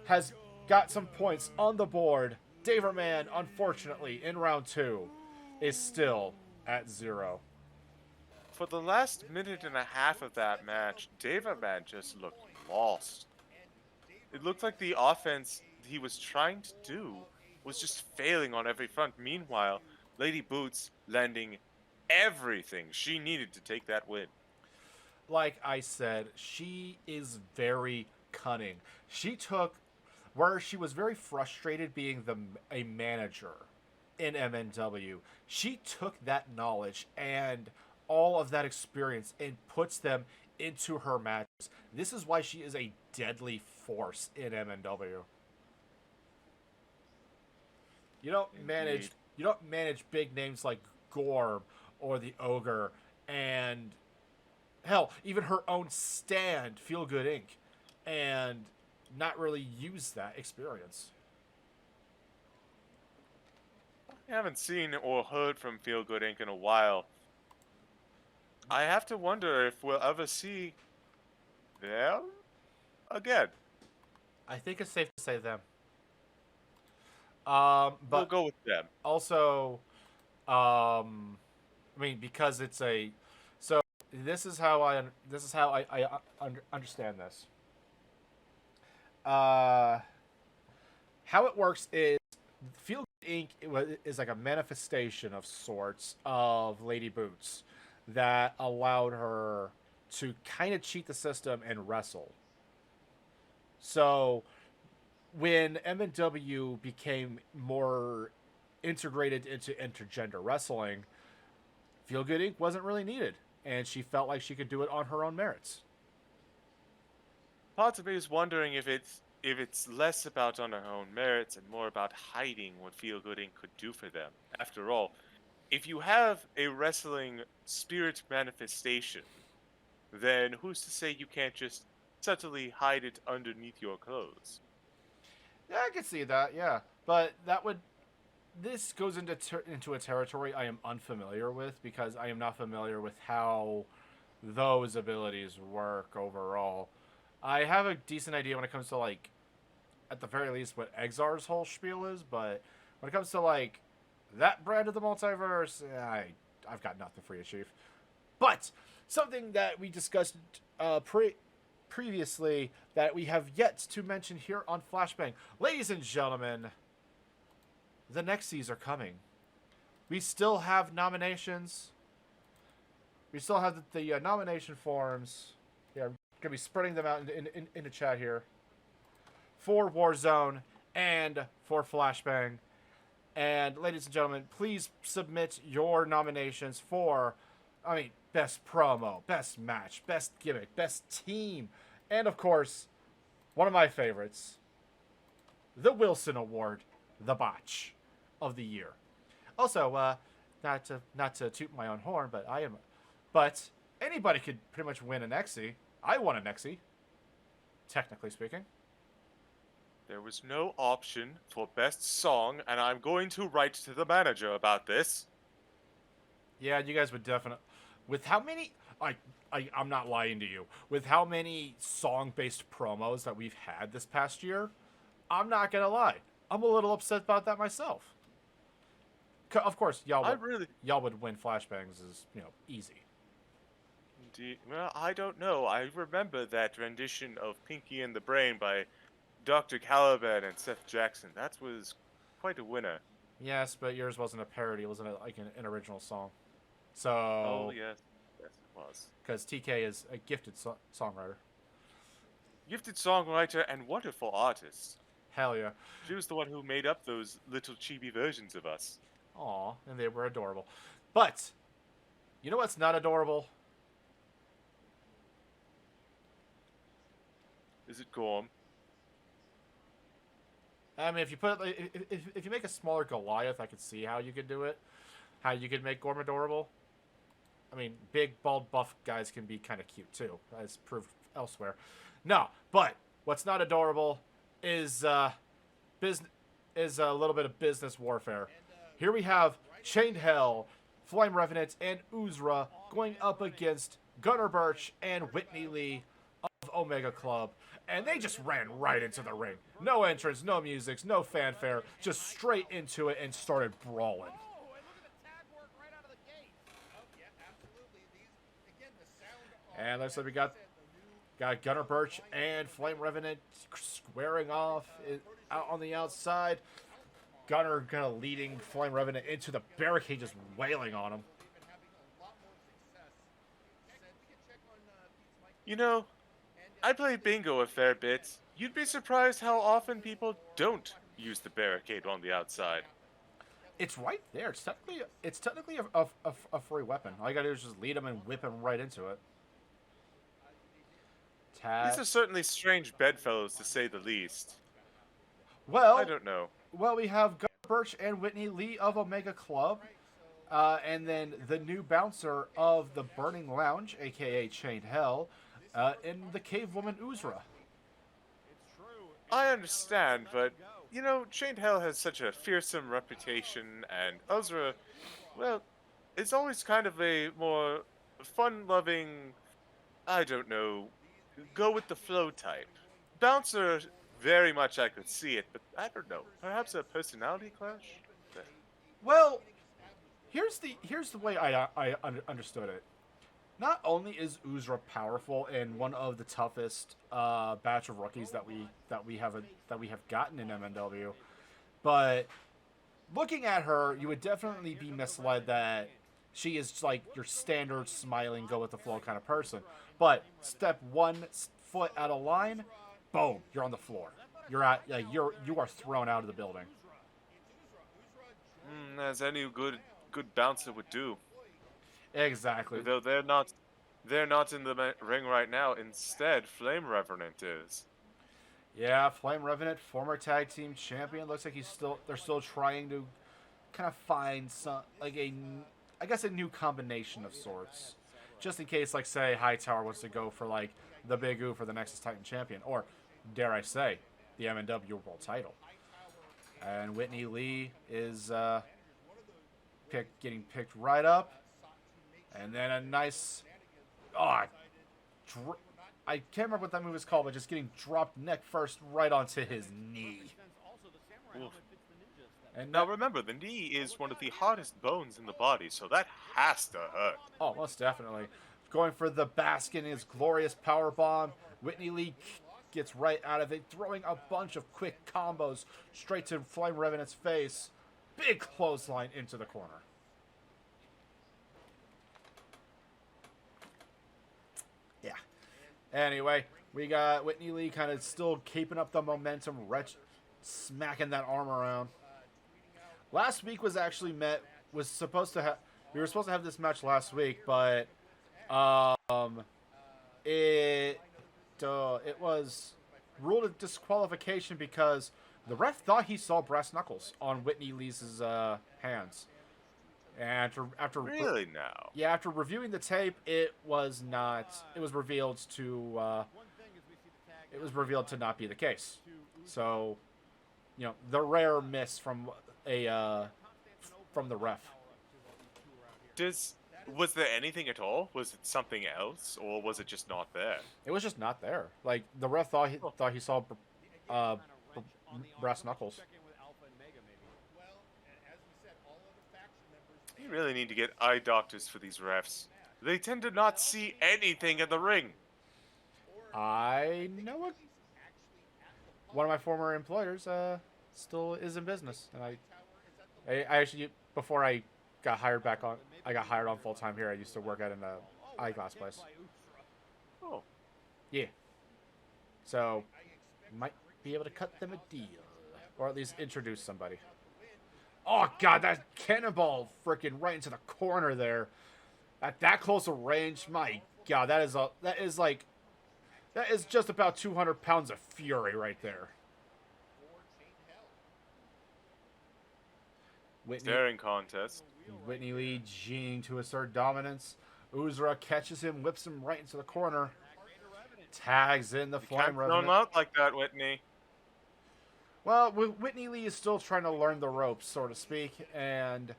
has got some points on the board. Daverman, unfortunately, in round 2, is still at 0. For the last minute and a half of that match, Daverman just looked lost. It looked like the offense he was trying to do was just failing on every front. Meanwhile, Lady Boots landing everything she needed to take that win. Like I said, she is very cunning. She took where she was very frustrated being a manager in MNW. She took that knowledge and all of that experience and puts them into her matches. This is why she is a deadly force in MNW. You don't manage big names like Gorb or the Ogre and hell, even her own stand, Feel Good Inc. and not really use that experience. I haven't seen or heard from Feel Good Inc. in a while. I have to wonder if we'll ever see them again. I think it's safe to say them. But We'll go with them. also, I mean, because it's a, so this is how I understand this. How it works is Feel Good Inc. is like a manifestation of sorts of Lady Boots that allowed her to kind of cheat the system and wrestle. So when MNW became more integrated into intergender wrestling, Feel Good Inc. wasn't really needed, and she felt like she could do it on her own merits. Part of me is wondering if it's less about on her own merits and more about hiding what Feel Good Inc. could do for them. After all, if you have a wrestling spirit manifestation, then who's to say you can't just subtly hide it underneath your clothes? Yeah, I can see that, yeah. But this goes into a territory I am unfamiliar with because I am not familiar with how those abilities work overall. I have a decent idea when it comes to, like, at the very least, what Exar's whole spiel is, but when it comes to, like, that brand of the multiverse, I've got nothing for you, Chief. But something that we discussed previously that we have yet to mention here on Flashbang. Ladies and gentlemen, the Nexus are coming. We still have nominations. We still have the nomination forms. Yeah, I'm going to be spreading them out in the chat here. For Warzone and for Flashbang. And ladies and gentlemen, please submit your nominations for, best promo, best match, best gimmick, best team, and of course, one of my favorites, the Wilson Award, the botch of the year. Also, not to toot my own horn, but anybody could pretty much win a Nexi. I won a Nexi, technically speaking. There was no option for best song, and I'm going to write to the manager about this. Yeah, you guys would definitely. With how many, I'm not lying to you. With how many song-based promos that we've had this past year, I'm not gonna lie. I'm a little upset about that myself. Of course, y'all would win Flashbangs as easy. Indeed. Well, I don't know. I remember that rendition of Pinky and the Brain by Dr. Caliban and Seth Jackson. That was quite a winner. Yes, but yours wasn't a parody. It was an original song. So. Oh yes, yes it was. Because TK is a gifted songwriter. Gifted songwriter and wonderful artist. Hell yeah. She was the one who made up those little chibi versions of us. Aw, and they were adorable. But, you know what's not adorable? Is it Gorm? I mean, if you put it, if you make a smaller Goliath, I could see how you could do it. How you could make Gorm adorable. I mean, big, bald, buff guys can be kind of cute too, as proved elsewhere. No, but what's not adorable is a little bit of business warfare. Here we have Chained Hell, Flame Revenant, and Uzra going up against Gunnar Birch and Whitney Lee of Omega Club. And they just ran right into the ring. No entrance, no music, no fanfare. Just straight into it and started brawling. And looks like we got Gunnar Birch and Flame Revenant squaring off out on the outside. Gunnar kind of leading Flame Revenant into the barricade, just wailing on him. You know, I play bingo a fair bit. You'd be surprised how often people don't use the barricade on the outside. It's right there. It's technically a free weapon. All you gotta do is just lead him and whip him right into it. These are certainly strange bedfellows, to say the least. Well, I don't know. Well, we have Gunnar Birch and Whitney Lee of Omega Club, and then the new bouncer of the Burning Lounge, aka Chained Hell, and the Cave Woman Uzra. I understand, but you know, Chained Hell has such a fearsome reputation, and Uzra, well, it's always kind of a more fun-loving, I don't know, go with the flow type. Bouncer, very much I could see it, but I don't know. Perhaps a personality clash? Well, here's the way I understood it. Not only is Uzra powerful and one of the toughest batch of rookies that we have gotten in MNW, but looking at her, you would definitely be misled that she is like your standard smiling, go with the flow kind of person. But step 1 foot out of line, boom, you're on the floor. You are thrown out of the building. As any good bouncer would do. Exactly. Though they're not in the ring right now. Instead, Flame Revenant is. Yeah, Flame Revenant, former tag team champion. Looks like they're still trying to kind of find some a new combination of sorts. Just in case, like, say, Hightower wants to go for, like, the Big O for the Nexus Titan Champion. Or, dare I say, the MNW World Title. And Whitney Lee is getting picked right up. And then a nice... I can't remember what that move is called, but just getting dropped neck first right onto his knee. Oof. And Now remember, the knee is one of the hardest bones in the body, so that has to hurt. Oh, most definitely. going for the basket in his glorious power bomb. Whitney Lee gets right out of it, throwing a bunch of quick combos straight to Flame Revenant's face. Big clothesline into the corner. Yeah. Anyway, we got Whitney Lee kind of still keeping up the momentum, smacking that arm around. Last week was actually we were supposed to have this match last week, but it was ruled a disqualification because the ref thought he saw brass knuckles on Whitney Lee's hands. And after Really now? Yeah, after reviewing the tape, it was not. It was revealed to not be the case. So, the rare miss from the ref. Was there anything at all? Was it something else, or was it just not there? It was just not there. Like the ref thought he saw brass knuckles. You really need to get eye doctors for these refs. They tend to not see anything in the ring. I know one of my former employers still is in business, and I actually, before I got hired on full time here, I used to work at an eyeglass place. Oh. Yeah. So might be able to cut them a deal, or at least introduce somebody. Oh god, that cannonball freaking right into the corner there. At that close a range, my god, that is just about 200 pounds of fury right there. Staring contest. Whitney Lee geeing to assert dominance. Uzra catches him, whips him right into the corner. Tags in the Flame Revenant. Can't throw him out like that, Whitney. Well, Whitney Lee is still trying to learn the ropes, so to speak, and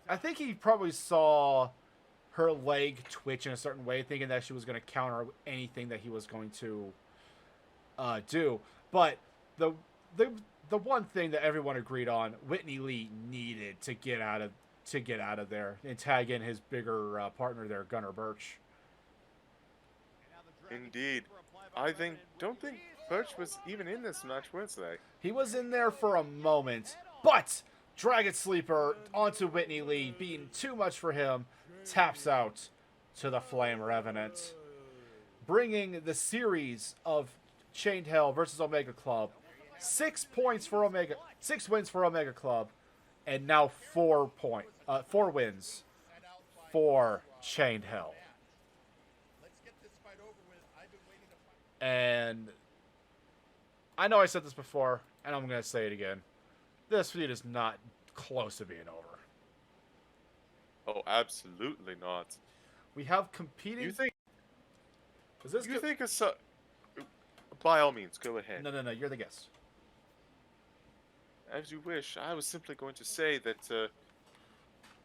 I think he probably saw her leg twitch in a certain way, thinking that she was going to counter anything that he was going to do. But the one thing that everyone agreed on, Whitney Lee needed to get out of there and tag in his bigger partner there, Gunnar Birch. Indeed. Don't think Birch was even in this match, was they? He was in there for a moment, but Dragon Sleeper onto Whitney Lee, being too much for him, taps out to the Flame Revenant, bringing the series of Chained Hell versus Omega Club. 6 wins for Omega Club, and now 4 wins for Chained Hell. And I know I said this before, and I'm going to say it again. This feud is not close to being over. Oh, absolutely not. We have competing... You think... Is this you think it's... By all means, go ahead. No, you're the guest. As you wish. I was simply going to say that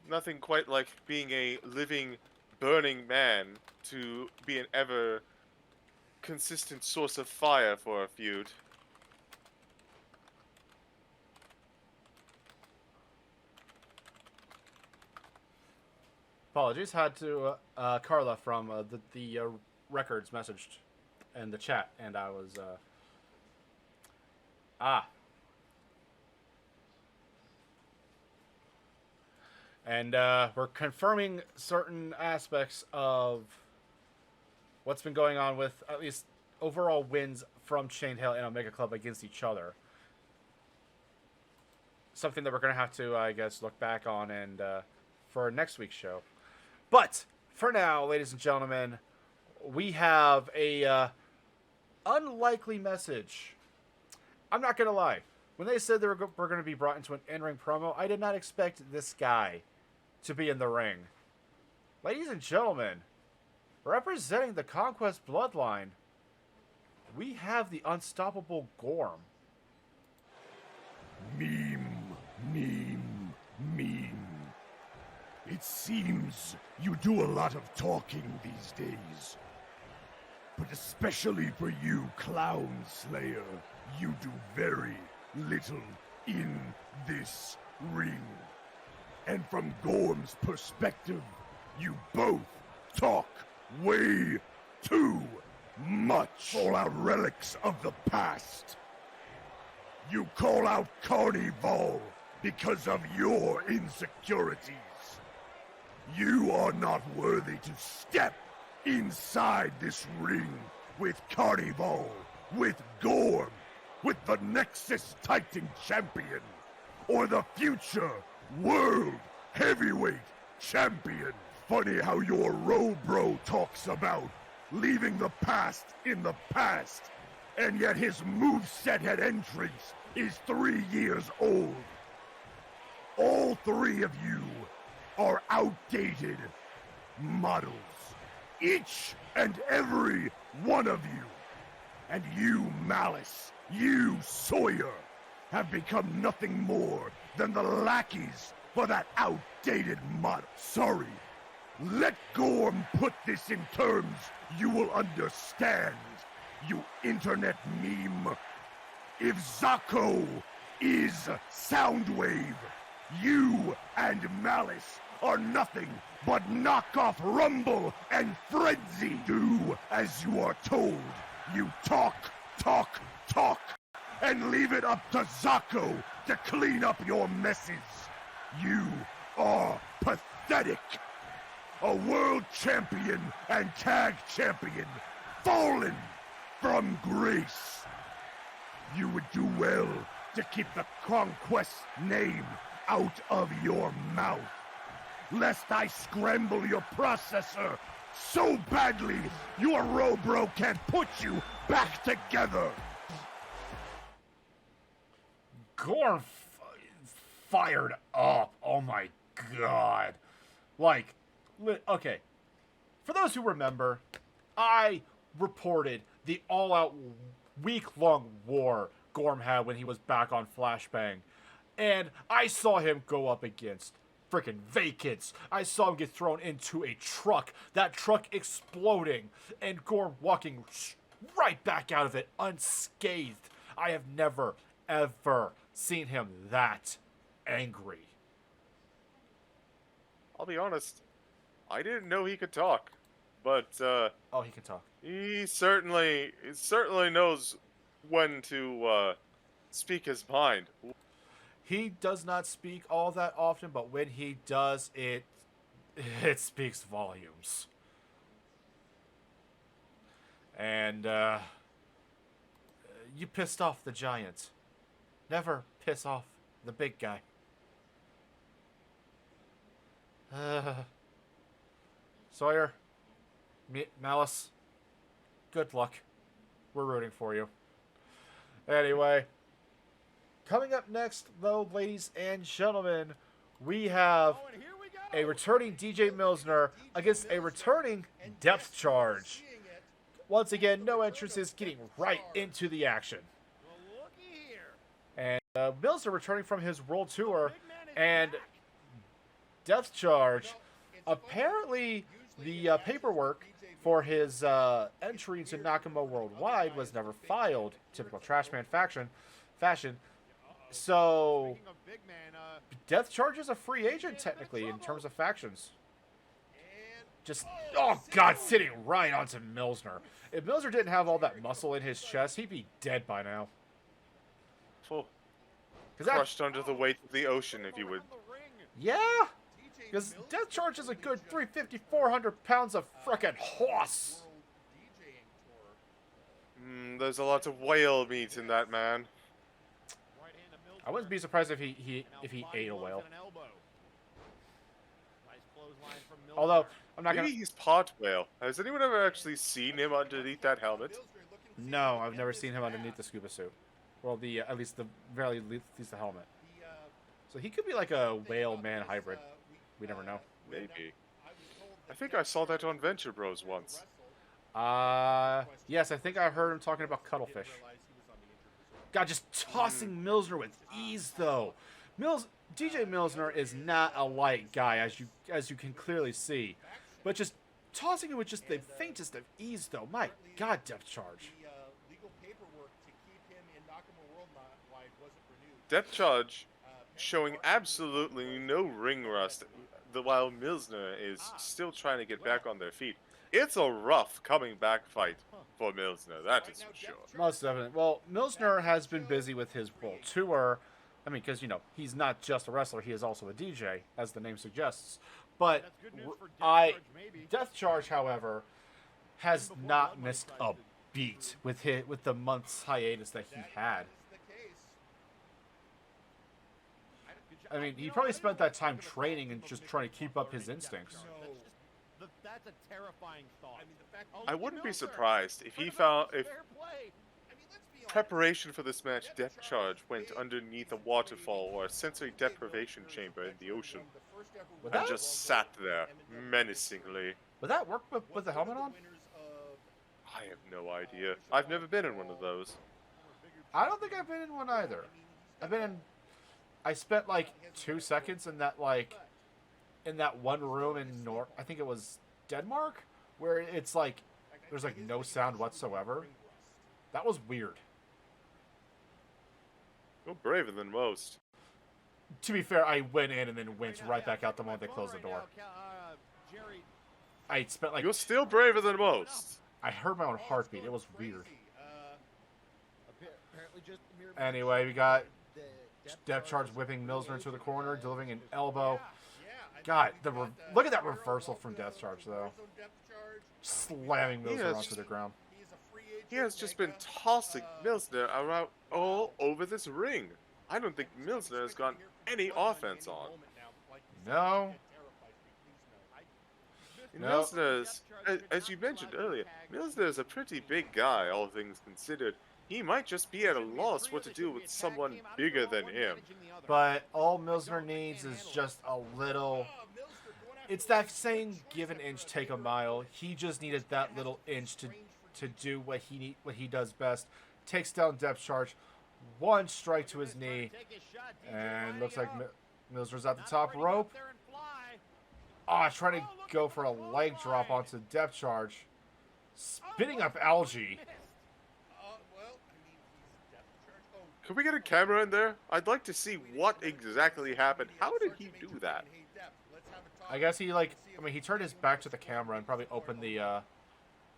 nothing quite like being a living, burning man to be an ever consistent source of fire for a feud. Apologies, had to Carla from the records messaged in the chat, and I was and we're confirming certain aspects of what's been going on with at least overall wins from Chained Hell and Omega Club against each other. Something that we're going to have to, I guess, look back on and for next week's show. But for now, ladies and gentlemen, we have a unlikely message. I'm not going to lie. When they said they were going to be brought into an in-ring promo, I did not expect this guy to be in the ring. Ladies and gentlemen, representing the Conquest Bloodline, we have the unstoppable Gorm. Meme. It seems you do a lot of talking these days. But especially for you, Clown Slayer, you do very little in this ring. And from Gorm's perspective, you both talk way too much. Call out relics of the past. You call out Carnival because of your insecurities. You are not worthy to step inside this ring with Carnival, with Gorm, with the Nexus Titan Champion, or the future World Heavyweight Champion. Funny how your Robro talks about leaving the past in the past, and yet his moveset at entrance is 3 years old. All three of you are outdated models. Each and every one of you. And you, Malice, you, Sawyer, have become nothing more than the lackeys for that outdated model. Sorry. Let Gorm put this in terms you will understand, you internet meme. If Zako is Soundwave, you and Malice are nothing but knockoff Rumble and Frenzy. Do as you are told. You talk, talk, talk, and leave it up to Zako to clean up your messes. You are pathetic. A world champion and tag champion, fallen from grace. You would do well to keep the Conquest name out of your mouth, lest I scramble your processor so badly your Robro can put you back together. Gorm fired up. Oh my god. Like, okay. For those who remember, I reported the all-out week-long war Gorm had when he was back on Flashbang. And I saw him go up against freaking Vacants. I saw him get thrown into a truck. That truck exploding. And Gorm walking right back out of it unscathed. I have never, ever seen him that angry. I'll be honest, I didn't know he could talk, but oh, he can talk. he certainly knows when to speak his mind. He does not speak all that often, but when he does, it speaks volumes. And you pissed off the giant. Never piss off the big guy. Sawyer, Malice, good luck. We're rooting for you. Anyway, coming up next, though, ladies and gentlemen, we have a returning DJ Milsner against a returning Depth Charge. Once again, no entrances, getting right into the action. And Milsner returning from his World Tour, and Depth Charge, apparently the paperwork for his entry to Nakama Worldwide was never filed. Typical Trashman fashion. So, Depth Charge is a free agent, technically, in terms of factions. Just, oh god, sitting right onto Milsner. If Milsner didn't have all that muscle in his chest, he'd be dead by now. Oh, crushed under the weight of the ocean, if you would. Yeah, because Depth Charge is a good 350, 400 pounds of frickin' horse. There's a lot of whale meat in that man. I wouldn't be surprised if he ate a whale. Although I'm not Maybe he's pot whale. Has anyone ever actually seen him underneath that helmet? No, I've never seen him underneath the scuba suit. Well, at least the helmet. So he could be like a whale-man hybrid. We never know. Maybe. I think I saw that on Venture Bros once. Yes, I think I heard him talking about cuttlefish. God, just tossing Milsner with ease, though. DJ Milsner is not a light guy, as you can clearly see. But just tossing him with just the faintest of ease, though. My God, Depth Charge. Depth Charge showing absolutely no ring rust. while Milsner is still trying to get back on their feet, it's a rough coming back fight for Milsner. That is for sure. Most definitely. Well, Milsner has been busy with his world tour. I mean, because, he's not just a wrestler, he is also a DJ, as the name suggests. But Death Charge, however, has not missed a beat with the month's hiatus that he had. I mean, he probably spent that time training and just trying to keep up his instincts. That's a terrifying thought. I wouldn't be surprised if preparation for this match Depth Charge went underneath a waterfall or a sensory deprivation chamber in the ocean and just sat there menacingly. Would that work with the helmet on? I have no idea. I've never been in one of those. I don't think I've been in one either. I spent like 2 seconds in that one room in I think it was Denmark, where it's like there's like no sound whatsoever. That was weird. You're braver than most. To be fair, I went in and then went right back out the moment they closed the door. I spent like... You're still braver than most. I heard my own heartbeat. It was weird. Anyway, we got Depth Charge whipping Milsner into the corner, delivering an elbow. God, look at that reversal from Death Charge, though. Slamming Milsner onto the ground. He has just been tossing Milsner around all over this ring. I don't think Milsner has gotten any offense on. No. Milsner's, as you mentioned earlier, Milsner's a pretty big guy, all things considered. He might just be at a loss what to do with someone bigger than him. But all Milsner needs is just a little... It's that saying, give an inch, take a mile. He just needed that little inch to do what he does best. Takes down Depth Charge. One strike to his knee. And looks like Milsner's at the top rope. Trying to go for a leg drop onto Depth Charge. Spitting up algae. Could we get a camera in there? I'd like to see what exactly happened. How did he do that? I guess he he turned his back to the camera and probably opened the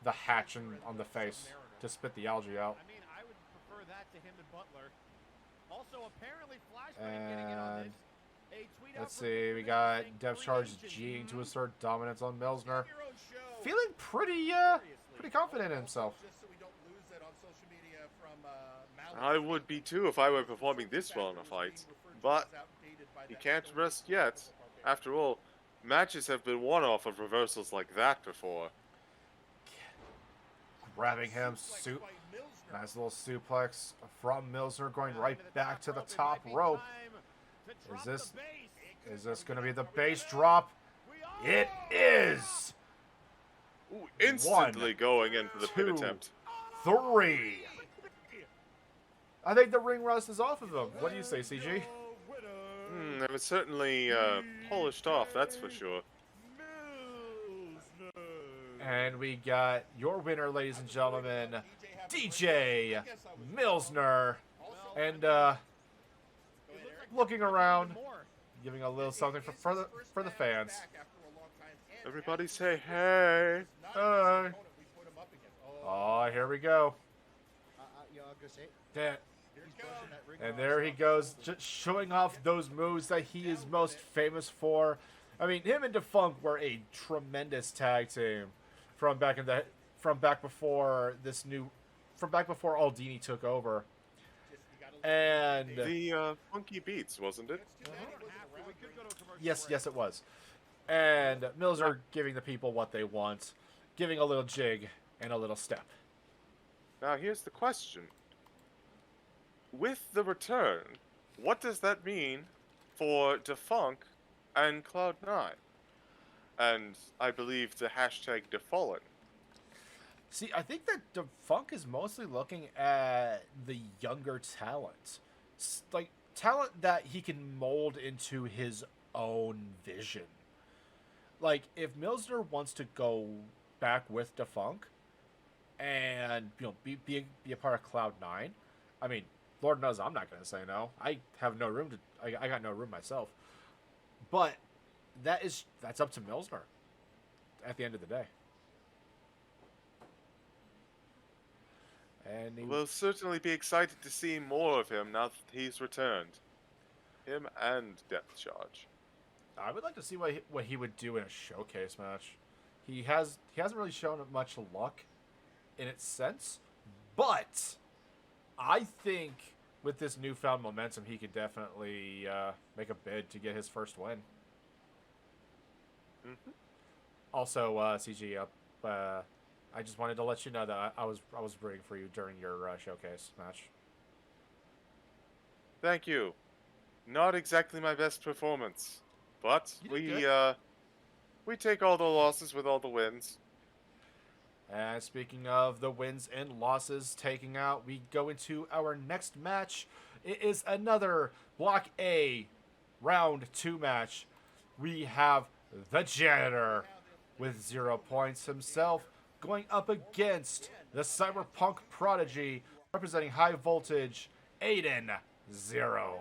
hatch on the face to spit the algae out. I mean, I would prefer that to him and Butler. Also, apparently, Flashbang getting in on this. Let's see, we got Depth Charge G'ing to assert dominance on Milsner. Feeling pretty confident in himself. I would be too if I were performing this well in a fight. But he can't rest yet. After all, matches have been won off of reversals like that before. Grabbing him, nice little suplex from Milsner, going right back to the top rope. Is this going to be the base drop? It is! Ooh, instantly going into the pin attempt. 3. I think the ring rust is off of him. What do you say, CG? It was certainly polished off, that's for sure. And we got your winner, ladies and gentlemen, DJ Milsner. And looking around, giving a little something for the fans. Everybody say hey. Hey. Oh, here we go. And there he goes, just showing off those moves that he is most famous for. I mean, him and Defunct were a tremendous tag team from back before Aldini took over. And the Funky Beats, wasn't it? Yes, it was. And Milsner giving the people what they want, giving a little jig and a little step. Now here's the question. With the return, what does that mean for Defunct and Cloud9? And I believe the hashtag Defallen. See, I think that Defunct is mostly looking at the younger talent. Like, talent that he can mold into his own vision. Like, if Milsner wants to go back with Defunct and, be a part of Cloud9, I mean, Lord knows I'm not going to say no. I have no room I got no room myself. But that's up to Milsner at the end of the day. And We'll certainly be excited to see more of him now that he's returned. Him and Depth Charge. I would like to see what he would do in a showcase match. He hasn't really shown much luck in its sense, but I think with this newfound momentum, he could definitely make a bid to get his first win. Mm-hmm. Also, CG, I just wanted to let you know that I was rooting for you during your showcase match. Thank you. Not exactly my best performance, but we take all the losses with all the wins. And speaking of the wins and losses taking out, we go into our next match. It is another Block A Round 2 match. We have the Janitor with 0 points himself going up against the Cyberpunk Prodigy representing High Voltage, Aiden 0.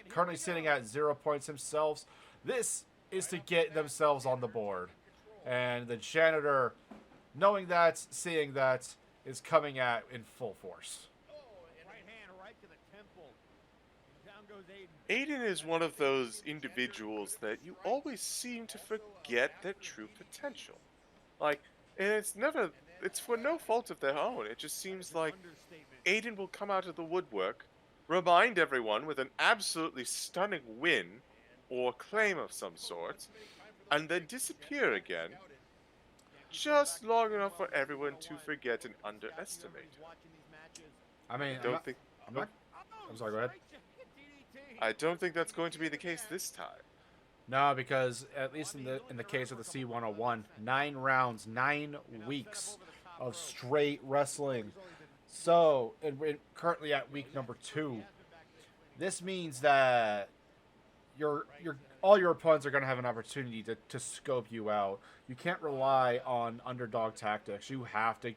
Currently sitting at 0 points himself. This is to get themselves on the board. And the Janitor, knowing that, seeing that, is coming at in full force. Aiden is one of those individuals that you always seem to forget their true potential. Like, and it's for no fault of their own. It just seems like Aiden will come out of the woodwork, remind everyone with an absolutely stunning win or claim of some sort, and then disappear again, just long enough for everyone to forget and underestimate him. I mean, I'm sorry, go ahead. I don't think that's going to be the case this time. No, because at least in the case of the C101, 9 rounds, 9 weeks of straight wrestling. So, and we're currently at week number 2. This means that all your opponents are going to have an opportunity to scope you out. You can't rely on underdog tactics. You have to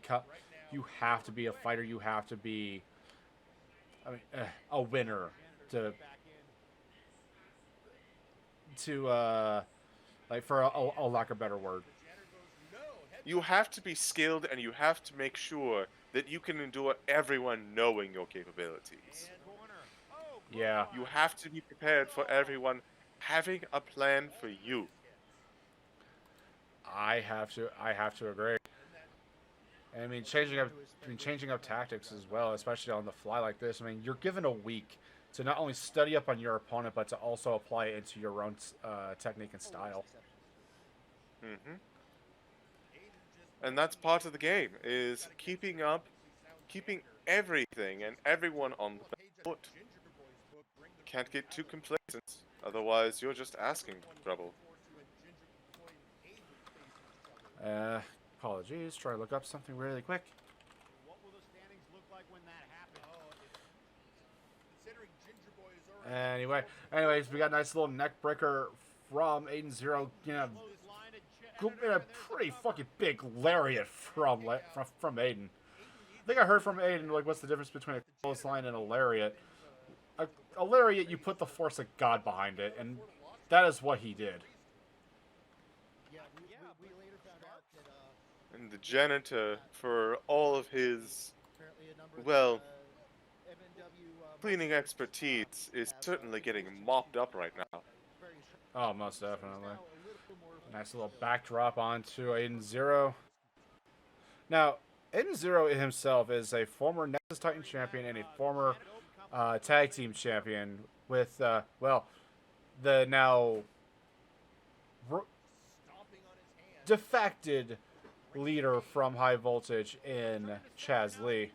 You have to be a fighter. You have to be, a winner to like, for a lack of a better word. You have to be skilled, and you have to make sure that you can endure everyone knowing your capabilities. Yeah. You have to be prepared for everyone having a plan for you. I have to agree. I mean, changing up tactics as well, especially on the fly like this. I mean, you're given a week to not only study up on your opponent, but to also apply it into your own technique and style. Mm-hmm. And that's part of the game, is keeping everything and everyone on the back foot. Can't get too complacent, otherwise you're just asking for trouble. Apologies, try to look up something really quick. What will the standings look like when that happens? Anyways, we got a nice little neck breaker from Aiden 0. You know, a pretty fucking big lariat from Aiden. I think I heard from Aiden, like, what's the difference between a clothesline and a lariat? A lariat, you put the force of God behind it, and that is what he did. And the Janitor, for all of his, well, cleaning expertise, is certainly getting mopped up right now. Oh, most definitely. Nice little backdrop onto Aiden 0. Now, Aiden 0 himself is a former Nexus Titan champion and a former tag team champion with, the now defected leader from High Voltage in Chaz Lee.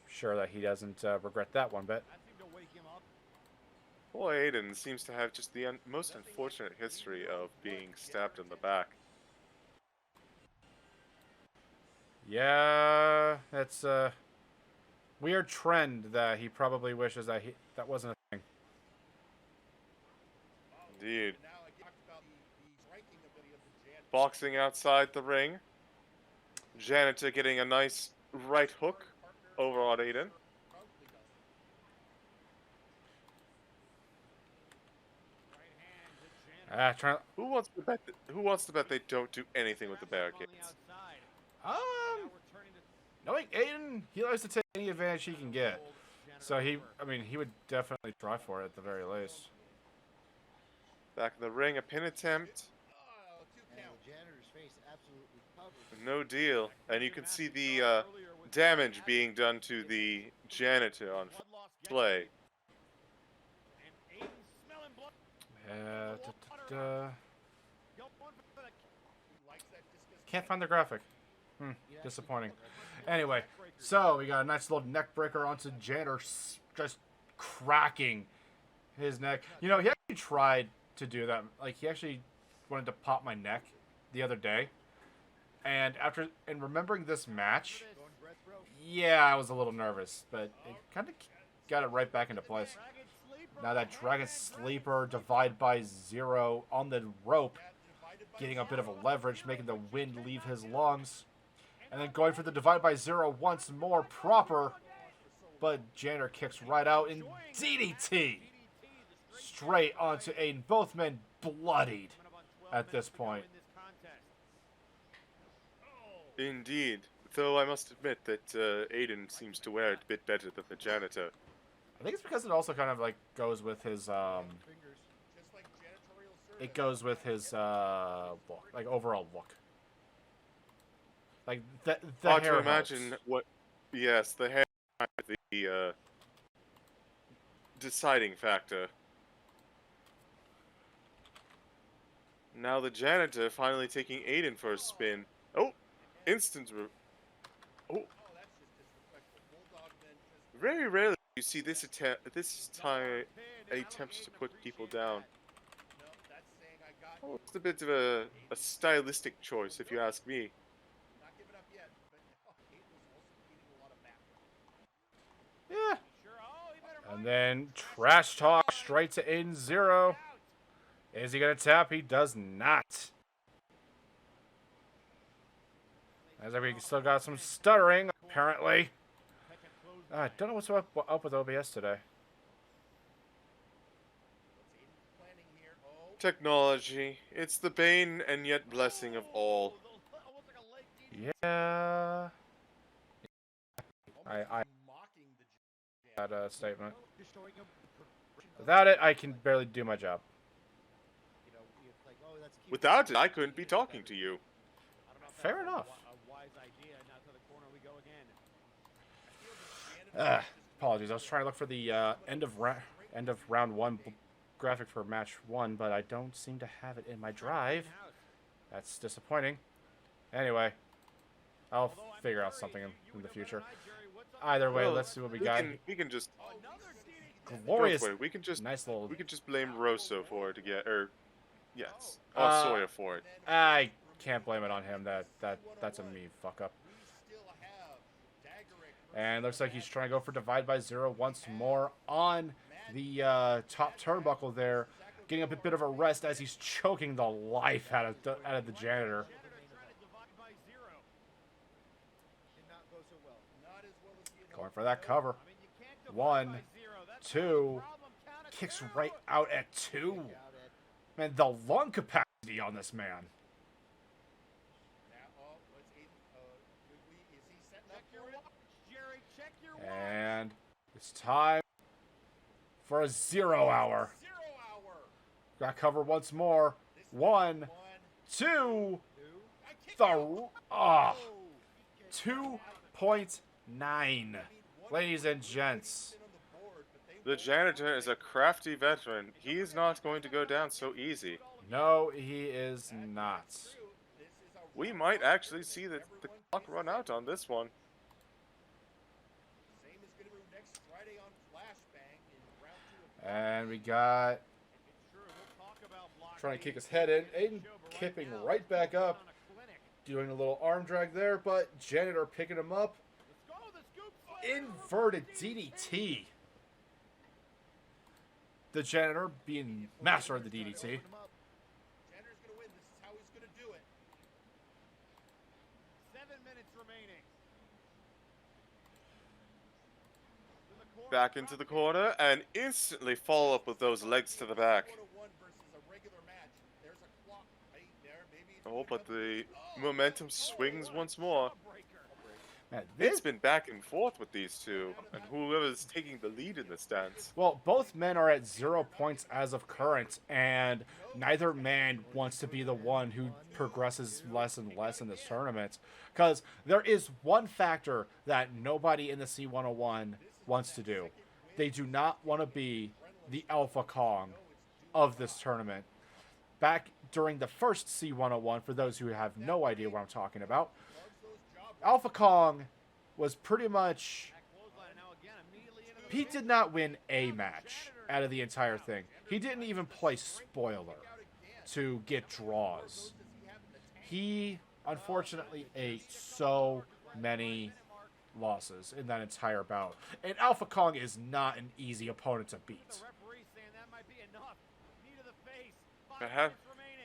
Sure that he doesn't regret that one bit. Boy, Aiden seems to have just the most unfortunate history of being stabbed in the back. Yeah, that's a weird trend that he probably wishes that that wasn't a thing. Indeed. Boxing outside the ring. Janitor getting a nice right hook over on Aiden. Trying. Who wants to bet? Who wants to bet they don't do anything with the barricades? Knowing Aiden, he likes to take any advantage he can get. So he would definitely try for it at the very least. Back in the ring, a pin attempt. No deal. And you can see the damage being done to the janitor on display. Can't find the graphic. Disappointing. Anyway, so we got a nice little neck breaker onto Janitor, just cracking his neck. You know, he actually tried to do that. Like, he actually wanted to pop my neck the other day. And remembering this match, yeah, I was a little nervous, but it kind of got it right back into place. Now that Dragon Sleeper divide by 0 on the rope, getting a bit of a leverage, making the wind leave his lungs. And then going for the divide by 0 once more proper. But Janitor kicks right out in DDT. Straight onto Aiden. Both men bloodied at this point. Indeed. Though I must admit that Aiden seems to wear it a bit better than the janitor. I think it's because it also kind of like goes with his it goes with his look, like overall look. Like the hard hair to imagine helps. what. Yes, the hair is the deciding factor. Now the janitor finally taking Aiden for a spin. Oh, oh. Very rarely you see this time attempts to put people down. Oh, it's a bit of a stylistic choice, if you ask me. Yeah. And then trash talk straight to Aiden 0. Is he gonna tap? He does not. As we still got some stuttering, apparently. I don't know what's up with OBS today. Technology. It's the bane and yet blessing of all. Yeah. I had a statement. Without it, I can barely do my job. Without it, I couldn't be talking to you. Fair enough. Apologies. I was trying to look for the end of round 1 graphic for match 1, but I don't seem to have it in my drive. That's disappointing. Anyway, I'll figure out something in the future. Either way, let's see what we got. We can just Glorious. We can just nice little. We can just blame Rosso for it again, or yes, Sawyer for it. I can't blame it on him. That's a me fuck up. And looks like he's trying to go for divide by 0 once more on the top turnbuckle there, getting a bit of a rest as he's choking the life out of the janitor. Going for that cover. 1, 2, kicks right out at 2. Man, the lung capacity on this man. And it's time for a 0 hour. Got cover once more. 1, 2, 2.9. Ladies and gents. The janitor is a crafty veteran. He's not going to go down so easy. No, he is not. We might actually see the clock run out on this one. And we got trying to kick his head in. Aiden kipping right back up. Doing a little arm drag there, but janitor picking him up. Inverted DDT. The janitor being master of the DDT. Back into the corner and instantly follow up with those legs to the back. Oh, but the momentum swings once more. Man, It's been back and forth with these two, and whoever's taking the lead in this dance. Well, both men are at 0 points as of current, and neither man wants to be the one who progresses less and less in this tournament. Because there is one factor that nobody in the C101 wants to do. They do not want to be the Alpha Kong of this tournament. Back during the first C101, for those who have no idea what I'm talking about, Alpha Kong was pretty much... He did not win a match out of the entire thing. He didn't even play spoiler to get draws. He, unfortunately, ate so many losses in that entire bout. And Alpha Kong is not an easy opponent to beat. Perhaps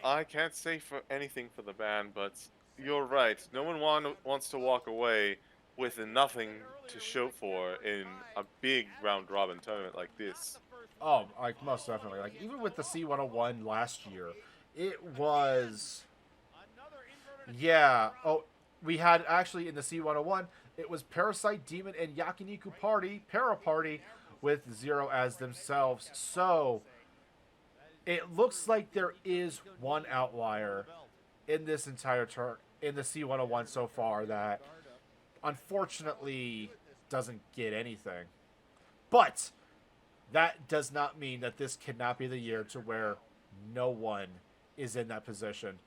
I can't say for anything for the band, but you're right. No one wants to walk away with nothing to show for in a big round-robin tournament like this. Oh, like, most definitely. Like, even with the C101 last year, it was... Yeah. Oh, we had actually in the C101, it was Parasite, Demon, and Yakiniku Party, Para Party, with 0 as themselves. So, it looks like there is one outlier in this entire in the C101 so far that unfortunately doesn't get anything. But that does not mean that this cannot be the year to where no one is in that position.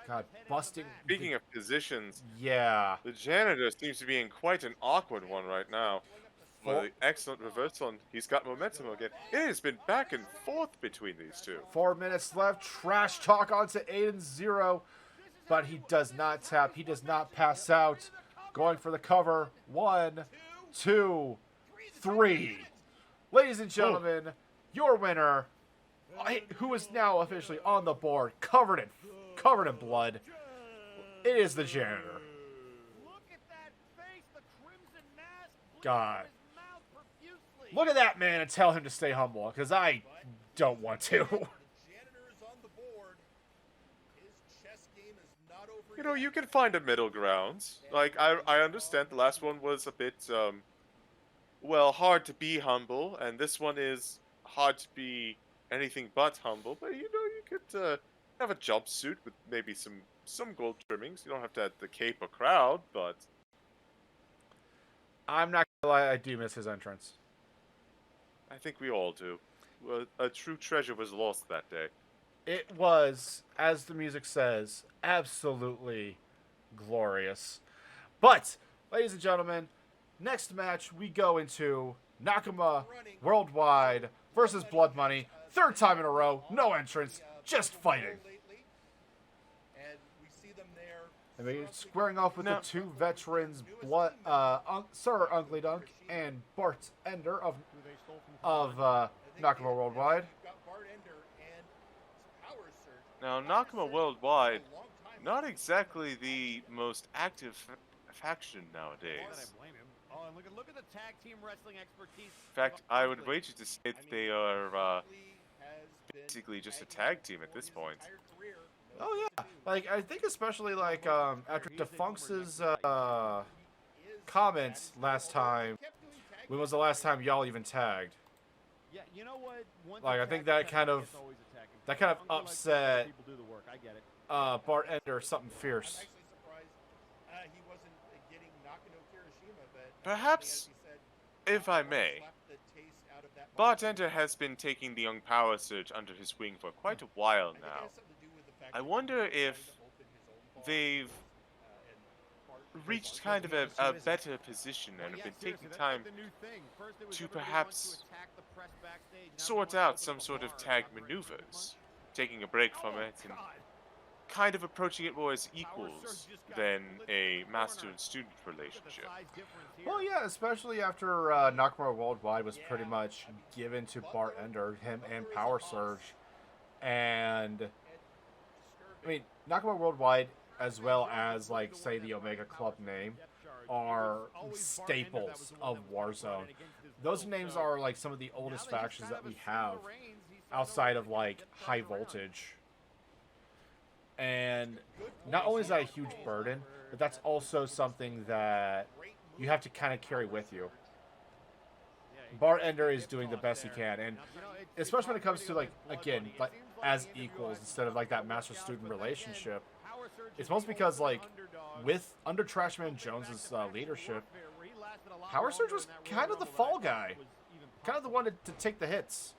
God, busting. Speaking of positions, Yeah. the janitor seems to be in quite an awkward one right now. Well, excellent reversal, and he's got momentum again. It has been back and forth between these two. 4 minutes left. Trash talk onto Aiden's 0. But he does not tap. He does not pass out. Going for the cover. 1, 2, 3. Ladies and gentlemen, your winner, who is now officially on the board, covered in blood, it is the janitor. God. Look at that man and tell him to stay humble, because I don't want to. You know, you can find a middle ground. Like, I understand the last one was a bit, well, hard to be humble, and this one is hard to be anything but humble. But, you know, you could have a jumpsuit with maybe some gold trimmings. You don't have to have the cape or crowd, but... I'm not gonna lie, I do miss his entrance. I think we all do. Well, a true treasure was lost that day. It was, as the music says, absolutely glorious. But, ladies and gentlemen, next match we go into Nakama Worldwide versus Blood Money. 3rd time in a row, no entrance, just fighting. I mean, squaring off with the 2 veterans, Sir Ugly Dunk and Bart Ender of Nakama Worldwide. Now, Nakama Worldwide, not exactly the most active faction nowadays. In fact, I would wager to say that they are basically just a tag team at this point. Oh yeah, like I think especially like after Defunx's comments last time. When was the last time y'all even tagged? Yeah, you know what? Like I think that kind of upset Bart Ender something fierce. Perhaps, if I may, Bartender has been taking the young power surge under his wing for quite a while now. I wonder if they've reached kind of a better position and have been taking time to perhaps sort out some sort of tag maneuvers, taking a break from it and kind of approaching it more as equals than a master and student relationship. Well, yeah, especially after Nakamura Worldwide was pretty much given to Bart Ender, him and Power Surge, and I mean Nakamura Worldwide, as well as like say the Omega Club name, are staples of Warzone. Those names are like some of the oldest factions that we have outside of like High Voltage. And not only is that a huge burden, but that's also something that you have to kind of carry with you. Bartender is doing the best he can, and especially when it comes to, like, again, like, as equals instead of like that master-student relationship. It's mostly because, like, with under Trashman Jones's leadership, Power Surge was kind of the fall guy, kind of the one to take the hits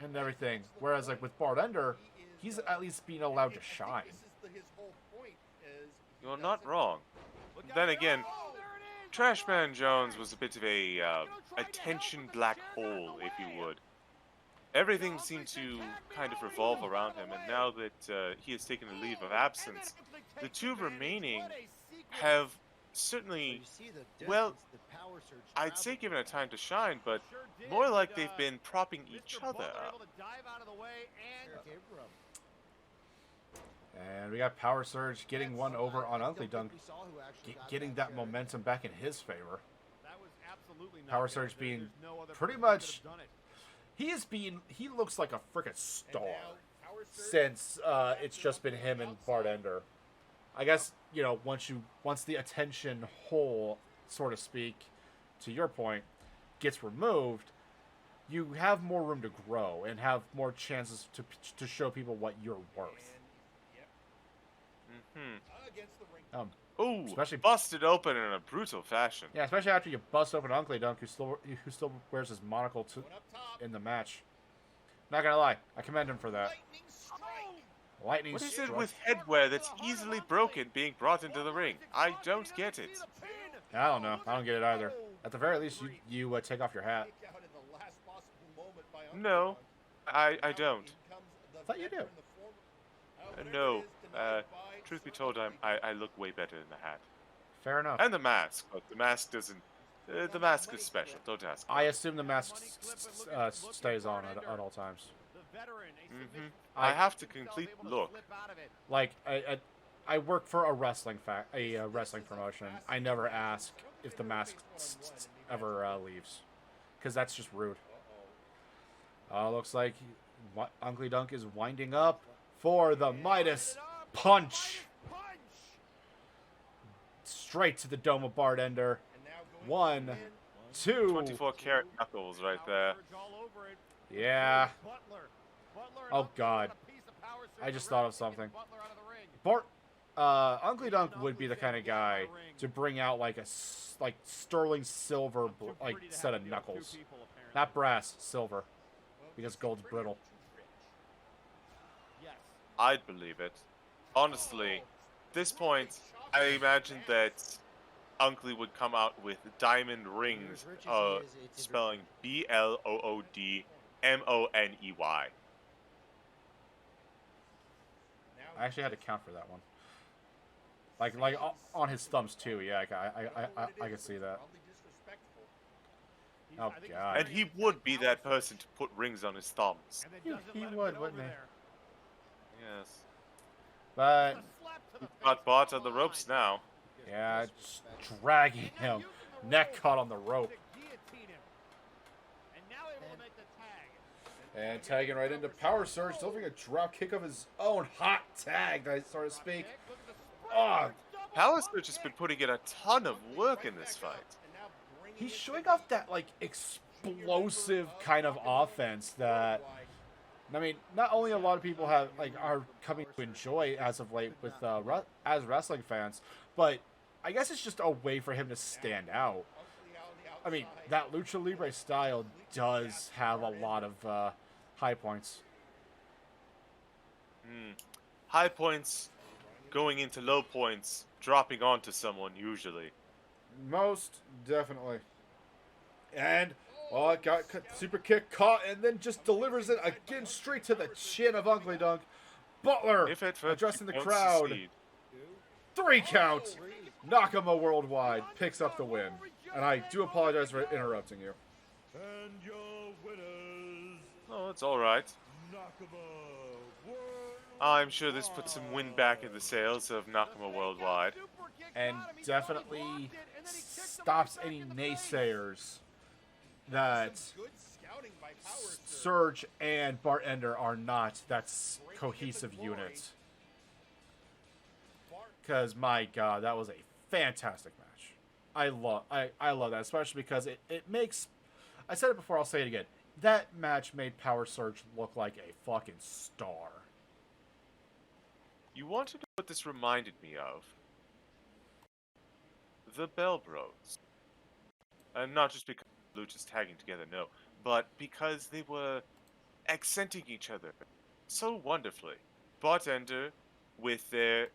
and everything. Whereas, like, with Bartender, he's at least being allowed to shine. You're not wrong. Then again, Trashman Jones was a bit of a attention black hole, if you would. Everything seemed to kind of revolve around him, and now that he has taken a leave of absence, the two remaining have certainly, well, I'd say given a time to shine, but more like they've been propping each other up. And we got Power Surge getting one over on Ugly Dunk, getting that momentum back in his favor. Power Surge being pretty much, he looks like a freaking star since it's just been him and Bartender. I guess, you know, once the attention hole, so to speak, to your point, gets removed, you have more room to grow and have more chances to show people what you're worth. Ooh, especially busted open in a brutal fashion. Yeah, especially after you bust open Ugly Dunk, who still wears his monocle in the match. Not gonna lie, I commend him for that. Lightning What is strike. it with headwear that's easily broken being brought into the ring? I don't get it. I don't know. I don't get it either. At the very least, you take off your hat. No, I don't. I thought you do. No. Truth be told, I look way better in the hat. Fair enough. And the mask, but the mask doesn't. The mask is special. Don't ask. I assume the mask stays on at all times. I have to complete the look. Like I work for a wrestling promotion. I never ask if the mask ever leaves, because that's just rude. Looks like Ugly Dunk is winding up for the Midas Punch. Straight to the dome of Bartender. 1, 2. 24 karat knuckles right there. Yeah. Oh God. I just thought of something. Ugly Dunk would be the kind of guy to bring out like sterling silver set of knuckles, not brass, silver, because gold's brittle. I'd believe it. Honestly, at this point, I imagine that Uncle would come out with diamond rings, spelling BLOODMONEY. I actually had to count for that one. Like on his thumbs too. Yeah, I can see that. Oh God. And he would be that person to put rings on his thumbs. He would, wouldn't he? Yes. But Got bought on the ropes now. yeah, just dragging him, neck caught on the rope, and tagging right into Power Surge, delivering a drop kick of his own, hot tag, so to speak. Oh, Power Surge has been putting in a ton of work in this fight. he's showing off that like explosive kind of offense that, I mean, not only a lot of people are coming to enjoy as of late with as wrestling fans, but I guess it's just a way for him to stand out. I mean, that Lucha Libre style does have a lot of high points. High points going into low points, dropping onto someone usually. Most definitely. And got super kick caught, and then just delivers it again straight to the chin of Ugly Dunk. Butler addressing the crowd. 3 count. Nakama Worldwide picks up the win. And I do apologize for interrupting you. And your winners, Oh, it's alright. I'm sure this puts some wind back in the sails of Nakama Worldwide. And definitely stops any naysayers that Surge and Bartender are not that cohesive unit. because my God, that was a fantastic match. I love that, especially because it makes. I said it before. I'll say it again. That match made Power Surge look like a fucking star. You want to know what this reminded me of? The Bell Bros. And not just because Lucha's tagging together, no, but because they were accenting each other so wonderfully. Bartender with their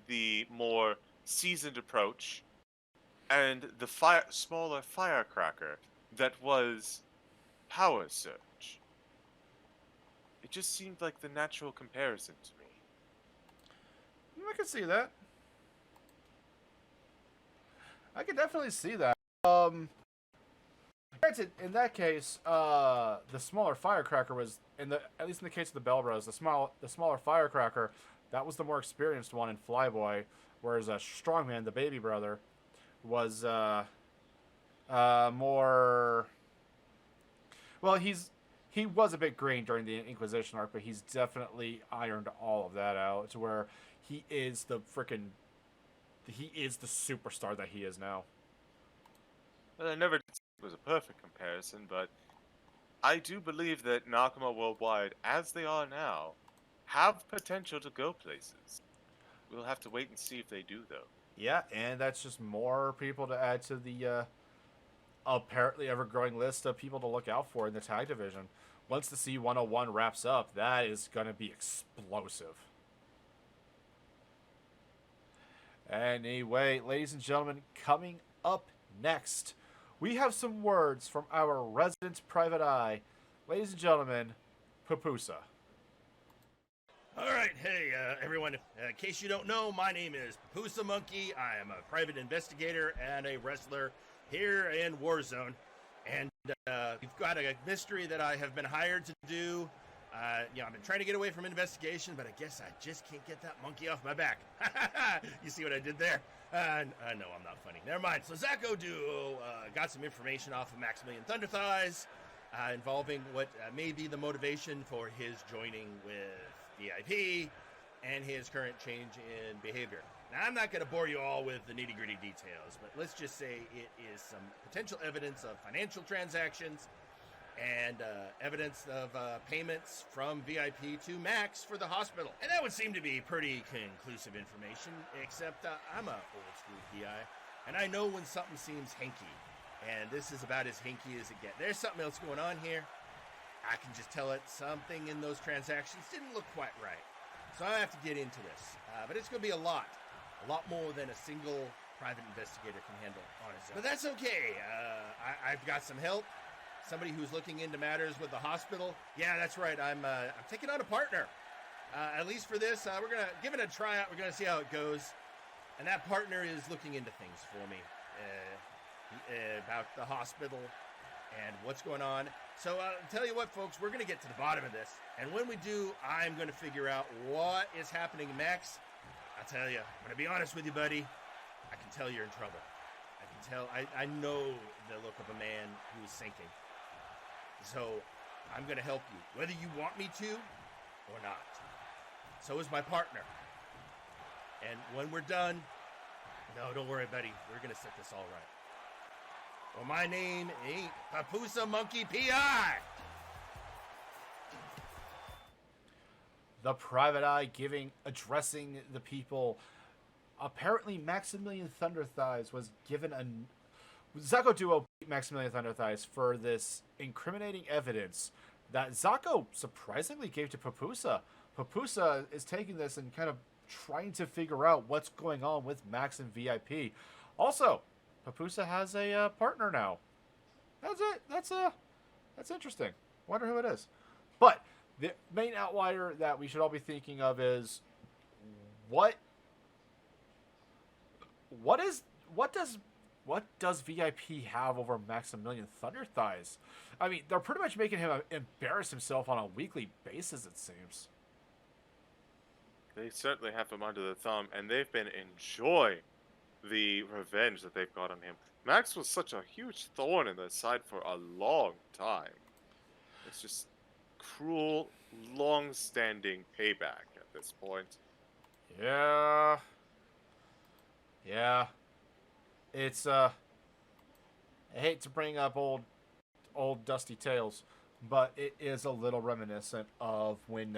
the more seasoned approach, and the smaller firecracker that was Power Surge. It just seemed like the natural comparison to me. I can see that. I can definitely see that. Granted, in that case, the smaller firecracker was at least in the case of the Bell Bros, the smaller firecracker, that was the more experienced one in Flyboy, whereas Strongman, the baby brother, was more. Well, he was a bit green during the Inquisition arc, but he's definitely ironed all of that out to where he is the superstar that he is now. Well, I never did say it was a perfect comparison, but I do believe that Nakama Worldwide, as they are now, have potential to go places. We'll have to wait and see if they do, though. Yeah, and that's just more people to add to the apparently ever-growing list of people to look out for in the tag division. Once the C101 wraps up, that is going to be explosive. Anyway, ladies and gentlemen, coming up next, we have some words from our resident private eye. Ladies and gentlemen, Papusa. All right, hey everyone. In case you don't know, my name is Papusa Monkey. I am a private investigator and a wrestler here in Warzone. And we've got a mystery that I have been hired to do. I've been trying to get away from investigation, but I guess I just can't get that monkey off my back. You see what I did there? No, I'm not funny. Never mind. So Zacho Duo got some information off of Maximilian Thunderthighs involving what may be the motivation for his joining with VIP and his current change in behavior. Now, I'm not going to bore you all with the nitty-gritty details, but let's just say it is some potential evidence of financial transactions and evidence of payments from VIP to Max for the hospital. And that would seem to be pretty conclusive information, except I'm a old-school PI, and I know when something seems hinky, and this is about as hinky as it gets. There's something else going on here. I can just tell it something in those transactions didn't look quite right. So I have to get into this. But it's going to be a lot more than a single private investigator can handle on his own. But that's okay. I've got some help. Somebody who's looking into matters with the hospital. Yeah, that's right. I'm taking on a partner. At least for this, we're going to give it a tryout. We're going to see how it goes. And that partner is looking into things for me about the hospital and what's going on. So I'll tell you what, folks, we're going to get to the bottom of this. And when we do, I'm going to figure out what is happening. Max, I'll tell you, I'm going to be honest with you, buddy. I can tell you're in trouble. I can tell. I know the look of a man who's sinking. So I'm going to help you, whether you want me to or not. So is my partner. And when we're done, no, don't worry, buddy. We're going to set this all right. Well, my name ain't Papusa Monkey P.I. The private eye addressing the people. Apparently, Maximilian Thunderthighs was given Zacho Duo beat Maximilian Thunderthighs for this incriminating evidence that Zacho surprisingly gave to Papusa. Papusa is taking this and kind of trying to figure out what's going on with Max and VIP. Also, Papusa has a partner now. That's it. That's interesting. Wonder who it is. But the main outlier that we should all be thinking of is what does VIP have over Maximilian Thunderthighs? I mean, they're pretty much making him embarrass himself on a weekly basis, it seems. They certainly have him under the thumb, and they've been enjoying the revenge that they've got on him. Max was such a huge thorn in their side for a long time. It's just cruel, long-standing payback at this point. Yeah. Yeah, it's I hate to bring up old dusty tales, but it is a little reminiscent of when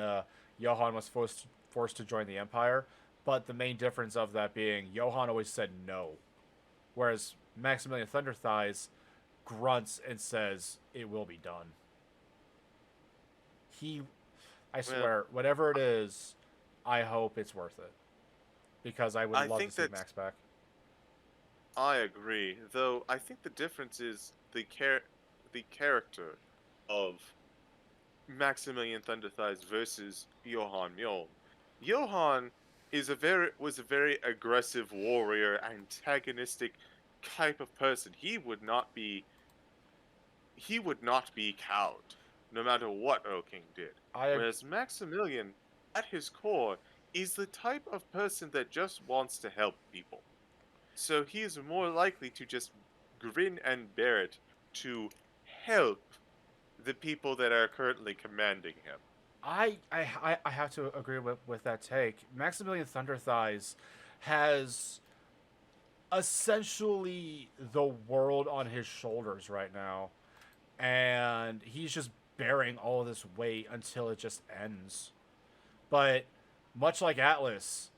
Johan was forced to join the Empire. But the main difference of that being Johan always said no, whereas Maximilian Thunderthighs grunts and says it will be done. I swear, whatever it is, I hope it's worth it, because I would love to see Max back. I agree, though I think the difference is the character of Maximilian Thunderthighs versus Johann Mjoln. Johann was a very aggressive warrior, antagonistic type of person. He would not be cowed, no matter what O King did. Whereas Maximilian, at his core, is the type of person that just wants to help people. So he is more likely to just grin and bear it to help the people that are currently commanding him. I have to agree with that take. Maximilian Thunderthighs has essentially the world on his shoulders right now, and he's just bearing all of this weight until it just ends. But much like Atlas,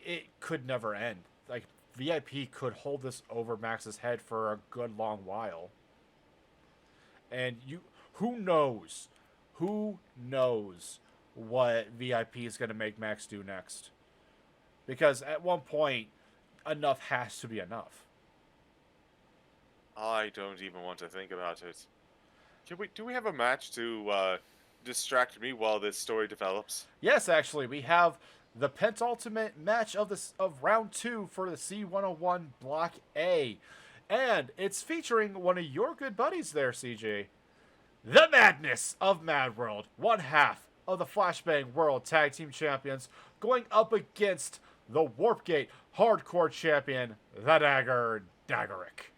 it could never end. Like, VIP could hold this over Max's head for a good long while. And who knows what VIP is going to make Max do next. Because at one point, enough has to be enough. I don't even want to think about it. Do we have a match to distract me while this story develops? Yes, actually, we have the penultimate match of round 2 for the C101 Block A. And it's featuring one of your good buddies there, CJ. The Madness of Mad World, one half of the Flashbang World Tag Team Champions, going up against the Warpgate Hardcore Champion, the Dagger Daggerick.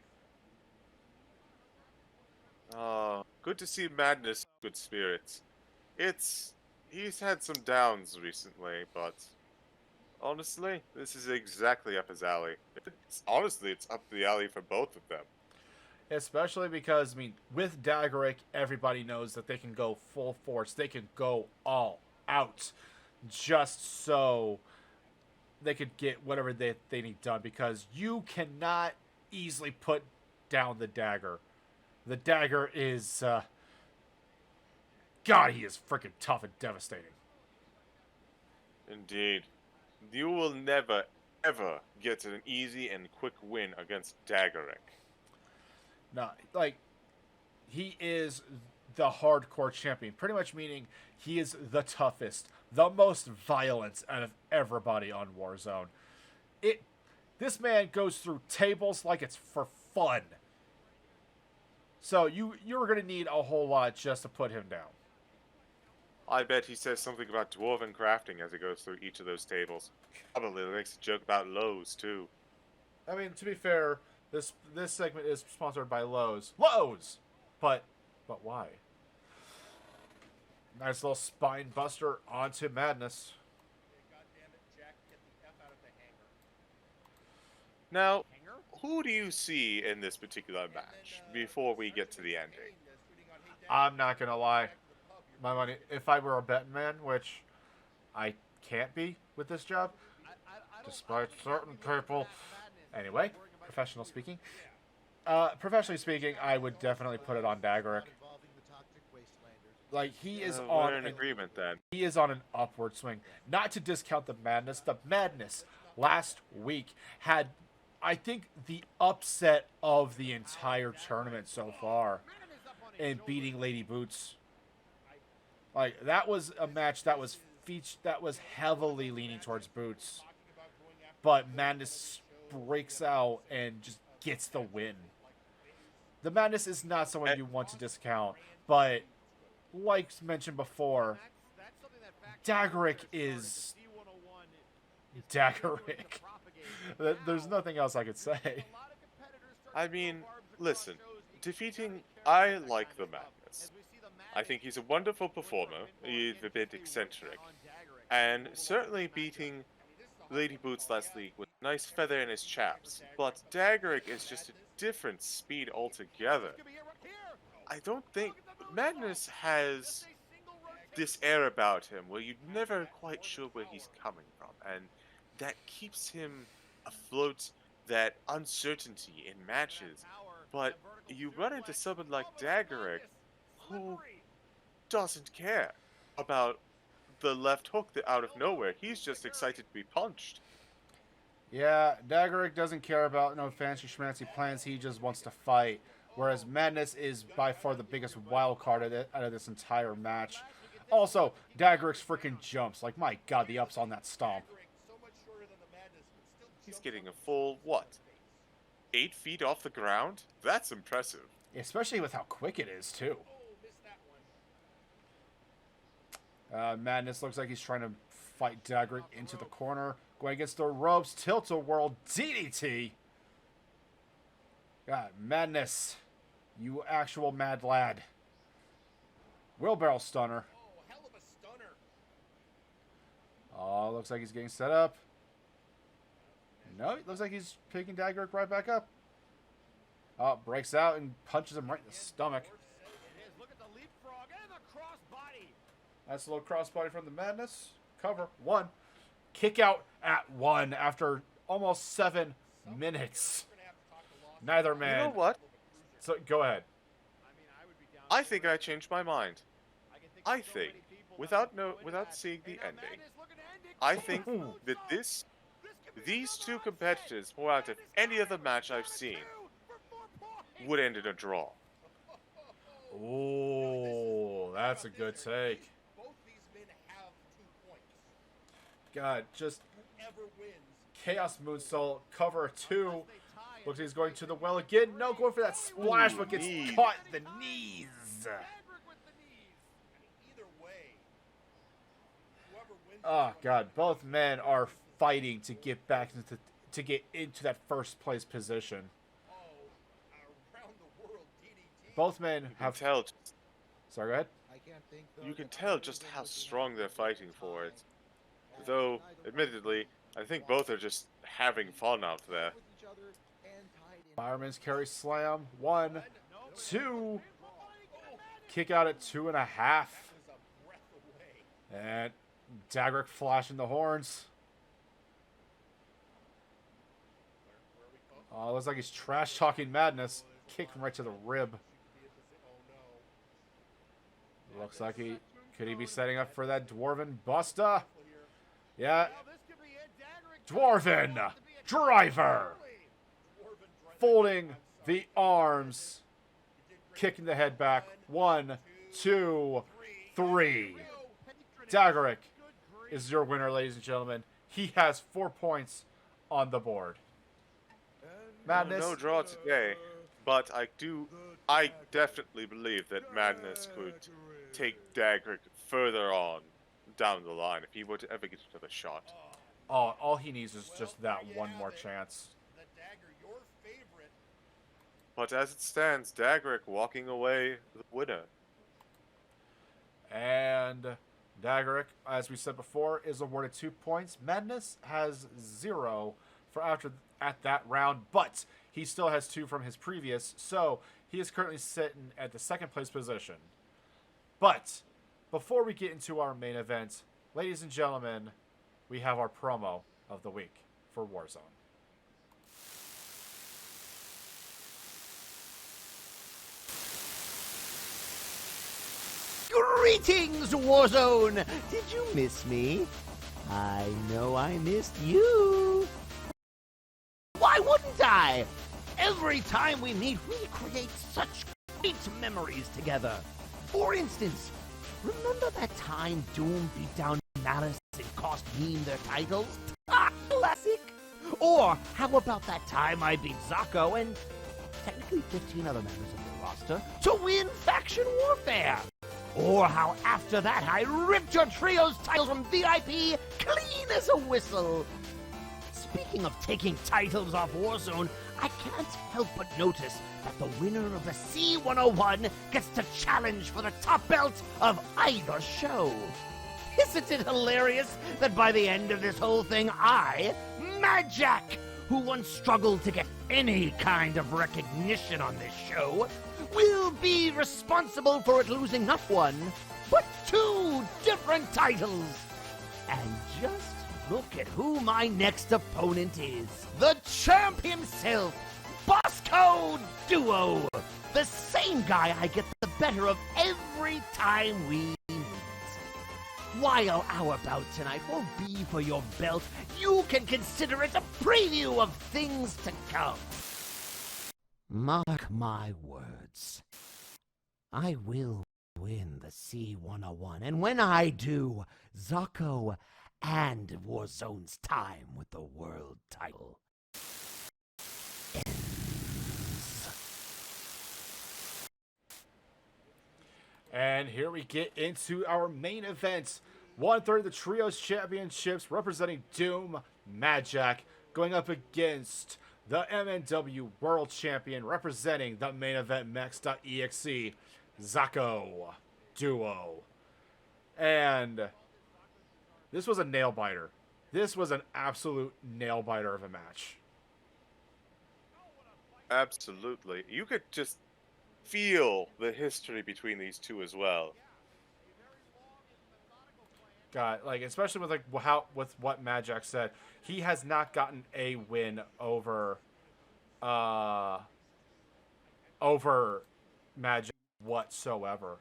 Good to see Madness in good spirits. He's had some downs recently, but honestly, this is exactly up his alley. It's up the alley for both of them. Especially because, with Daggerick, everybody knows that they can go full force. They can go all out just so they could get whatever they need done, because you cannot easily put down the Dagger. The Dagger is, God, he is freaking tough and devastating. Indeed. You will never, ever get an easy and quick win against Daggerick. No, he is the hardcore champion, pretty much meaning he is the toughest, the most violent out of everybody on Warzone. This man goes through tables like it's for fun. So you're going to need a whole lot just to put him down. I bet he says something about dwarven crafting as he goes through each of those tables. Probably makes a joke about Lowe's, too. To be fair, this segment is sponsored by Lowe's. Lowe's! But why? Nice little spine buster onto Madness. Now, who do you see in this particular match before we get to the ending? I'm not going to lie. My money, if I were a betting man, which I can't be with this job, despite certain people. Anyway, professionally speaking, I would definitely put it on Daggerick. He is on an agreement then. He is on an upward swing. Not to discount the Madness. The Madness last week had, I think, the upset of the entire tournament so far in beating Lady Boots. That was a match that was heavily leaning towards Boots. But Madness breaks out and just gets the win. The Madness is not someone you want to discount, but like mentioned before, Daggerick is Daggerick. There's nothing else I could say. Listen, I like the Madness. I think he's a wonderful performer. He's a bit eccentric. And certainly beating Lady Boots last week with a nice feather in his chaps, but Daggerick is just a different speed altogether. I don't think Madness has this air about him where you're never quite sure where he's coming from, and that keeps him afloat, that uncertainty in matches. But you run into someone like Daggerick who doesn't care about the left hook out of nowhere. He's just excited to be punched. Yeah, Daggerick doesn't care about no fancy schmancy plans. He just wants to fight. Whereas Madness is by far the biggest wild card out of this entire match. Also, Daggerick's freaking jumps. Like, my god, the ups on that stomp. He's getting a full, what? 8 feet off the ground? That's impressive. Especially with how quick it is, too. Madness looks like he's trying to fight Daggerick into the corner. Going against the ropes. Tilt-a-whirl DDT. God, Madness. You actual mad lad. Wheelbarrow stunner. Oh, looks like he's getting set up. No, it looks like he's picking Daggerick right back up. Oh, breaks out and punches him right in the stomach. Nice little crossbody from the Madness. Cover. 1. Kick out at 1 after almost 7 minutes. Neither man. You know what? So go ahead. I think I changed my mind. I think, without seeing the ending, I think that these two competitors, more out of any other match I've seen, would end in a draw. Oh, that's a good take. God, just Chaos Moonsault, cover 2. Looks like he's going to the well again. No, going for that splash, but gets caught in the knees. Oh God, both men are fighting to get back into that first place position. Both men have. Sorry, go ahead. You can tell just how strong they're fighting for it. Though, admittedly, I think both are just having fun out there. Fireman's carry slam. 1, 2. Kick out at 2.5. And Daggerick flashing the horns. Oh, looks like he's trash talking Madness. Kick him right to the rib. Looks like could he be setting up for that Dwarven Buster? Yeah. Dwarven Driver. Folding the arms. Kicking the head back. 1, 2, 3. Daggerick is your winner, ladies and gentlemen. He has 4 points on the board. Madness. No draw today, but I definitely believe that Madness could take Daggerick further on down the line if he were to ever get another shot. Oh, all he needs is just that one more chance. But as it stands, Daggerick walking away the winner. And Daggerick, as we said before, is awarded 2 points. Madness has 0 for at that round, but he still has 2 from his previous, so he is currently sitting at the second place position. But before we get into our main event, ladies and gentlemen, we have our promo of the week for Warzone. Greetings, Warzone! Did you miss me? I know I missed you. Why wouldn't I? Every time we meet, we create such great memories together. For instance, remember that time Doom beat down Malice and cost Meme their titles? Ah, classic! Or how about that time I beat Zocco and technically 15 other members of the roster to win Faction Warfare? Or how after that I ripped your trio's titles from VIP clean as a whistle? Speaking of taking titles off Warzone, I can't help but notice that the winner of the C101 gets to challenge for the top belt of either show. Isn't it hilarious that by the end of this whole thing, I, Mad Jack, who once struggled to get any kind of recognition on this show, will be responsible for it losing not one, but 2 different titles. And just look at who my next opponent is. The champ himself, Bosco Duo. The same guy I get the better of every time we meet. While our bout tonight won't be for your belt, you can consider it a preview of things to come. Mark my words. I will win the C101, and when I do, Zocco and Warzone's time with the world title ends. And here we get into our main event. 1/3 of the Trios Championships representing Doom, Mad Jack, going up against the MNW World Champion representing the main event Mex.exe, Zocco Duo. And this was a nail biter. This was an absolute nail biter of a match. Absolutely. You could just feel the history between these two as well. God, like especially with with what Mad Jack said, he has not gotten a win over Mad Jack whatsoever.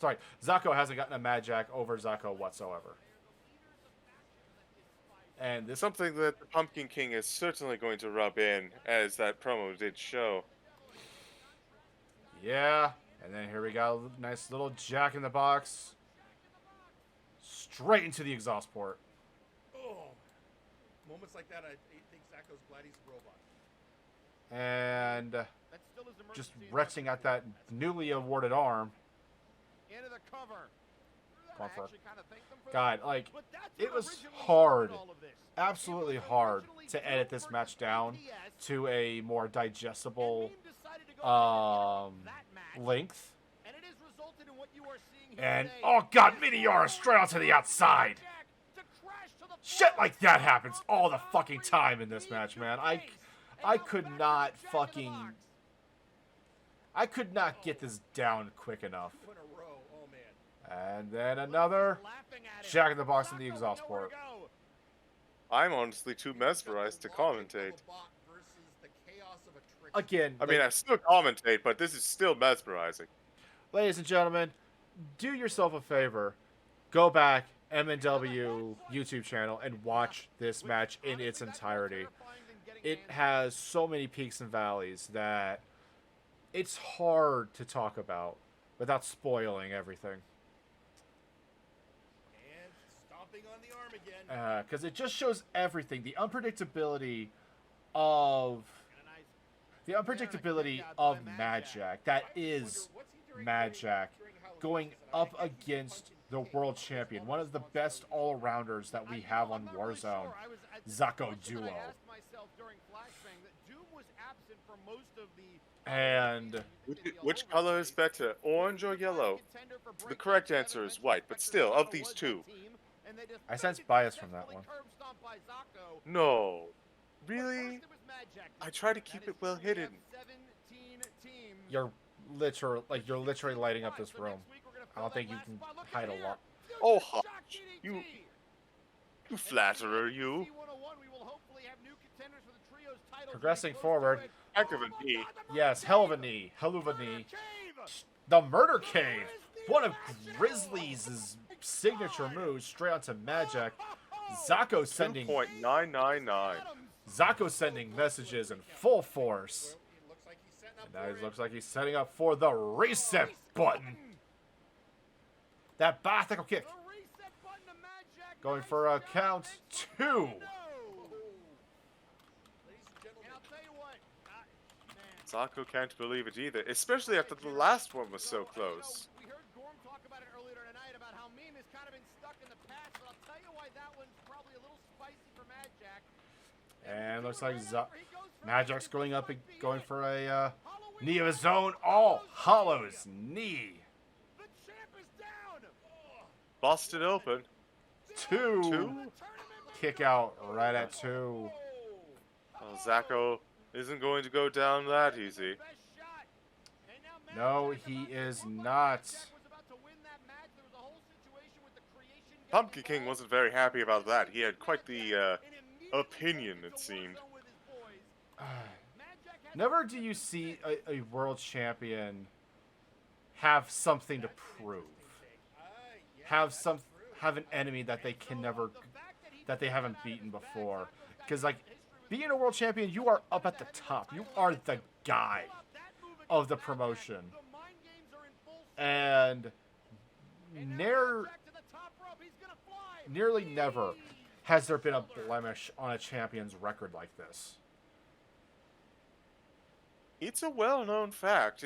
Sorry, Zocco hasn't gotten a Mad Jack over Zocco whatsoever. And this Something that the Pumpkin King is certainly going to rub in, as that promo did show. Yeah, and then here we got a nice little Jack in the Box. Straight into the exhaust port. Oh, moments like that, I think Zacco's glad he's a robot. And just resting at that newly awarded arm. Into the cover. God, like, it was hard, absolutely hard to edit this match down to a more digestible length. And, oh god, Meteora straight onto the outside. Shit like that happens all the fucking time in this match, man. I could not get this down quick enough. And then another Jack in the Box in the exhaust port. I'm honestly too mesmerized to commentate. Again, I mean, I still commentate, but this is still mesmerizing. Ladies and gentlemen, do yourself a favor. Go back, MNW YouTube channel, and watch this match in its entirety. It has so many peaks and valleys that it's hard to talk about without spoiling everything. On the arm again. Because it just shows everything. The unpredictability of Mad Jack. That is Mad Jack going up against the world champion, one of the best all-arounders that we have on Warzone, Zocco Duo. And which color is better, orange or yellow? The correct answer is white, but still, of these two. I sense bias from that one. No. Really? I try to keep it well hidden. You're literally lighting up this room. I don't think you can hide a lot. Oh, hush. You flatterer, you. Progressing forward. Heck of a knee. Yes, hell of a knee. Hell of a knee. The Murder Cave. One of Grizzly's signature moves straight onto Mad Jack. Zocco sending 2.999. Zocco sending messages in full force. And now he looks like he's setting up for the reset button. That bicycle kick. Going for a count 2. Zocco can't believe it either, especially after the last one was so close. And looks like Mad Jack's going for a knee of his own. All Hallows knee. Busted open. 2. Kick out right at 2. Well, Zacho isn't going to go down that easy. No, he is not. Pumpkin King wasn't very happy about that. He had quite the opinion, it seemed. Never do you see a world champion have something to prove. Have an enemy that they haven't beaten before. Because like being a world champion, you are up at the top. You are the guy of the promotion. And nearly never has there been a blemish on a champion's record like this. It's a well-known fact,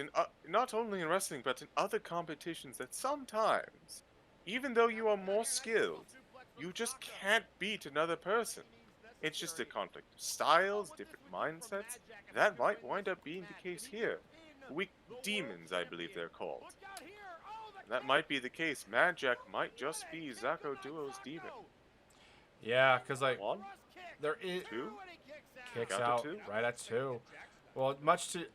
not only in wrestling, but in other competitions, that sometimes, even though you are more skilled, you just can't beat another person. It's just a conflict of styles, different mindsets. That might wind up being the case here. Weak demons, I believe they're called. That might be the case. Mad Jack might just be Zacho Duo's demon. Yeah, because like 1, there is 2, kicks Got to out 2. right at 2. Well, much to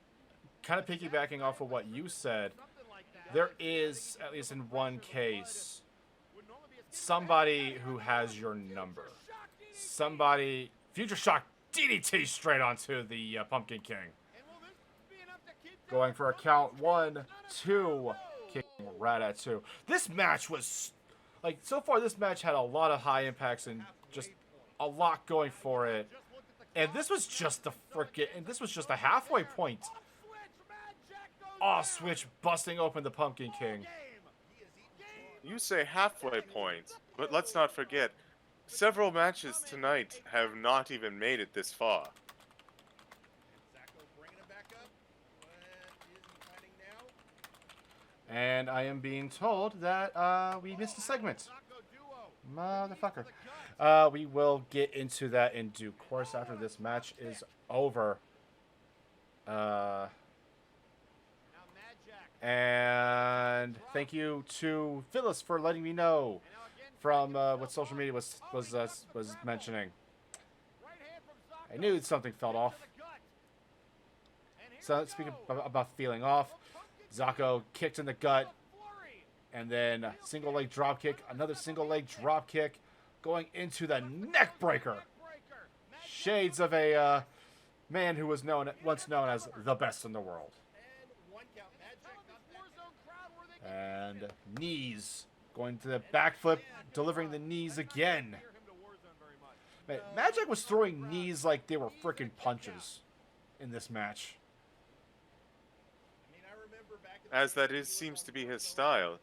kind of piggybacking off of what you said, there is, at least in one case, somebody who has your number. Somebody, Future Shock DDT straight onto the Pumpkin King. Going for a count 1, 2, kicking right at 2. This match was, like, so far this match had a lot of high impacts and just a lot going for it. And this was just a halfway point. Off switch busting open the Pumpkin King. You say halfway point, but let's not forget, several matches tonight have not even made it this far. And I am being told that we missed a segment. Motherfucker. We will get into that in due course after this match is over. And thank you to Phyllis for letting me know from what social media was mentioning. I knew something felt off. So speaking about feeling off, Zacho kicked in the gut, and then single leg drop kick, another single leg drop kick, going into the neck breaker. Shades of a man who was once known as the best in the world. And knees, going to the backflip, delivering the knees again. Man, Magic was throwing knees like they were freaking punches in this match. As that seems to be his style.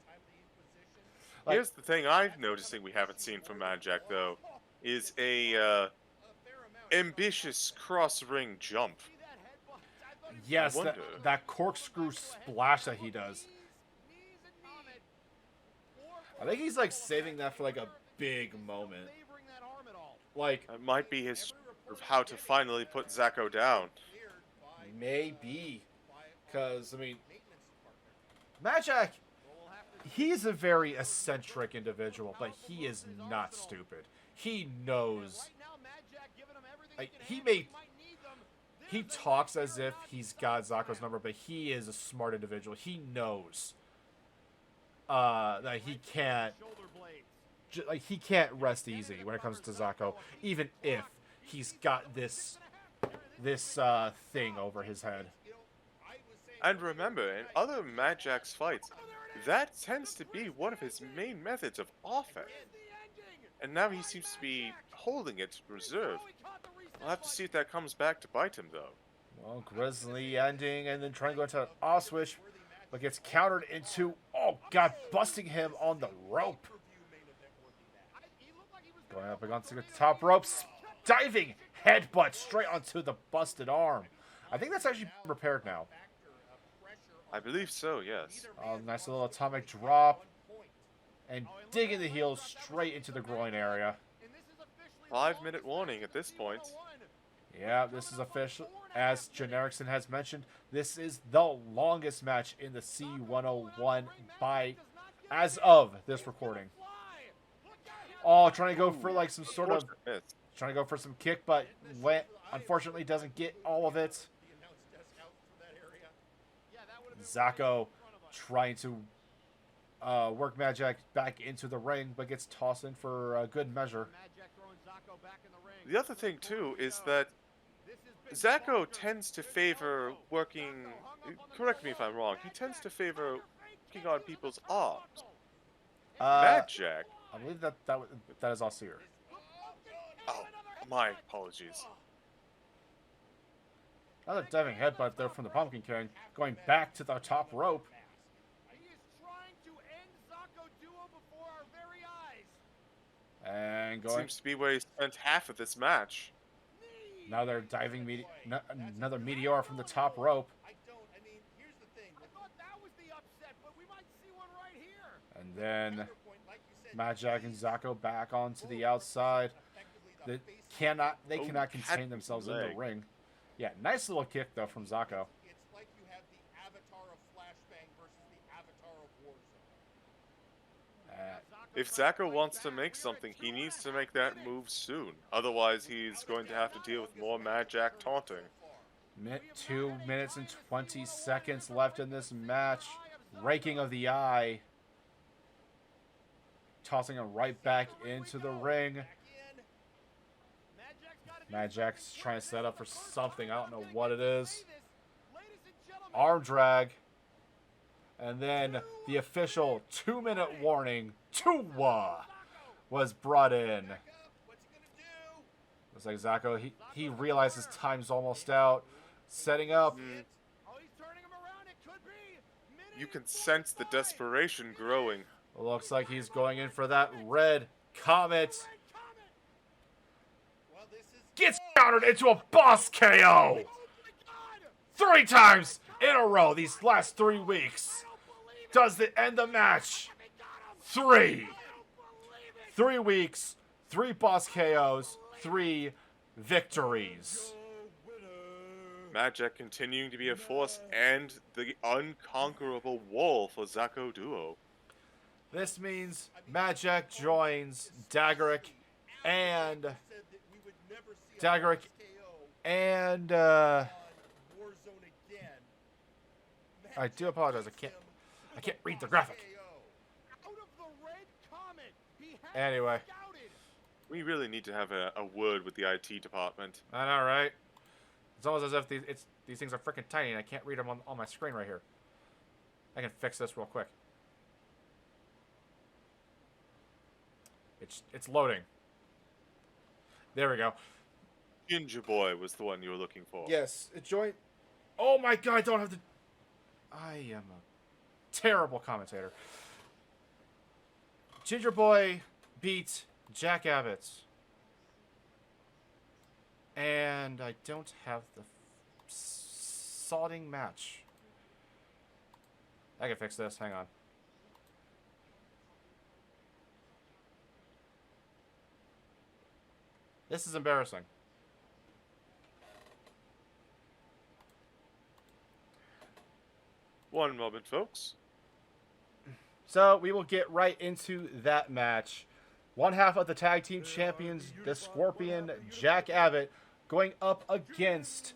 Here's the thing I'm noticing we haven't seen from Mad Jack, though, is a ambitious cross-ring jump. Yes, that corkscrew splash that he does. I think he's like saving that for like a big moment. Like, it might be his of how to finally put Zacho down. Maybe. Because, I mean, Magic, he's a very eccentric individual, but he is not stupid. He knows. Like, he talks as if he's got Zacho's number, but he is a smart individual. He knows that he can't rest easy when it comes to Zacho, even if he's got this thing over his head. And remember, in other Mad Jack's fights, that tends to be one of his main methods of offense. And now he seems to be holding it reserved. We'll have to see if that comes back to bite him, though. Well, Grizzly ending and then trying to go into an off switch, but gets countered into, oh god, busting him on the rope. Going up against the top ropes, diving headbutt straight onto the busted arm. I think that's actually repaired now. I believe so, yes. Oh, nice little atomic drop. And digging the heels straight into the groin area. 5-minute warning at this point. Yeah, this is official. As Genericson has mentioned, this is the longest match in the C101 as of this recording. Oh, trying to go for like some sort of, Miss. trying to go for some kick, but unfortunately doesn't get all of it. Zako trying to work Majak back into the ring, but gets tossed in for a good measure. The other thing, too, is that Zako tends to favor working... Correct me if I'm wrong. He tends to favor working on people's arms. Majak... I believe that is Ausir. Oh, my apologies. Another diving headbutt there from the Pumpkin King, going back to the top rope. And going. Seems to be where he spent half of this match. Now they're diving another meteor from the top rope. And then Majak and Zako back onto the outside. They cannot contain themselves in the ring. Yeah, nice little kick though from Zako. It's like you have the avatar of Flashbang versus the avatar of Warzone. If Zako wants to make something, he needs to make that move soon. Otherwise, he's going to have to deal with more Majak taunting. 2 minutes and 20 seconds left in this match. Raking of the eye. Tossing him right back into the ring. Majak's trying to set up for something. I don't know what it is. Arm drag. And then the official 2-minute warning, Tuwa, was brought in. Looks like Zako, he realizes time's almost out. Setting up. You can sense the desperation growing. Looks like he's going in for that red comet. Gets countered into a boss KO. 3 times in a row these last 3 weeks. Does it end the match? 3 weeks, 3 boss KOs, 3 victories. Majak continuing to be a force and the unconquerable wall for Zako Duo. This means Majak joins Daggerick and I do apologize. I can't read the graphic. Anyway, we really need to have a word with the IT department. I know, right? It's almost as if these things are freaking tiny and I can't read them on my screen right here. I can fix this real quick. It's loading. There we go. Ginger Boy was the one you were looking for. Yes, join. Oh my god, I don't have to. I am a terrible commentator. Ginger Boy beat Jack Abbott. And I don't have the sodding match. I can fix this, hang on. This is embarrassing. One moment, folks. So we will get right into that match. One half of the tag team champions, the Scorpion, Jack Abbott, going up against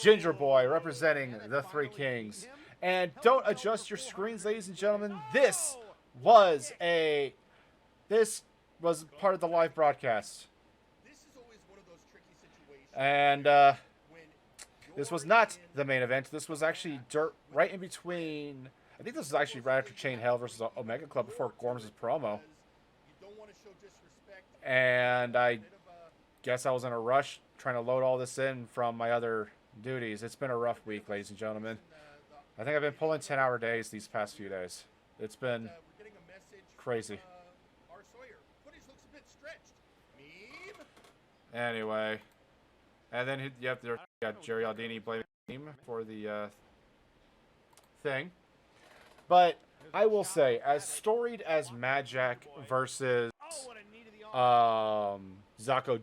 Ginger Boy, representing the Three Kings. And don't adjust your screens, ladies and gentlemen. This was part of the live broadcast. And this was not the main event. This was actually right in between. I think this was actually right after Chain Hell versus Omega Club before Gorms' promo. And I guess I was in a rush trying to load all this in from my other duties. It's been a rough week, ladies and gentlemen. I think I've been pulling 10-hour days these past few days. It's been crazy. Anyway. And then you got Jerry Aldini blaming him for the thing. But I will say, as storied as Majak versus Zako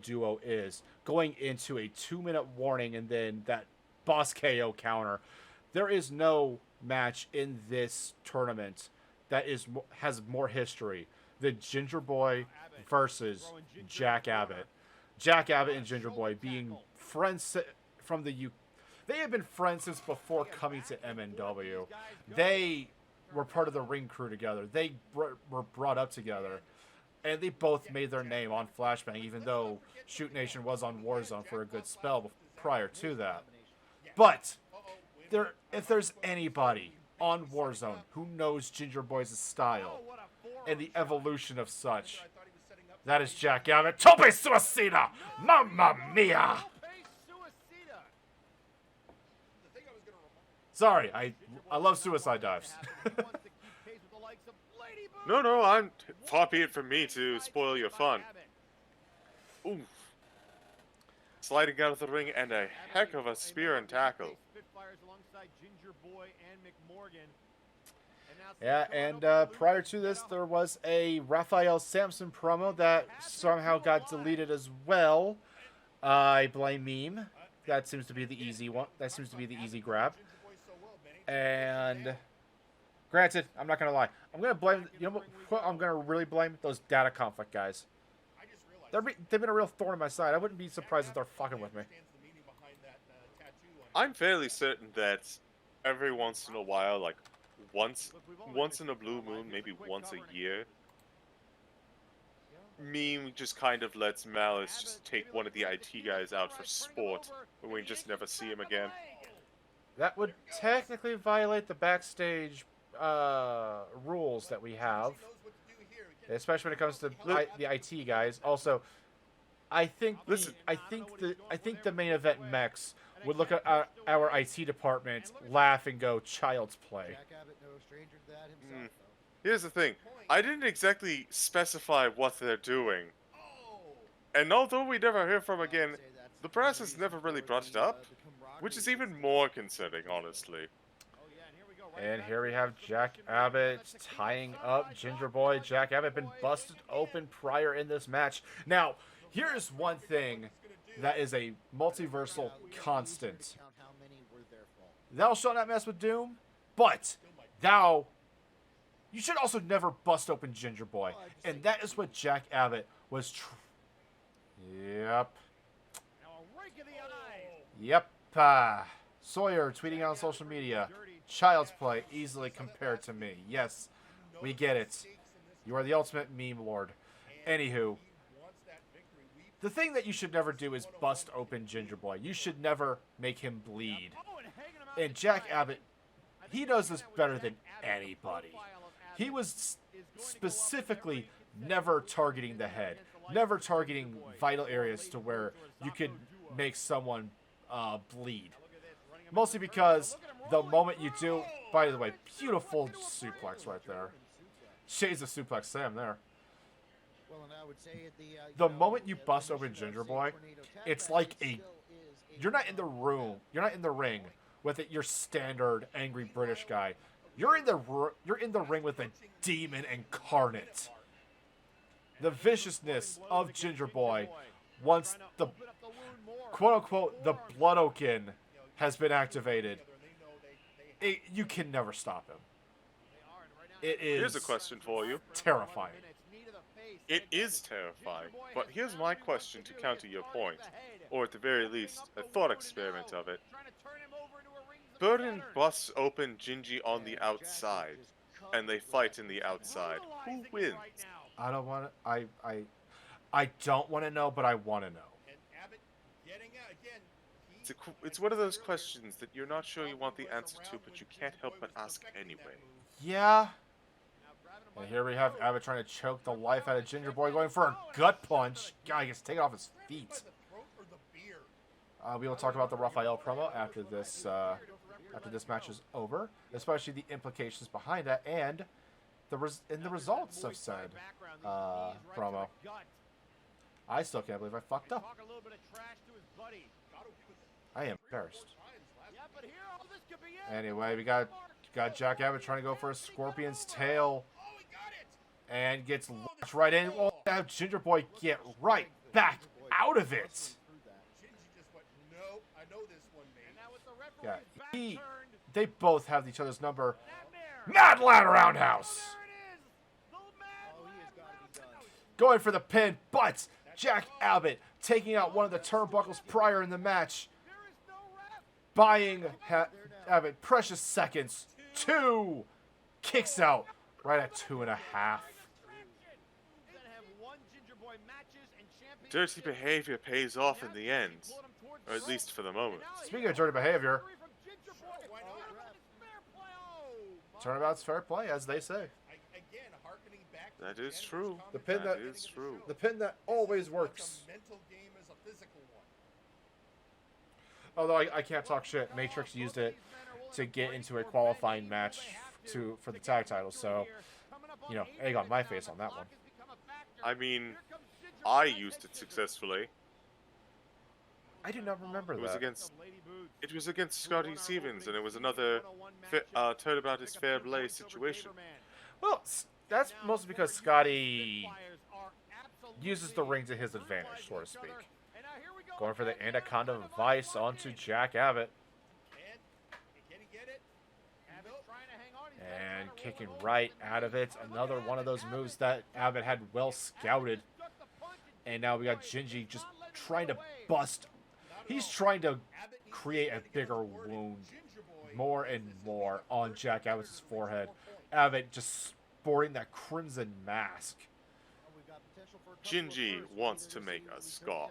Duo is, going into a 2-minute warning and then that boss KO counter, there is no match in this tournament that has more history the Ginger Boy versus Jack Abbott. Jack Abbott and Ginger Boy being friends from the U. They had been friends since before coming to MNW. They were part of the ring crew together. They were brought up together. And they both made their name on Flashbang, even though Shoot Nation was on Warzone for a good spell prior to that. But if there's anybody on Warzone who knows Ginger Boy's style and the evolution of such, that is Jack Abbott. Tope Suicida! Mamma mia! Sorry, I love suicide dives. No, I'm far be it from me to spoil your fun. Oof. Sliding out of the ring and a heck of a spear and tackle. Yeah, and prior to this, there was a Raphael Sampson promo that somehow got deleted as well. I blame Meme. That seems to be the easy one. That seems to be the easy grab. And granted, I'm not gonna lie. I'm gonna blame. You know what? I'm gonna really blame those data conflict guys. They've been a real thorn in my side. I wouldn't be surprised if they're fucking with me. I'm fairly certain that every once in a while, like once in a blue moon, maybe once a year, Meme just kind of lets Malice just take one of the IT guys out for sport, and we just never see him again. That would technically violate the backstage rules that we have, especially when it comes to the IT guys. Also, I think the main event mechs would look at our IT department, laugh, and go, "Child's play." Here's the thing. I didn't exactly specify what they're doing. And although we never hear from again, the press has never really brought it up, which is even more concerning, honestly. And here we have Jack Abbott tying up Ginger Boy. Jack Abbott been busted open prior in this match. Now, here's one thing that is a multiversal constant. Thou shalt not mess with Doom, but you should also never bust open Ginger Boy. And that is what Jack Abbott was Yep. Sawyer tweeting on social media. Child's play easily compared to me. Yes, we get it. You are the ultimate meme lord. Anywho, the thing that you should never do is bust open Ginger Boy. You should never make him bleed. And Jack Abbott, he does this better than anybody. He was specifically never targeting the head, never targeting vital areas to where you could make someone bleed. Mostly because the moment you do, by the way, beautiful suplex right there. Shades of suplex Sam there. The moment you bust open Ginger Boy, it's like you're not in the ring with your standard angry British guy. You're in the ring with a demon incarnate. The viciousness of Ginger Boy, once the quote-unquote the Bloodokin has been activated, you can never stop him. It is. Here's a question for you. Terrifying. It is terrifying, but here's my question to counter your point, or at the very least, a thought experiment of it. Burden busts open Gingy on the outside, and they fight in the outside. Who wins? I don't want to. I don't want to know, but I want to know. It's one of those questions that you're not sure you want the answer to, but you can't help but ask anyway. Yeah. And here we have Abbott trying to choke the life out of Ginger Boy, going for a gut punch. God, he gets taken off his feet. We will talk about the Raphael promo after this match is over, especially the implications behind that and the results of said promo. I still can't believe I fucked up. I am embarrassed. Anyway, we got Jack Abbott trying to go for a Scorpion's tail. And gets launched right in. Oh, now Ginger Boy get right back out of it. Yeah, they both have each other's number. Mad Ladder Roundhouse. going for the pin, but Jack Abbott taking out one of the turnbuckles prior in the match, buying Abbott precious seconds. 2 kicks out right at 2.5. Dirty behavior pays off in the end, or at least for the moment. Speaking of dirty behavior, turnabout's fair play, as they say. That is true. The pin that is true. The pin that always works. Although I can't talk shit. Matrix used it to get into a qualifying match for the tag title, so, you know, egg on my face on that one. I mean, I used it successfully. I do not remember It was that. against Scotty Stevens, and it was another turnabout is fair play situation. Well, that's mostly because Scotty uses the ring to his advantage, so to speak. Going for the Anaconda Vice onto Jack Abbott. And kicking right out of it. Another one of those moves that Abbott had well scouted. And now we got Gingy just trying to bust. He's trying to create a bigger wound more and more on Jack Abbott's forehead. Abbott just sporting that crimson mask. Gingy wants to make a scar.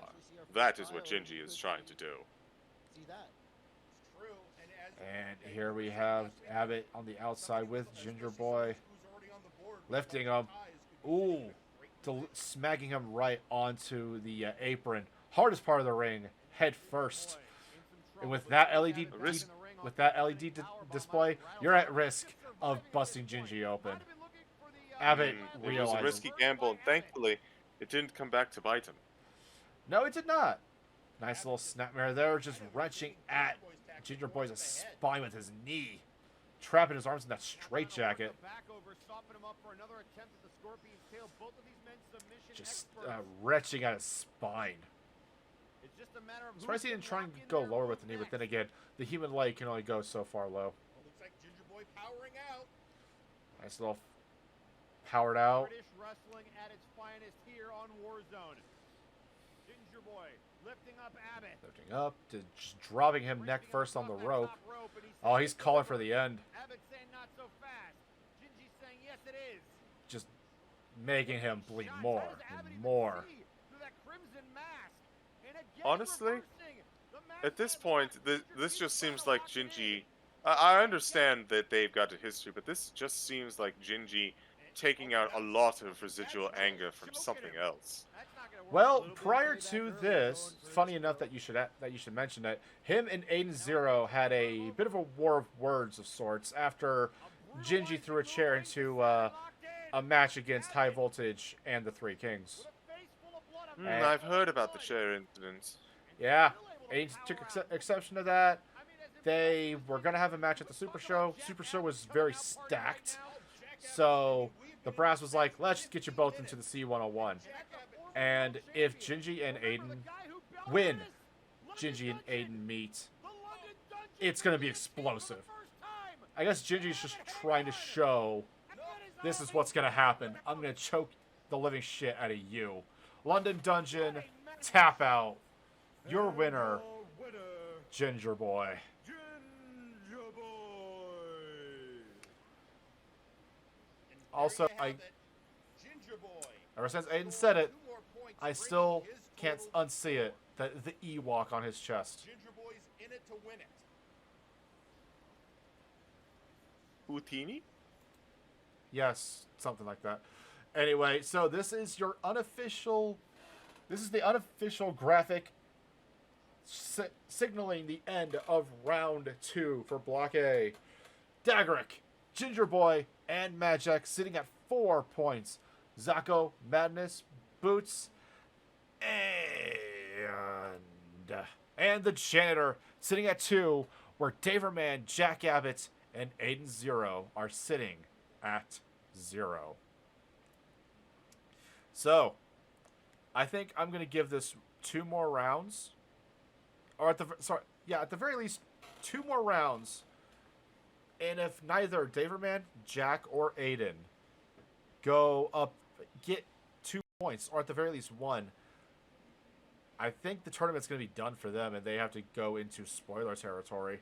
That is what Gingy is trying to do. And here we have Abbott on the outside with Ginger Boy. Lifting him. Ooh. Smacking him right onto the apron. Hardest part of the ring. Head first. And with that LED display, you're at risk of busting Gingy open. Abbott It was a risky gamble, and thankfully, it didn't come back to bite him. No, it did not. Nice little snapmare there, just wrenching at Ginger Boy's spine with his knee. Trapping his arms in that straitjacket. Just wrenching at his spine. Surprised he didn't try and go lower with the knee, but then again, the human leg can only go so far low. Looks like Ginger Boy powering out. Nice little powered out. British wrestling at its finest here on Warzone. Ginger Boy lifting up Abbott. Lifting up, to just dropping him neck first on the rope. Oh, he's calling for the end. Abbott saying not so fast. Gingy saying yes it is. Just making him bleed more and more. Honestly, at this point, this just seems like Gingy. I understand that they've got a history, but this just seems like Gingy taking out a lot of residual anger from something else. Well, prior to this, funny enough that you should mention it, him and Aiden Zero had a bit of a war of words of sorts after Gingy threw a chair into a match against High Voltage and the Three Kings. I've heard about the chair incident. Yeah, Aiden took exception to that. They were going to have a match at the Super Show. Super Show was very stacked. So the brass was like, let's just get you both into the C101. And if Gingy and Aiden win, Gingy and Aiden meet, it's going to be explosive. I guess Gingy's just trying to show this is what's going to happen. I'm going to choke the living shit out of you. London Dungeon, tap out. Your winner, Ginger Boy. Also, ever since Aiden said it, I still can't unsee it. The Ewok on his chest. Ginger Boy's in it to win it. Houdini? Yes, something like that. Anyway, so this is your unofficial. This is the unofficial graphic signaling the end of round 2 for Block A. Dagrick, Ginger Boy, and Magic sitting at 4 points. Zako, Madness, Boots, and the Janitor sitting at 2, where Daverman, Jack Abbott, and Aiden Zero are sitting at 0. So, I think I'm going to give this 2 more rounds. Or at the very least, 2 more rounds. And if neither Daverman, Jack, or Aiden go up, get points, or at the very least one, I think the tournament's going to be done for them, and they have to go into spoiler territory,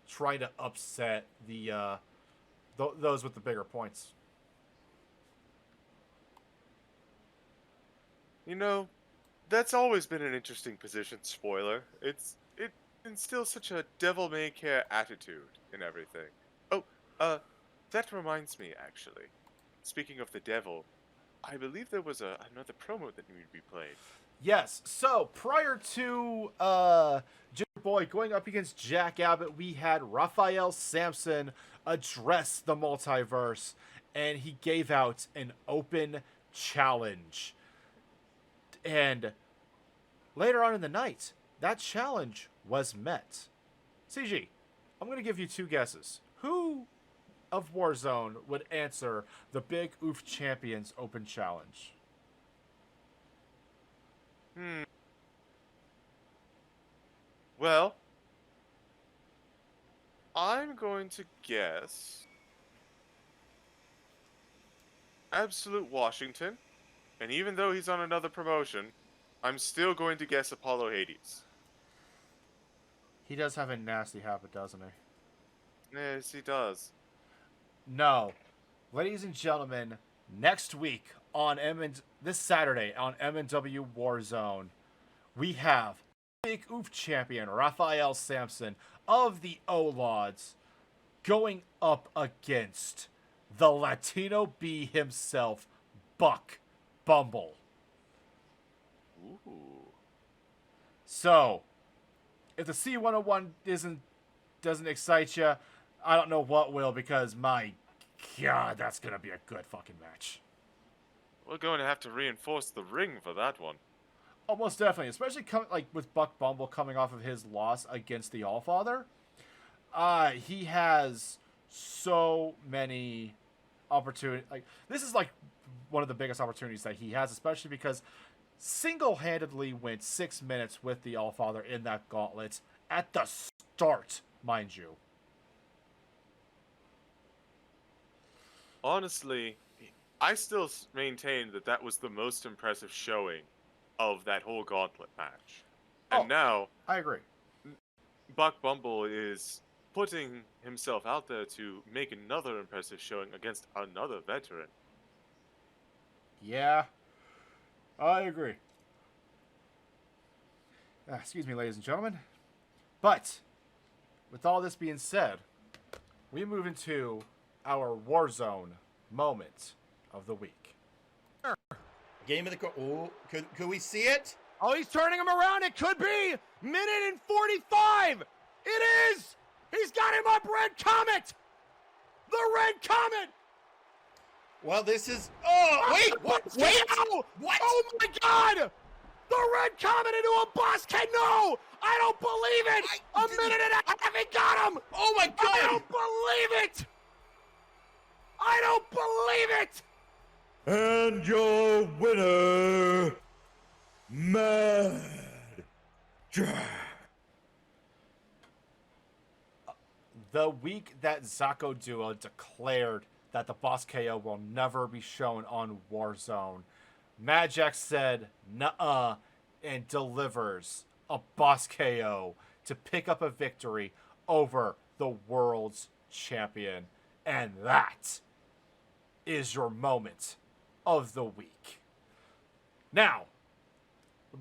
trying to upset the those with the bigger points. You know, that's always been an interesting position, spoiler. It instills such a devil-may-care attitude in everything. Oh, that reminds me, actually. Speaking of the devil, I believe there was another promo that needed to be played. Yes, so prior to Ginger Boy going up against Jack Abbott, we had Raphael Sampson address the multiverse, and he gave out an open challenge. And later on in the night, that challenge was met. CG, I'm going to give you two guesses. Who of Warzone would answer the Big Oof Champions Open Challenge? Well, I'm going to guess Absolute Washington, and even though he's on another promotion, I'm still going to guess Apollo Hades. He does have a nasty habit, doesn't he? Yes, he does. No. Ladies and gentlemen, next week on this Saturday on MNW Warzone, we have Big Oof champion Raphael Sampson of the O-Lods going up against the Latino B himself, Buck Bumble. Ooh. So, if the C101 doesn't excite you, I don't know what will, because my God, that's gonna be a good fucking match. We're going to have to reinforce the ring for that one. Almost definitely, especially with Buck Bumble coming off of his loss against the Allfather. He has so many opportunities. This is one of the biggest opportunities that he has, especially because single-handedly went 6 minutes with the Allfather in that gauntlet at the start, mind you. Honestly, I still maintain that was the most impressive showing of that whole gauntlet match. And now, I agree. Buck Bumble is putting himself out there to make another impressive showing against another veteran. Yeah, I agree. Excuse me, ladies and gentlemen. But, with all this being said, we move into our Warzone moment of the week. Game of the oh, could we see it? Oh, he's turning him around. It could be minute and 45. It is. He's got him up. Red Comet. The Red Comet. Well, this is. Oh, wait. What? Wait. What? Oh my God. The Red Comet into a boss can no. I don't believe it. A minute and a half. He got him. Oh my God. I don't believe it. I don't believe it. And your winner, Mad Jack. The week that Zako Duo declared that the boss KO will never be shown on Warzone, Mad Jack said, nuh-uh, and delivers a boss KO to pick up a victory over the world's champion. And that is your moment of the week. Now,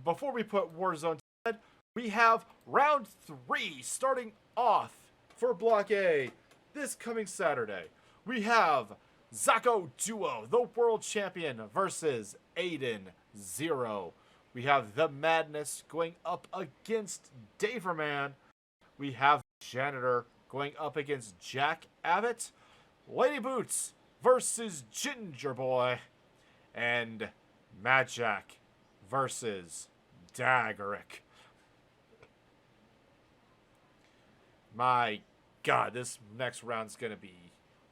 before we put Warzone to bed, we have round 3 starting off for Block A this coming Saturday. We have Zako Duo, the world champion, versus Aiden Zero. We have The Madness going up against Daverman. We have Janitor going up against Jack Abbott. Lady Boots versus Ginger Boy. And Mad Jack versus Daggerick. My God, this next round's going to be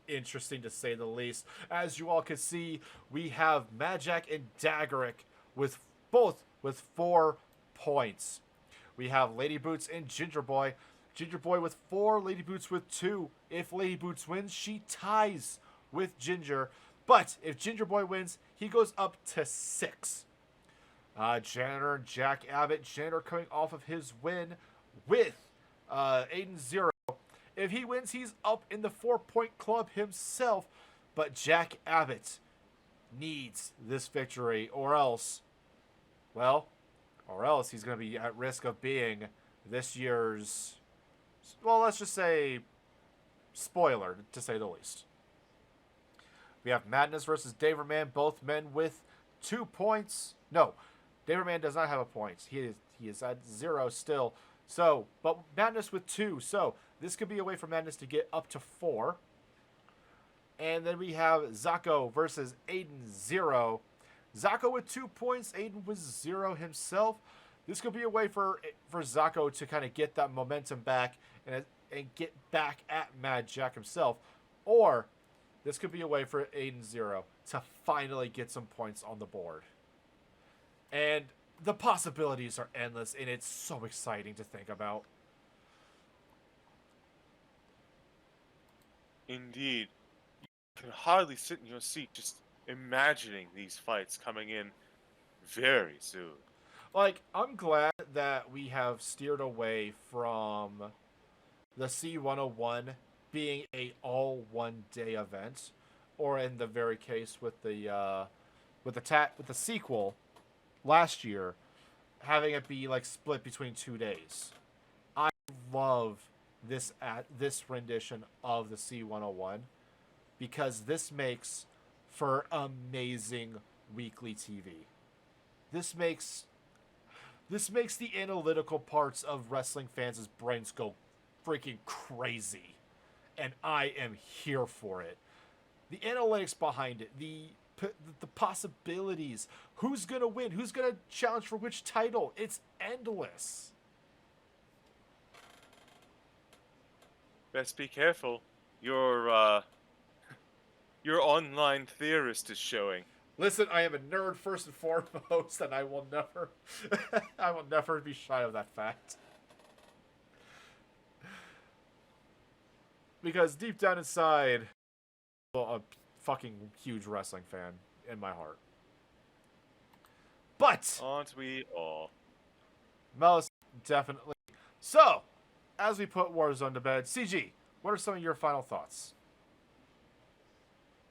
interesting to say the least. As you all can see, we have Mad Jack and Daggerick with both with 4 points. We have Lady Boots and Ginger Boy. Ginger Boy with 4, Lady Boots with 2. If Lady Boots wins, she ties with Ginger. But if Ginger Boy wins, he goes up to 6. Janitor Jack Abbott. Janitor coming off of his win with Aiden Zero. If he wins, he's up in the 4-point club himself. But Jack Abbott needs this victory, or else he's going to be at risk of being this year's, well, let's just say, spoiler, to say the least. We have Madness versus Daverman, both men with 2 points. No, Daverman does not have a point. He is at 0 still. So, but Madness with 2. So, this could be a way for Madness to get up to 4. And then we have Zako versus Aiden 0. Zako with 2 points, Aiden with 0 himself. This could be a way for Zako to kind of get that momentum back and get back at Mad Jack himself. Or this could be a way for Aiden 0 to finally get some points on the board. And the possibilities are endless, and it's so exciting to think about. Indeed. You can hardly sit in your seat just imagining these fights coming in very soon. Like, I'm glad that we have steered away from the C101 being a all one day event, or in the very case with the sequel last year, having it be like split between 2 days. I love this rendition of the C101 because this makes for amazing weekly TV. This makes the analytical parts of wrestling fans' brains go freaking crazy. And I am here for it. The analytics behind it, the possibilities, who's going to win, who's going to challenge for which title, it's endless. Best be careful. Your online theorist is showing. Listen, I am a nerd first and foremost, and I will never be shy of that fact. Because deep down inside, I'm a fucking huge wrestling fan in my heart. But Aren't we all? most definitely. So, as we put Warzone to bed, CG, what are some of your final thoughts?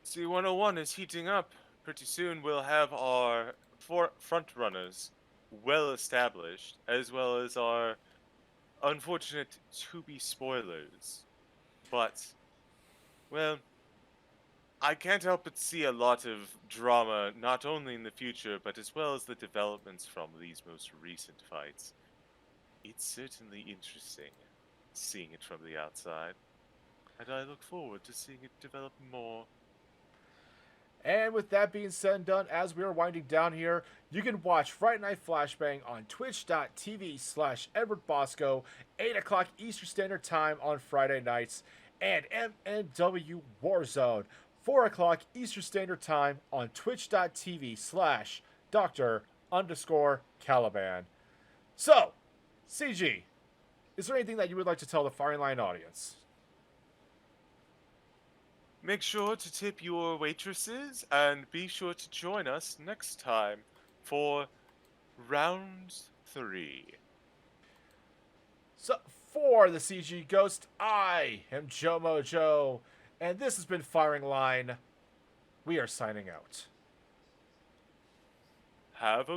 C101 is heating up. Pretty soon we'll have our front runners well established, as well as our unfortunate to-be spoilers. But, well, I can't help but see a lot of drama, not only in the future, but as well as the developments from these most recent fights. It's certainly interesting seeing it from the outside, and I look forward to seeing it develop more. And with that being said and done, as we are winding down here, you can watch Friday Night Flashbang on twitch.tv/Edward Bosco, 8 o'clock Eastern Standard Time on Friday nights, and MNW Warzone, 4 o'clock Eastern Standard Time on twitch.tv/Dr_Caliban. So, CG, is there anything that you would like to tell the Firing Line audience? Make sure to tip your waitresses and be sure to join us next time for round 3. So, for the CG Ghost, I am Joe Mojo, and this has been Firing Line. We are signing out. Have a